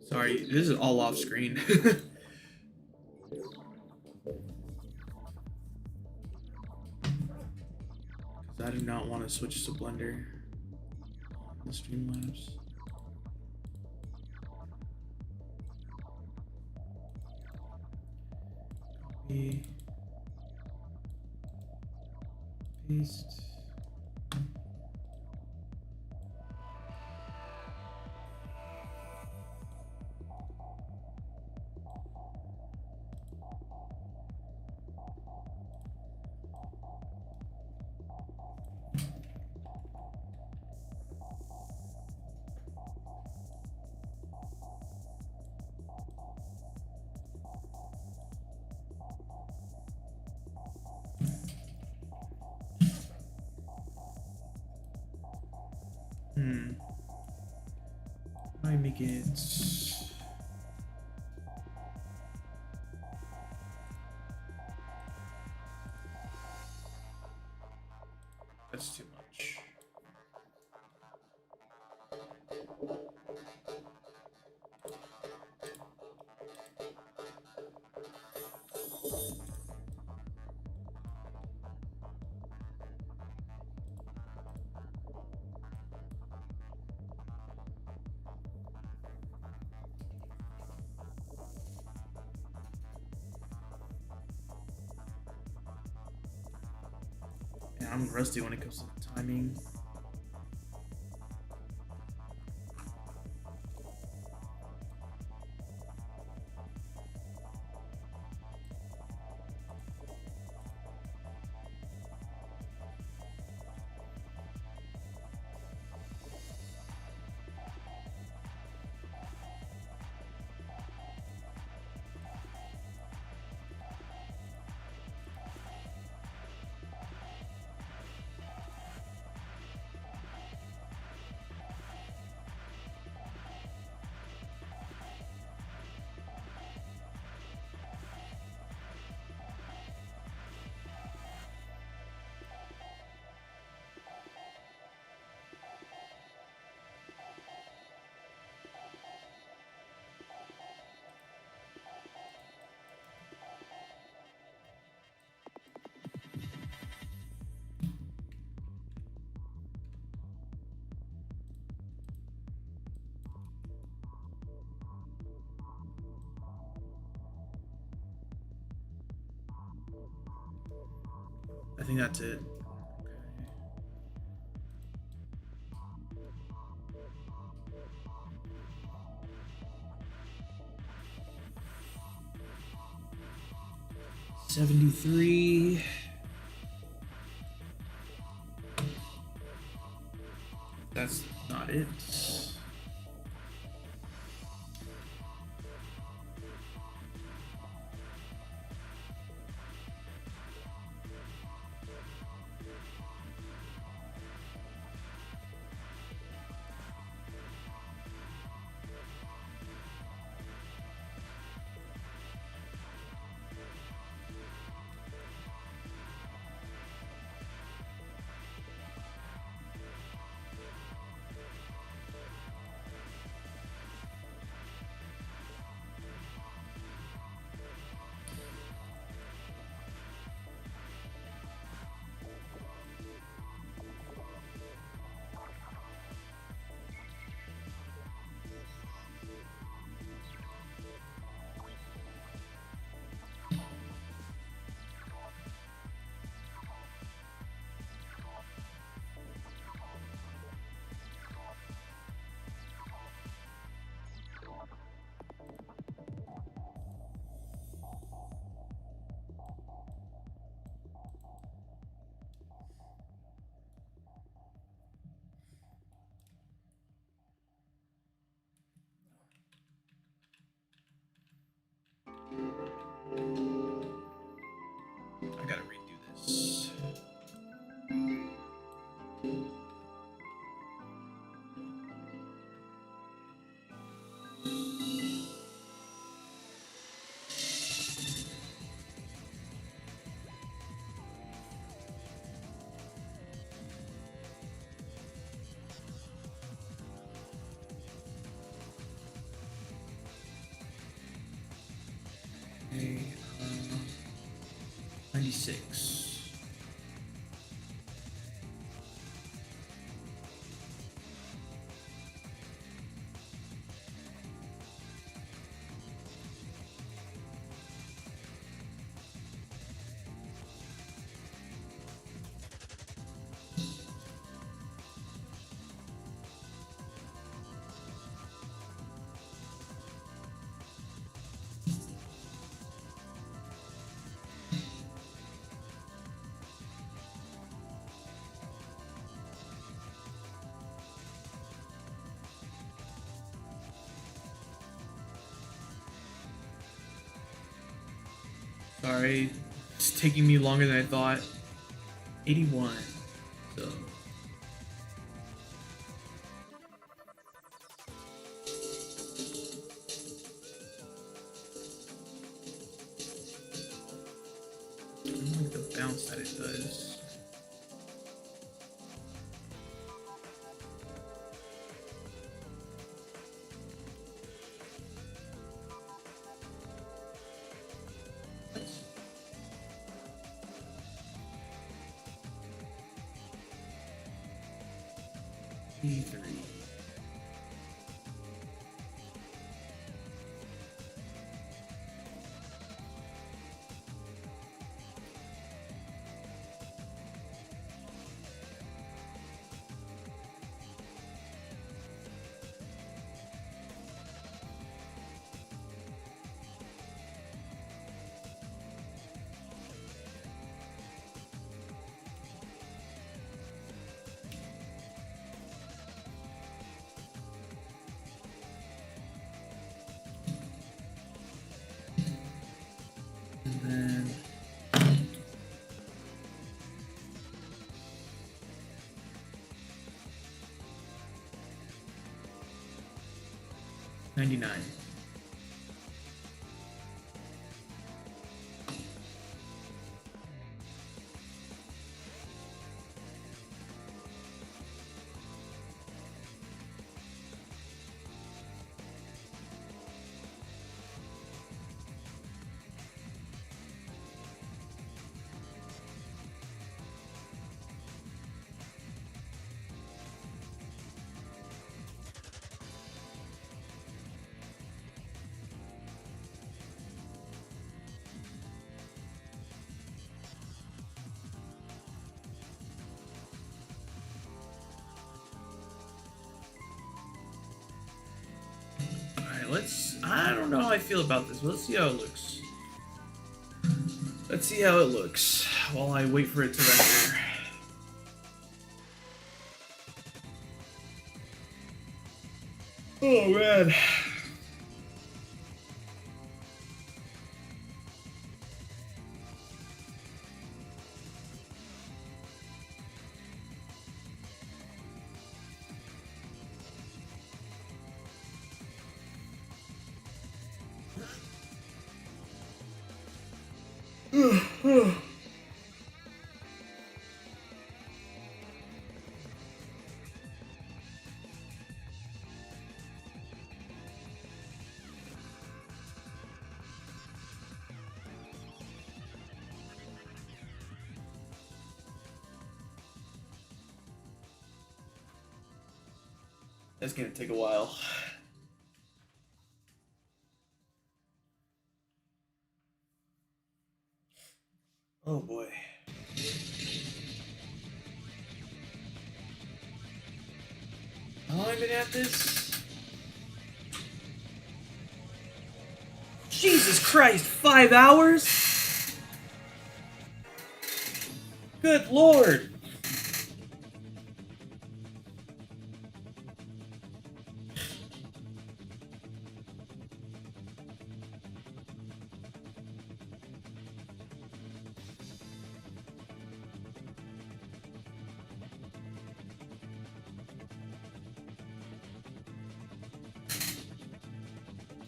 Sorry, this is all off screen. I do not want to switch to Blender on the Streamlabs. Copy. Paste. I make it. That's too much. Yeah, I'm rusty when it comes to timing. I think that's it. Okay. 73. That's not it. 56. Sorry, it's taking me longer than I thought. 81. So. I don't like the bounce that it does. E3. And then 99. I don't know how I feel about this, but let's see how it looks. Let's see how it looks while I wait for it to render. Oh man. That's gonna take a while. Oh boy. How long have I been at this? Jesus Christ, 5 hours? Good Lord.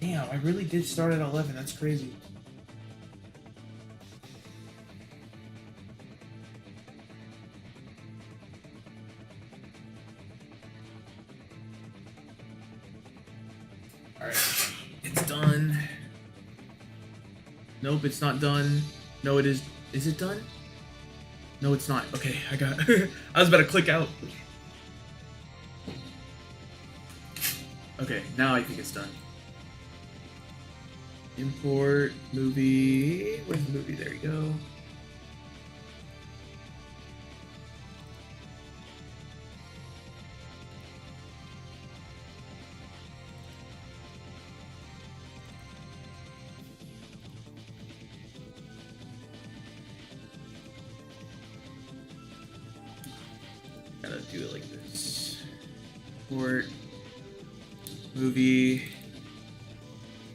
Damn, I really did start at 11. That's crazy. Alright. It's done. Nope, it's not done. No, it is. Is it done? No, it's not. Okay, I got. I was about to click out. Okay, now I think it's done. Import movie. Where's the movie? There you go. Gotta do it like this. Import movie.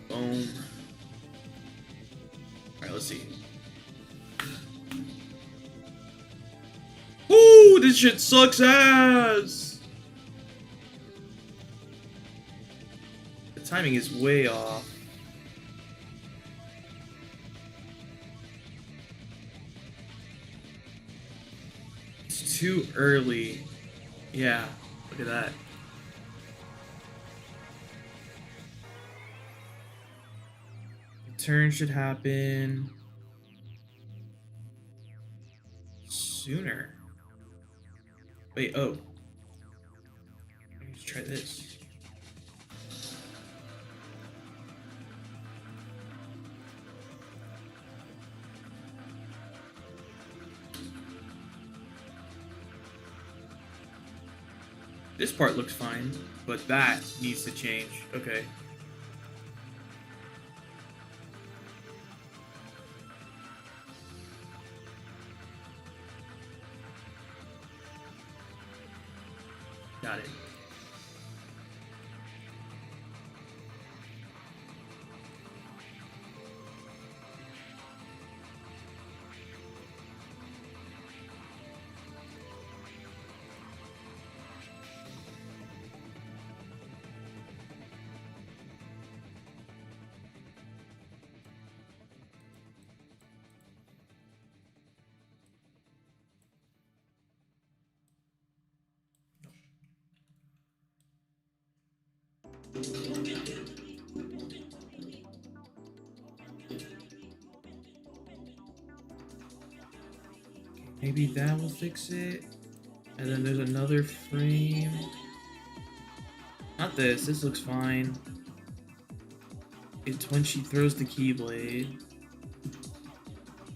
Boom. Alright, let's see. Woo! This shit sucks ass! The timing is way off. It's too early. Yeah, look at that. Turn should happen sooner. Wait, oh. Let's try this. This part looks fine, but that needs to change. Okay. Got it. Maybe that will fix it. And then there's another frame. Not this. This looks fine. It's when she throws the keyblade.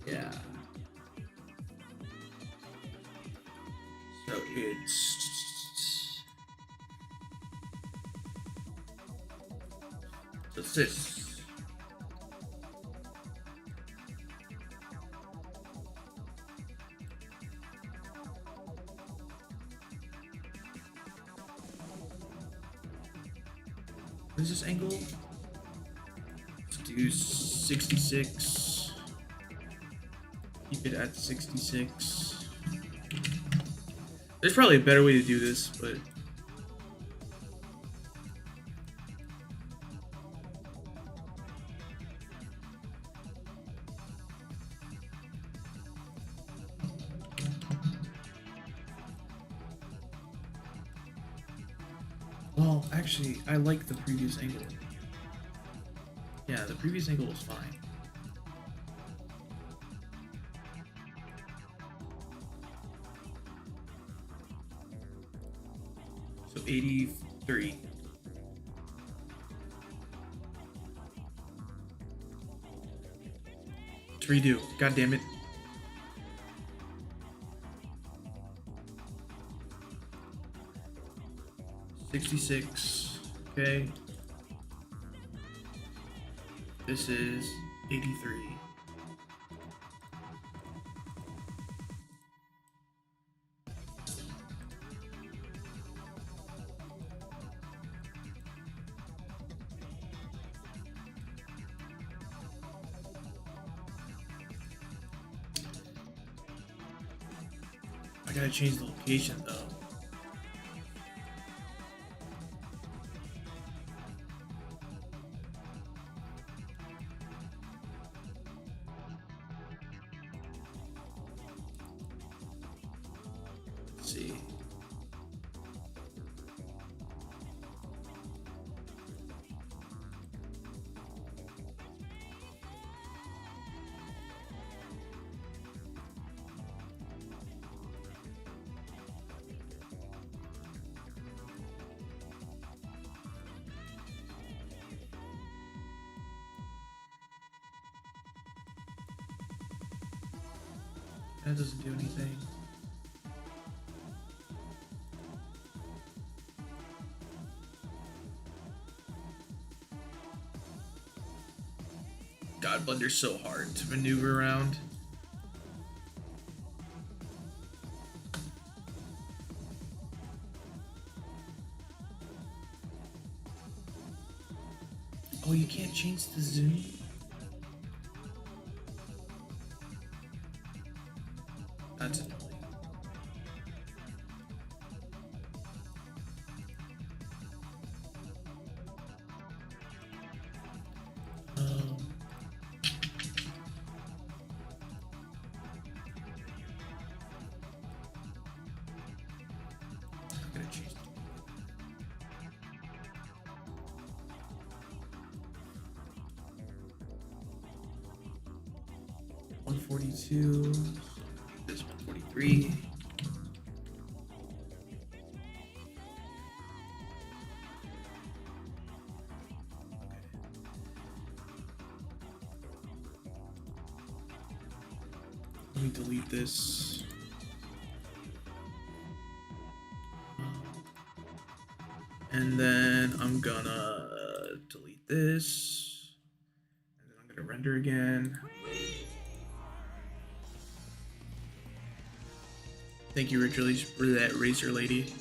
Yeah. So it's... What's this? What is this angle? Let's do 66. Keep it at 66. There's probably a better way to do this, but... Well, actually, I like the previous angle. Yeah, the previous angle was fine. So 83. To redo. God damn it. $66. Okay. This is 83. I gotta change the location though. Let's see. That doesn't do anything. God, Blender's so hard to maneuver around. Oh, you can't change the zoom? That's annoying. I'm gonna change. 142. This 143. Let me delete this. And then I'm gonna delete this. And then I'm gonna render again. Thank you, Richard, for that racer lady.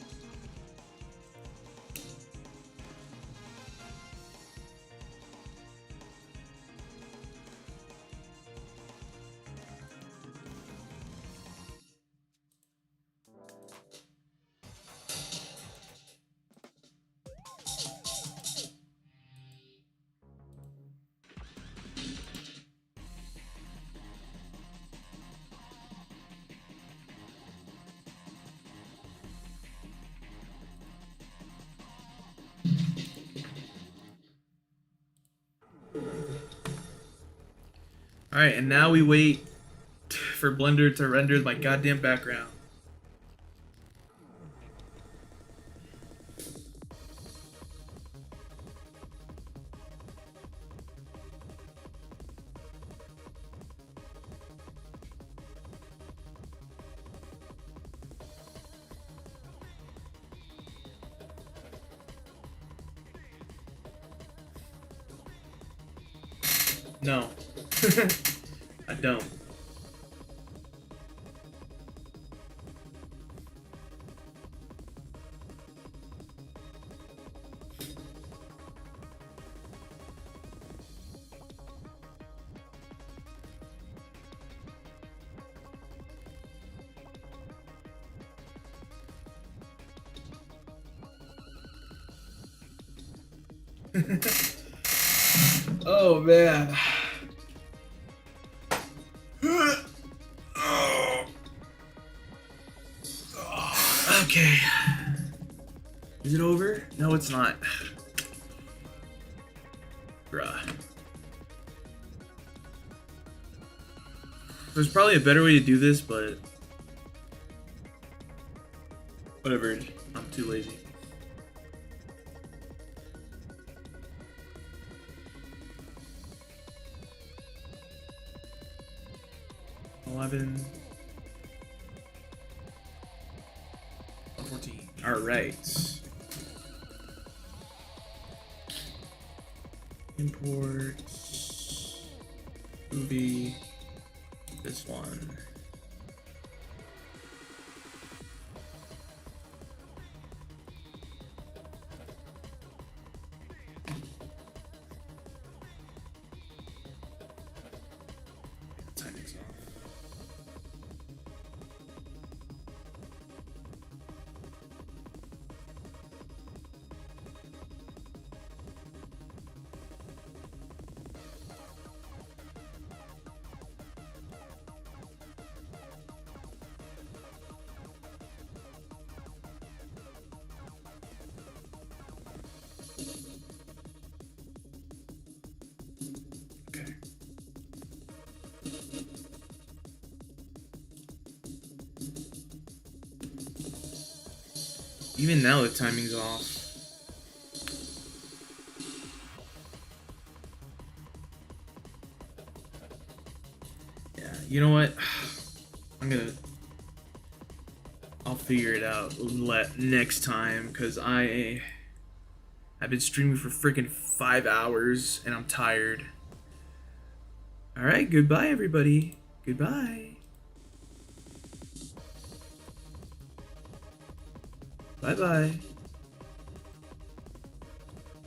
Alright, and now we wait for Blender to render my goddamn background. No. I don't. Oh man. Okay. Is it over? No, it's not. Bruh. There's probably a better way to do this, but whatever. I'm too lazy. $11. 14. All right. Import movie. This one. Timing's off. Okay. Even now the timing's off. Yeah, you know what? I'll figure it out next time, because I've been streaming for freaking 5 hours and I'm tired. Alright, goodbye everybody. Goodbye. Bye bye.